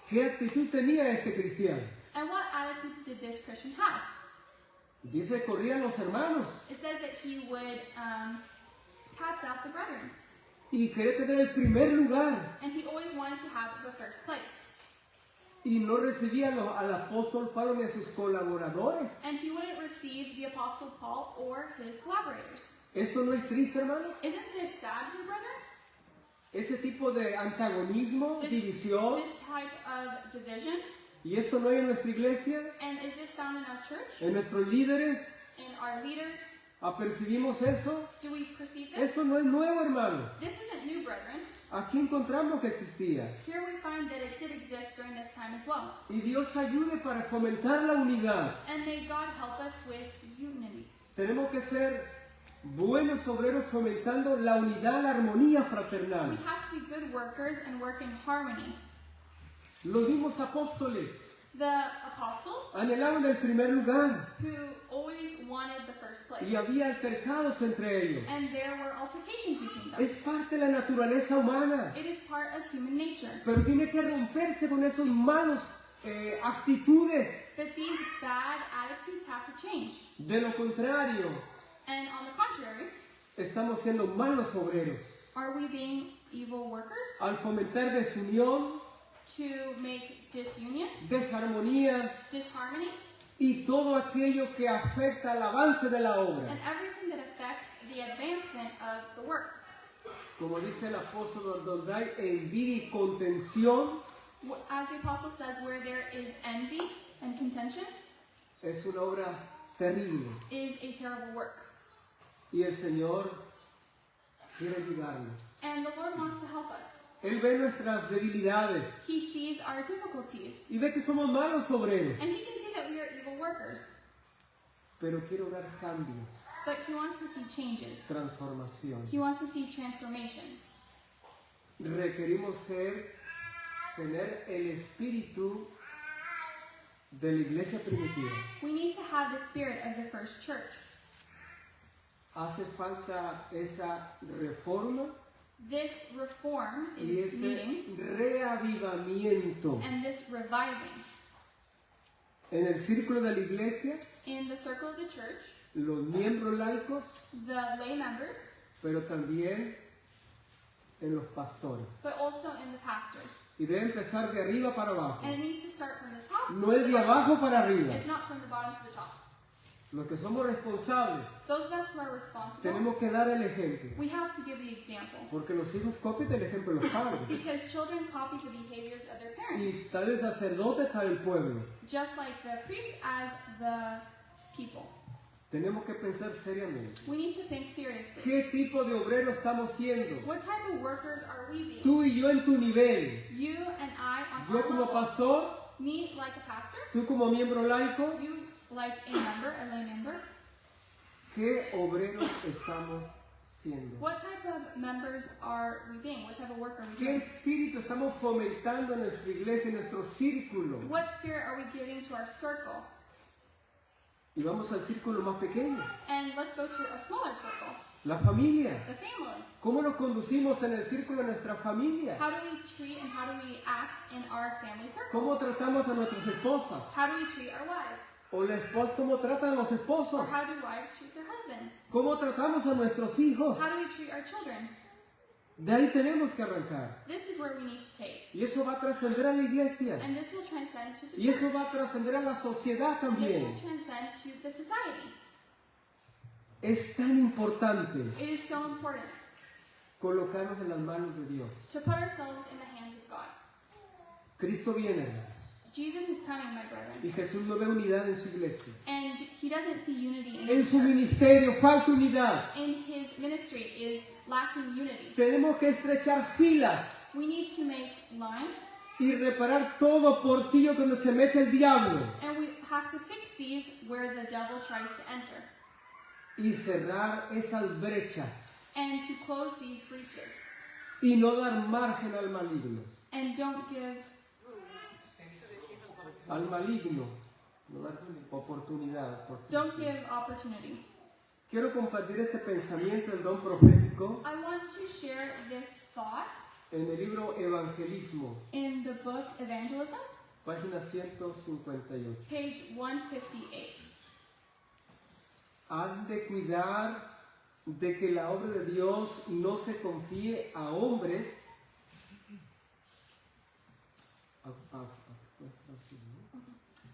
Speaker 4: ¿Qué actitud tenía este cristiano?
Speaker 5: And what attitude did this Christian have?
Speaker 4: Dice, corrían los hermanos
Speaker 5: It says that he would cast out the brethren,
Speaker 4: y quería tener el primer lugar
Speaker 5: and he always wanted to have the first place.
Speaker 4: y no recibía al apóstol Pablo ni a sus colaboradores.
Speaker 5: And he wouldn't receive the Apostle Paul or his collaborators.
Speaker 4: ¿Esto no es triste, hermano?
Speaker 5: Isn't this sad, dear brother?
Speaker 4: Ese tipo de antagonismo, división,
Speaker 5: This type of division.
Speaker 4: y esto no hay en nuestra iglesia,
Speaker 5: And is this found in our church?
Speaker 4: en nuestros líderes.
Speaker 5: In our leaders?
Speaker 4: ¿Apercibimos eso?
Speaker 5: Do we perceive this?
Speaker 4: Eso no es nuevo, hermanos.
Speaker 5: This isn't new, brethren.
Speaker 4: Aquí encontramos que existía.
Speaker 5: Here we find that it did exist during this time as well.
Speaker 4: Y Dios ayude para fomentar la unidad.
Speaker 5: And may God help us with unity.
Speaker 4: Tenemos que ser buenos obreros fomentando la unidad, la armonía
Speaker 5: We
Speaker 4: fraternal.
Speaker 5: have to be good workers and work in harmony.
Speaker 4: Los mismos apóstoles
Speaker 5: The apostles,
Speaker 4: anhelaban el primer lugar
Speaker 5: who always wanted the first place.
Speaker 4: y había altercados entre ellos.
Speaker 5: And there were altercations between them.
Speaker 4: Es parte de la naturaleza humana,
Speaker 5: It is part of human nature.
Speaker 4: pero tiene que romperse con esos malos actitudes.
Speaker 5: That these bad attitudes have to change.
Speaker 4: De lo contrario,
Speaker 5: And on the contrary,
Speaker 4: estamos siendo malos obreros.
Speaker 5: are we being evil workers
Speaker 4: Al fomentar desunión,
Speaker 5: to make disunion,
Speaker 4: desarmonía
Speaker 5: disharmony,
Speaker 4: y todo aquello que afecta al avance de la obra.
Speaker 5: and everything that affects the advancement of the work?
Speaker 4: Como dice el apóstol, donde hay envidia y contención,
Speaker 5: As the apostle says, where there is envy and contention,
Speaker 4: es una obra terrible.
Speaker 5: is a terrible work.
Speaker 4: Y el Señor quiere ayudarnos.
Speaker 5: And the Lord wants to help us.
Speaker 4: Él ve nuestras debilidades
Speaker 5: He sees our difficulties,
Speaker 4: y ve que somos malos obreros.
Speaker 5: and He can see that we are evil workers.
Speaker 4: Pero quiero ver cambios,
Speaker 5: But He wants to see changes.
Speaker 4: transformación.
Speaker 5: He wants to see transformations.
Speaker 4: Requerimos tener el espíritu de la iglesia primitiva.
Speaker 5: We need to have the spirit of the first church.
Speaker 4: Hace falta esa reforma
Speaker 5: This reform
Speaker 4: y
Speaker 5: is
Speaker 4: ese
Speaker 5: needing,
Speaker 4: reavivamiento
Speaker 5: and this reviving
Speaker 4: en el círculo de la iglesia,
Speaker 5: in the circle of the church,
Speaker 4: los miembros laicos,
Speaker 5: the lay members,
Speaker 4: pero también en los pastores.
Speaker 5: but also in the pastors.
Speaker 4: Y debe empezar de arriba para abajo.
Speaker 5: And it needs to start from the top.
Speaker 4: No es de abajo para arriba.
Speaker 5: It's not from the bottom to the top.
Speaker 4: Los que somos responsables
Speaker 5: Those of us who are responsible,
Speaker 4: tenemos que dar el ejemplo.
Speaker 5: we have to give the example.
Speaker 4: Porque los hijos copian el ejemplo de los padres.
Speaker 5: Because children copy the behaviors of their
Speaker 4: Y
Speaker 5: parents.
Speaker 4: tal el sacerdote, tal el pueblo.
Speaker 5: Just like the priests as the people.
Speaker 4: Tenemos que pensar seriamente.
Speaker 5: We need to think seriously.
Speaker 4: ¿Qué tipo de obrero estamos siendo?
Speaker 5: What type of workers are we being?
Speaker 4: Tú y yo en tu nivel.
Speaker 5: You and I on
Speaker 4: Yo
Speaker 5: our
Speaker 4: como
Speaker 5: level.
Speaker 4: pastor,
Speaker 5: Me like a pastor.
Speaker 4: tú como miembro laico.
Speaker 5: You like a member, a lay member.
Speaker 4: ¿Qué obreros estamos siendo?
Speaker 5: What type of members are we being? What type of work are we
Speaker 4: ¿Qué
Speaker 5: doing?
Speaker 4: espíritu estamos fomentando en nuestra iglesia, en nuestro círculo?
Speaker 5: What spirit are we giving to our circle?
Speaker 4: Y vamos al círculo más pequeño,
Speaker 5: And let's go to a smaller circle,
Speaker 4: la familia.
Speaker 5: the family.
Speaker 4: ¿Cómo nos conducimos en el círculo de nuestra familia?
Speaker 5: How do we treat and how do we act in our family circle?
Speaker 4: ¿Cómo tratamos a nuestras esposas?
Speaker 5: How do we treat our wives?
Speaker 4: ¿O la esposa cómo tratan a los
Speaker 5: Or
Speaker 4: esposos?
Speaker 5: how do wives treat their husbands?
Speaker 4: ¿Cómo tratamos a nuestros hijos?
Speaker 5: How do we treat our children?
Speaker 4: De ahí tenemos que arrancar.
Speaker 5: This is where we need to take.
Speaker 4: Y eso va a trascender a la iglesia.
Speaker 5: And this will transcend to the
Speaker 4: Y eso
Speaker 5: church.
Speaker 4: va a trascender a la sociedad
Speaker 5: And this
Speaker 4: también.
Speaker 5: will transcend to the society.
Speaker 4: Es tan importante
Speaker 5: It is so important
Speaker 4: colocarnos en las manos de Dios.
Speaker 5: to put ourselves in the hands of God.
Speaker 4: Cristo viene, hermanos,
Speaker 5: Jesus is coming, my
Speaker 4: y
Speaker 5: brethren.
Speaker 4: Jesús no ve unidad en su iglesia.
Speaker 5: And he doesn't see unity in
Speaker 4: En
Speaker 5: his
Speaker 4: su
Speaker 5: church.
Speaker 4: ministerio falta unidad.
Speaker 5: In his ministry is lacking unity.
Speaker 4: Tenemos que estrechar filas
Speaker 5: We need to make lines,
Speaker 4: y reparar todo portillo donde se mete el diablo
Speaker 5: and we have to fix these where the devil tries to enter,
Speaker 4: y cerrar esas brechas
Speaker 5: and to close these breaches,
Speaker 4: y no dar margen al maligno.
Speaker 5: and don't give
Speaker 4: Al maligno, no dar oportunidad.
Speaker 5: don't give opportunity.
Speaker 4: Quiero compartir este pensamiento del don profético
Speaker 5: I want to share this thought
Speaker 4: en el libro Evangelismo,
Speaker 5: in the book Evangelism,
Speaker 4: página 158.
Speaker 5: page 158.
Speaker 4: Han de cuidar de que la obra de Dios no se confíe a hombres.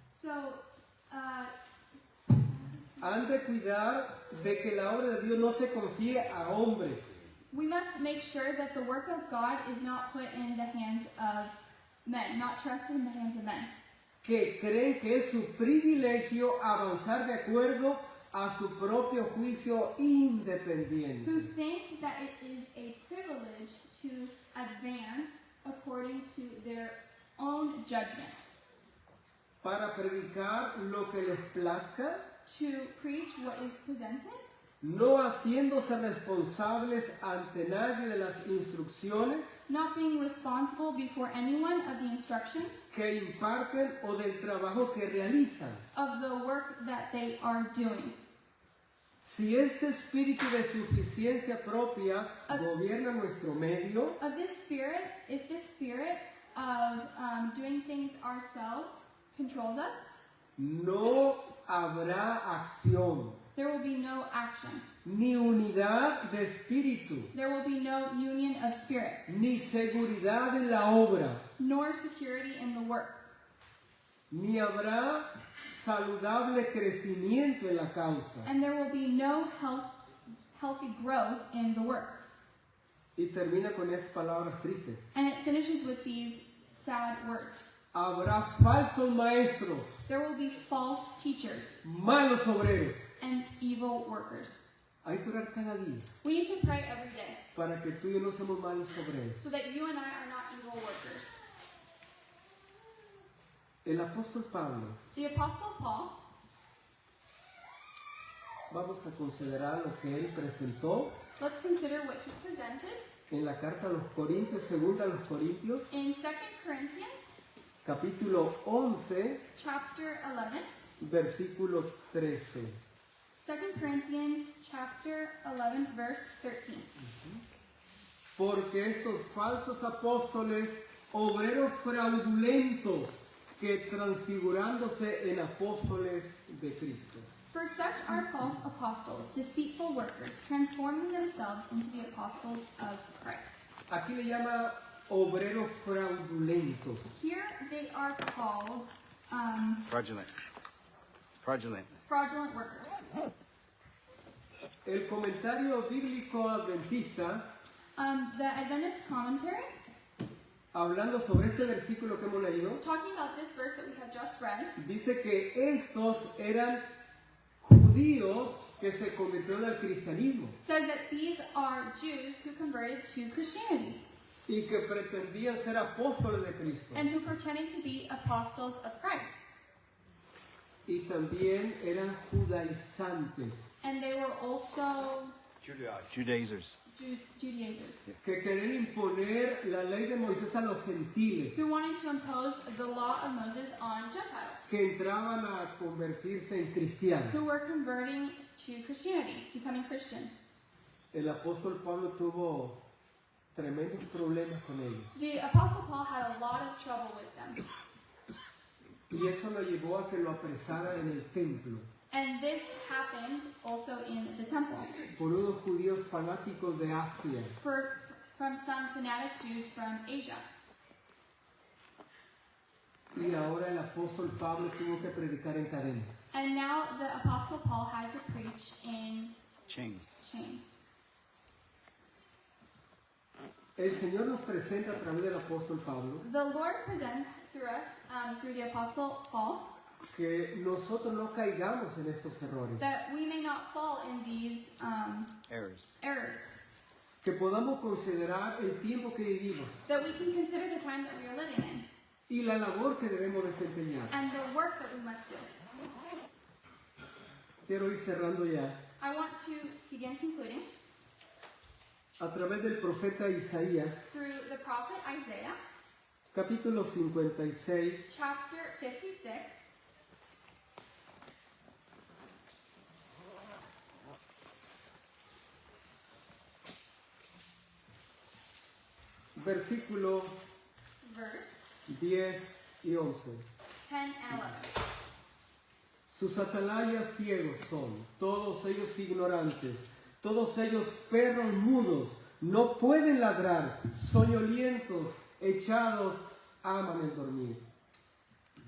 Speaker 5: So,
Speaker 4: Han de cuidar de que la obra de Dios no se confíe a hombres,
Speaker 5: we must make sure that the work of God is not put in the hands of men, not trusted in the hands of men,
Speaker 4: que creen que es su privilegio avanzar de acuerdo a su propio juicio independiente.
Speaker 5: who think that it is a privilege to advance according to their own judgment,
Speaker 4: Para predicar lo que les plazca,
Speaker 5: to preach what is presented,
Speaker 4: no haciéndose responsables ante nadie de las instrucciones
Speaker 5: not being responsible before anyone of the instructions
Speaker 4: que imparten o del trabajo que realizan.
Speaker 5: of the work that they are doing.
Speaker 4: Si este espíritu de suficiencia propia gobierna nuestro medio,
Speaker 5: Of this spirit, if this spirit of doing things ourselves controls us,
Speaker 4: no habrá acción,
Speaker 5: there will be no action.
Speaker 4: ni unidad de espíritu,
Speaker 5: There will be no union of spirit,
Speaker 4: ni seguridad en la obra,
Speaker 5: nor security in the work.
Speaker 4: ni habrá saludable crecimiento en la causa.
Speaker 5: And there will be no healthy growth in the work.
Speaker 4: Y termina con estas palabras tristes.
Speaker 5: And it finishes with these sad words.
Speaker 4: Habrá falsos maestros,
Speaker 5: There will be false teachers
Speaker 4: malos obreros.
Speaker 5: and evil workers.
Speaker 4: Hay que orar cada día
Speaker 5: We need to pray every day
Speaker 4: para que tú y yo no seamos malos obreros.
Speaker 5: so that you and I are not evil workers.
Speaker 4: El apóstol Pablo,
Speaker 5: The Apostle Paul,
Speaker 4: vamos a considerar lo que él presentó
Speaker 5: let's consider what he presented
Speaker 4: en la carta a los Corintios, segunda a los Corintios,
Speaker 5: in 2 Corinthians
Speaker 4: capítulo 11,
Speaker 5: chapter 11.
Speaker 4: versículo 13.
Speaker 5: 2 Corinthians chapter 11 verse 13.
Speaker 4: Porque estos falsos apóstoles, obreros fraudulentos, que transfigurándose en apóstoles de Cristo.
Speaker 5: For such are false apostles, deceitful workers, transforming themselves into the apostles of Christ.
Speaker 4: Aquí le llama obreros fraudulentos.
Speaker 5: Here they are called
Speaker 3: Fraudulent.
Speaker 5: fraudulent workers.
Speaker 4: El comentario bíblico adventista,
Speaker 5: The Adventist commentary,
Speaker 4: hablando sobre este versículo que hemos leído,
Speaker 5: talking about this verse that we have just read,
Speaker 4: dice que estos eran judíos que se convirtieron al cristianismo
Speaker 5: says that these are Jews who converted to Christianity
Speaker 4: y que pretendían ser apóstoles de Cristo.
Speaker 5: and who pretended to be apostles of Christ.
Speaker 4: Y también eran judaizantes,
Speaker 5: And they were also
Speaker 3: Judaizers.
Speaker 5: Judaizers,
Speaker 4: que querían imponer la ley de Moisés a los gentiles,
Speaker 5: who wanted to impose the law of Moses on Gentiles,
Speaker 4: que entraban a convertirse en cristianos.
Speaker 5: who were converting to Christianity, becoming Christians.
Speaker 4: El apóstol Pablo tuvo tremendos problemas con ellos.
Speaker 5: The Apostle Paul had a lot of trouble with them.
Speaker 4: Y eso lo llevó a que lo apresaran en el templo
Speaker 5: And this happened also in the temple
Speaker 4: por unos judíos fanáticos de Asia.
Speaker 5: from some fanatic Jews from Asia.
Speaker 4: Y ahora el apóstol Pablo tuvo que predicar en cadenas.
Speaker 5: And now the Apostle Paul had to preach in
Speaker 2: chains.
Speaker 4: El Señor nos presenta a través del apóstol Pablo
Speaker 5: The Lord presents through us, through the Apostle Paul,
Speaker 4: que nosotros no caigamos en estos errores,
Speaker 5: that we may not fall in these errors,
Speaker 4: que podamos considerar el tiempo que vivimos
Speaker 5: that we can consider the time that we are living in
Speaker 4: y la labor que debemos desempeñar.
Speaker 5: and the work that we must do.
Speaker 4: Quiero ir cerrando ya.
Speaker 5: I want to begin concluding
Speaker 4: A través del profeta Isaías,
Speaker 5: through the prophet Isaiah,
Speaker 4: capítulo 56,
Speaker 5: chapter 56,
Speaker 4: versículo
Speaker 5: verse
Speaker 4: 10 y 11.
Speaker 5: 10 and 11.
Speaker 4: Sus atalayas ciegos son, todos ellos ignorantes, todos ellos perros mudos, no pueden ladrar, soñolientos, echados, aman el dormir.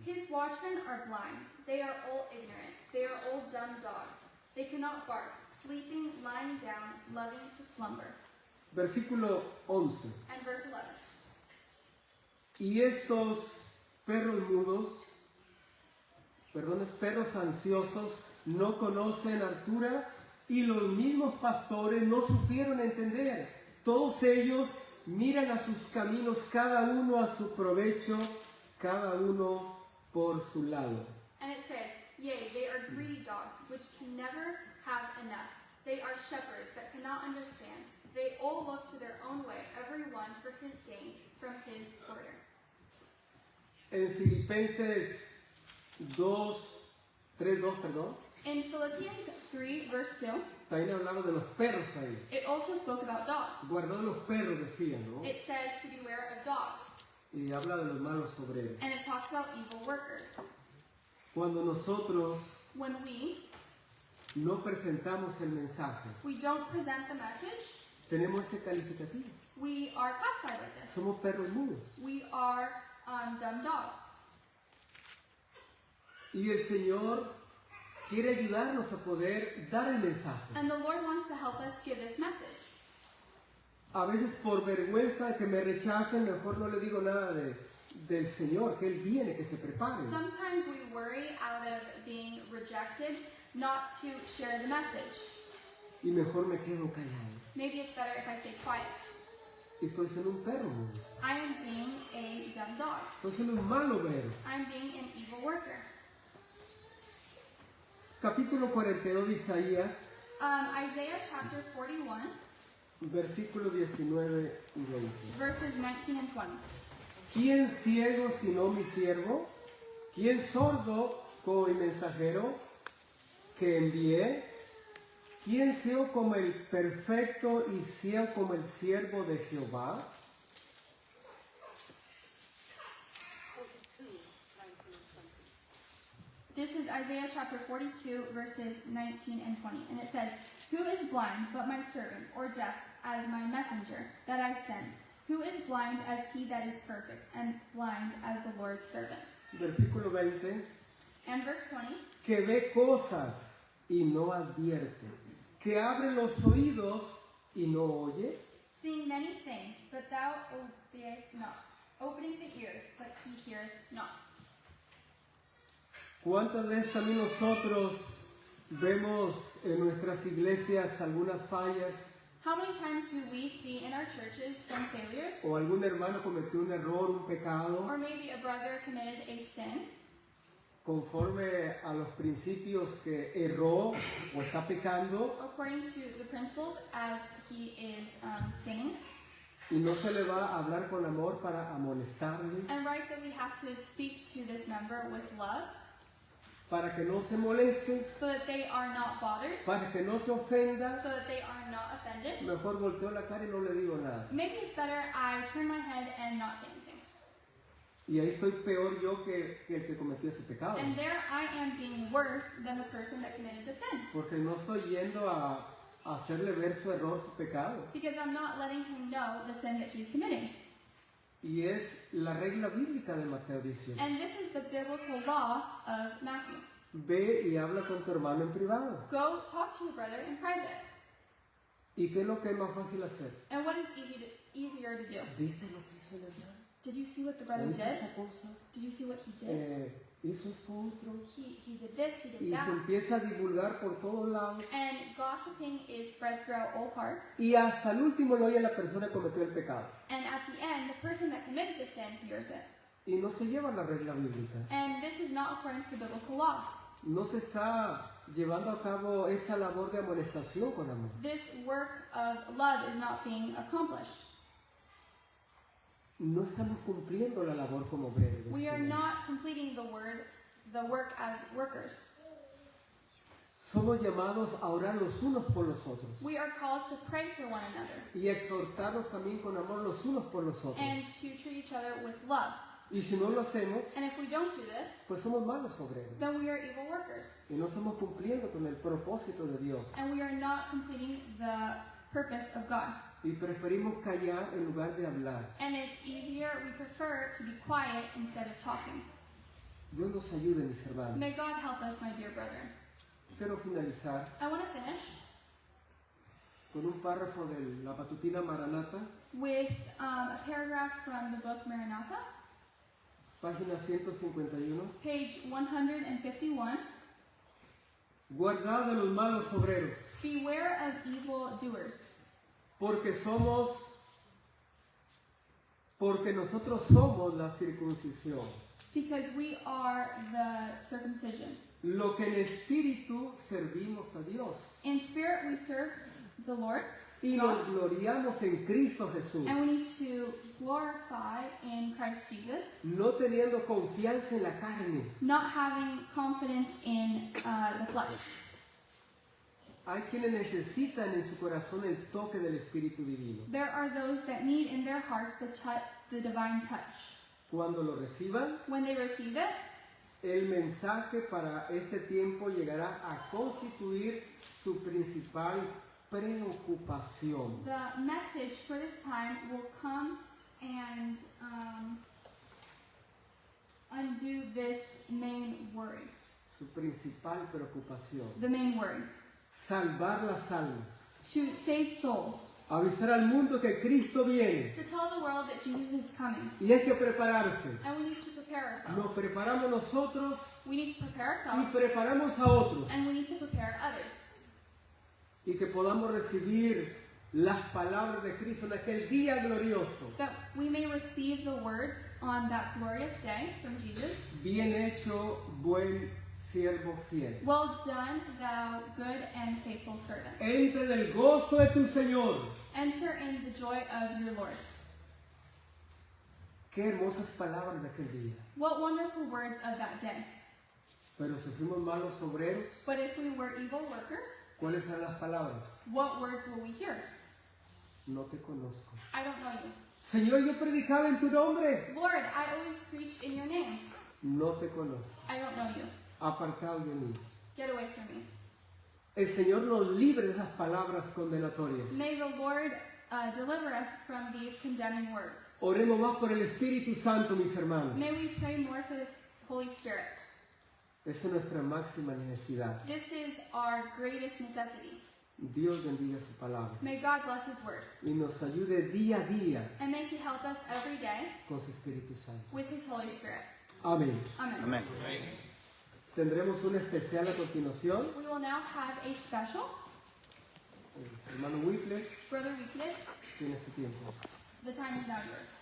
Speaker 5: His watchmen are blind, they are all ignorant, they are all dumb dogs. They cannot bark, sleeping, lying down, loving to slumber.
Speaker 4: Versículo 11.
Speaker 5: And verse 11.
Speaker 4: Y estos perros mudos, perros ansiosos, no conocen altura y los mismos pastores no supieron entender. Todos ellos miran a sus caminos, cada uno a su provecho, cada uno por su lado.
Speaker 5: And it says, yea, they are greedy dogs, which can never have enough. They are shepherds that cannot understand. They all look to their own way, every one for his gain from his quarter.
Speaker 4: En Filipenses 3:2, perdón,
Speaker 5: In Philippians 3, verse 2,
Speaker 4: también hablaba de los perros ahí.
Speaker 5: it also spoke about dogs.
Speaker 4: Guardad los perros, decía, ¿no?
Speaker 5: It says to beware of dogs,
Speaker 4: Y habla de los malos obreros.
Speaker 5: and it talks about evil workers.
Speaker 4: Cuando nosotros
Speaker 5: When
Speaker 4: no presentamos el mensaje,
Speaker 5: we don't present the message,
Speaker 4: tenemos ese calificativo.
Speaker 5: we are classified like this.
Speaker 4: Somos perros mudos.
Speaker 5: We are dumb dogs.
Speaker 4: Y el Señor quiere ayudarnos a poder dar el mensaje.
Speaker 5: And the Lord wants to help us give this message.
Speaker 4: A veces por vergüenza de que me rechacen, mejor no le digo nada del Señor, que Él viene, que se prepare.
Speaker 5: Sometimes we worry out of being rejected not to share the message.
Speaker 4: Y mejor me quedo callado.
Speaker 5: Maybe it's better if I stay quiet.
Speaker 4: Y estoy siendo un perro mudo.
Speaker 5: I am being a dumb dog.
Speaker 4: Estoy siendo un mal obrero.
Speaker 5: I am being an evil worker.
Speaker 4: Capítulo 42 de Isaías,
Speaker 5: Isaiah chapter 41,
Speaker 4: versículos 19 y 20.
Speaker 5: verses 19 and 20.
Speaker 4: ¿Quién ciego sino mi siervo? ¿Quién sordo como mi mensajero que envié? ¿Quién ciego como el perfecto y ciego como el siervo de Jehová?
Speaker 5: This is Isaiah chapter 42, verses 19 and 20. And it says, Who is blind but my servant, or deaf as my messenger that I sent? Who is blind as he that is perfect, and blind as the Lord's servant?
Speaker 4: Versículo 20.
Speaker 5: And verse 20.
Speaker 4: Que ve cosas y no advierte. Que abre los oídos y no oye.
Speaker 5: Seeing many things, but thou obeyest not. Opening the ears, but he heareth not.
Speaker 4: ¿Cuántas veces también nosotros vemos en nuestras iglesias algunas fallas
Speaker 5: How many times do we see in our churches some failures?
Speaker 4: o algún hermano cometió un error, un pecado,
Speaker 5: Or maybe a brother committed a sin
Speaker 4: conforme a los principios que erró o está pecando
Speaker 5: according to the principles as he is sinning?
Speaker 4: y no se le va a hablar con amor para amonestarle,
Speaker 5: And right that we have to speak to this member with love
Speaker 4: para que no se moleste,
Speaker 5: so that they are not bothered,
Speaker 4: para que no se ofenda.
Speaker 5: so that they are not offended.
Speaker 4: Mejor volteo la cara y no le digo nada.
Speaker 5: Maybe it's better I turn my head and not say anything.
Speaker 4: Y ahí estoy peor yo que el que cometió ese pecado.
Speaker 5: And there I am being worse than the person that committed the sin.
Speaker 4: Porque no estoy yendo a hacerle ver su error, su pecado.
Speaker 5: Because I'm not letting him know the sin that he's committing.
Speaker 4: Y es la regla bíblica de Mateo 18.
Speaker 5: And this is the biblical law of Matthew.
Speaker 4: Ve y habla con tu hermano en privado.
Speaker 5: Go talk to your brother in private.
Speaker 4: ¿Y qué es lo que es más fácil hacer?
Speaker 5: And what is easier to do?
Speaker 4: ¿Viste lo que hizo el hermano?
Speaker 5: Did you see what the brother
Speaker 4: ¿Hizo
Speaker 5: did?
Speaker 4: esta cosa?
Speaker 5: Did you see what he did?
Speaker 4: ¿Hizo esto otro?
Speaker 5: He did this, he did
Speaker 4: Y se
Speaker 5: that.
Speaker 4: empieza a divulgar por todos lados.
Speaker 5: And gossiping is spread throughout all parts.
Speaker 4: Y hasta el último lo oye la persona que cometió el pecado.
Speaker 5: And at the end, the person that committed the sin hears it.
Speaker 4: Y no se lleva la regla bíblica.
Speaker 5: And this is not according to the biblical law.
Speaker 4: No se está llevando a cabo esa labor de amonestación con amor.
Speaker 5: This work of love is not being accomplished.
Speaker 4: No estamos cumpliendo la labor como obreros.
Speaker 5: We are not completing the work as workers.
Speaker 4: Somos llamados a orar los unos por los otros.
Speaker 5: We are called to pray for one another
Speaker 4: Y exhortarnos también con amor los unos por los otros.
Speaker 5: and to treat each other with love.
Speaker 4: Y si no lo hacemos,
Speaker 5: And if we don't do this,
Speaker 4: pues somos malos obreros.
Speaker 5: then we are evil workers.
Speaker 4: Y no estamos cumpliendo con el propósito de Dios.
Speaker 5: And we are not completing the purpose of God.
Speaker 4: Y preferimos callar en lugar de hablar.
Speaker 5: And it's easier, we prefer to be quiet instead of talking.
Speaker 4: Dios nos ayude, mis hermanos.
Speaker 5: May God help us, my dear brethren.
Speaker 4: Quiero finalizar
Speaker 5: I want to finish
Speaker 4: con un párrafo de la Matutina Maranata,
Speaker 5: with a paragraph from the book Maranatha,
Speaker 4: página 151.
Speaker 5: page 151.
Speaker 4: Guardad de los malos obreros,
Speaker 5: Beware of evil doers,
Speaker 4: porque nosotros somos la circuncisión,
Speaker 5: because we are the circumcision.
Speaker 4: lo que en espíritu servimos a Dios
Speaker 5: In spirit we serve the Lord,
Speaker 4: y
Speaker 5: God,
Speaker 4: nos gloriamos en Cristo Jesús,
Speaker 5: and we need to glorify in Christ Jesus,
Speaker 4: no teniendo confianza en la carne.
Speaker 5: not having confidence in the flesh.
Speaker 4: Hay quienes necesitan en su corazón el toque del Espíritu Divino.
Speaker 5: There are those that need in their hearts the divine touch.
Speaker 4: Cuando lo reciban,
Speaker 5: When they receive it,
Speaker 4: el mensaje para este tiempo llegará a constituir su principal preocupación.
Speaker 5: the message for this time will come and undo this main worry.
Speaker 4: Su principal preocupación.
Speaker 5: The main worry.
Speaker 4: Salvar las almas.
Speaker 5: To save souls.
Speaker 4: Avisar al mundo que Cristo viene.
Speaker 5: To tell the world that Jesus is coming.
Speaker 4: Y hay que prepararse.
Speaker 5: And we need to prepare
Speaker 4: Nos
Speaker 5: ourselves.
Speaker 4: preparamos nosotros
Speaker 5: We need to prepare
Speaker 4: y
Speaker 5: ourselves.
Speaker 4: preparamos a otros.
Speaker 5: And we need to prepare others.
Speaker 4: Y que podamos recibir las palabras de Cristo en aquel día glorioso.
Speaker 5: That we may receive the words on that glorious day from Jesus.
Speaker 4: Bien hecho, buen siervo fiel.
Speaker 5: Well done, thou good and faithful servant.
Speaker 4: Entre del gozo de tu Señor.
Speaker 5: Enter in the joy of your Lord.
Speaker 4: Qué hermosas palabras de aquel día.
Speaker 5: What wonderful words of that day.
Speaker 4: Pero si fuimos malos obreros,
Speaker 5: But if we were evil workers,
Speaker 4: ¿cuáles eran las palabras?
Speaker 5: what words will we hear?
Speaker 4: No te conozco.
Speaker 5: I don't know you.
Speaker 4: Señor, yo predicaba en tu nombre.
Speaker 5: Lord, I always preached in your name.
Speaker 4: No te conozco.
Speaker 5: I don't know you.
Speaker 4: Apartado de mí.
Speaker 5: Get away from me.
Speaker 4: El Señor nos libre de esas palabras condenatorias.
Speaker 5: May the Lord deliver us from these condemning words.
Speaker 4: Oremos más por el Espíritu Santo, mis hermanos.
Speaker 5: May we pray more for this Holy Spirit.
Speaker 4: Esa es nuestra máxima necesidad.
Speaker 5: This is our greatest necessity.
Speaker 4: Dios bendiga su palabra
Speaker 5: May God bless His word.
Speaker 4: y nos ayude día a día
Speaker 5: And may He help us every day
Speaker 4: con su Espíritu Santo.
Speaker 5: with His Holy Spirit.
Speaker 4: Amén.
Speaker 5: Amen.
Speaker 4: Tendremos un especial a continuación.
Speaker 5: We will now have a special.
Speaker 4: El hermano Whipple
Speaker 5: Brother Weeklet,
Speaker 4: tiene su tiempo.
Speaker 5: the time is now yours.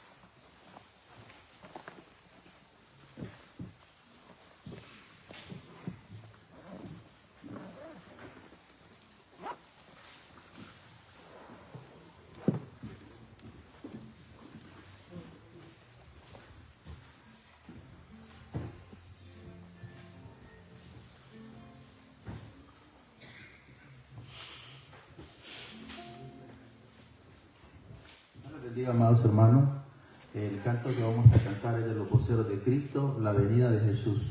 Speaker 6: Bendiga, amados hermanos. El canto que vamos a cantar es de los voceros de Cristo, la venida de Jesús.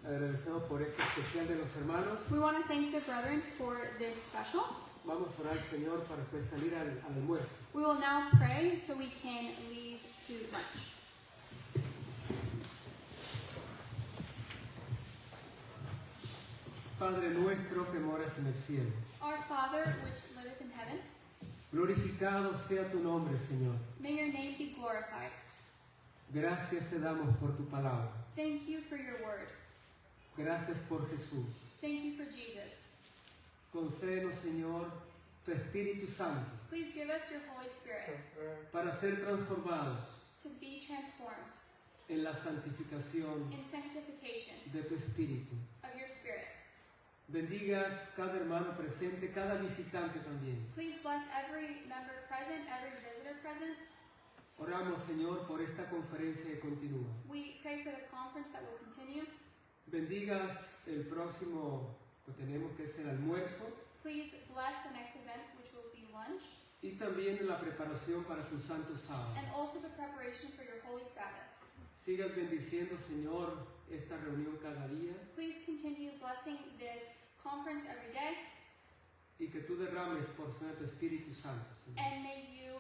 Speaker 4: Agradecemos por este especial de los hermanos.
Speaker 5: We want to thank the brethren for this special.
Speaker 4: Vamos a orar al Señor para después salir al almuerzo.
Speaker 5: We will now pray so we can leave to lunch.
Speaker 4: Padre nuestro que moras en el cielo,
Speaker 5: Our Father, which liveth in heaven,
Speaker 4: glorificado sea tu nombre, Señor.
Speaker 5: may your name be glorified.
Speaker 4: Gracias te damos por tu palabra.
Speaker 5: Thank you for your word.
Speaker 4: Gracias por Jesús.
Speaker 5: Thank you for Jesus.
Speaker 4: Concédenos, Señor, tu Espíritu Santo
Speaker 5: Please give us your Holy Spirit
Speaker 4: para ser transformados
Speaker 5: to be transformed
Speaker 4: en la santificación
Speaker 5: in sanctification
Speaker 4: de tu Espíritu.
Speaker 5: of your Spirit.
Speaker 4: Bendigas cada hermano presente, cada visitante también.
Speaker 5: Please bless every member present, every visitor present.
Speaker 4: Oramos, Señor, por esta conferencia que continúa.
Speaker 5: We pray for the conference that will continue.
Speaker 4: Bendigas el próximo que tenemos, que es el almuerzo,
Speaker 5: Please bless the next event, which will be lunch,
Speaker 4: y también la preparación para tu santo sábado.
Speaker 5: and also the preparation for your Holy Sabbath.
Speaker 4: Sigas bendiciendo, Señor, esta reunión cada día,
Speaker 5: Please continue blessing this conference every day,
Speaker 4: y que tú derrames porción de tu Espíritu Santo, Señor.
Speaker 5: and may you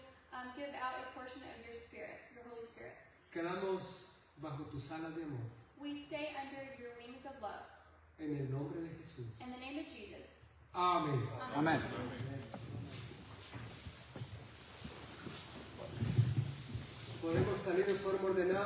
Speaker 5: give out a portion of your Spirit, your Holy Spirit.
Speaker 4: Quedamos bajo tus alas de amor,
Speaker 5: We stay under your wings of love.
Speaker 4: en el nombre de Jesús.
Speaker 5: In the name of Jesus.
Speaker 4: Amén.
Speaker 5: Amen.
Speaker 4: Podemos salir de forma ordenada.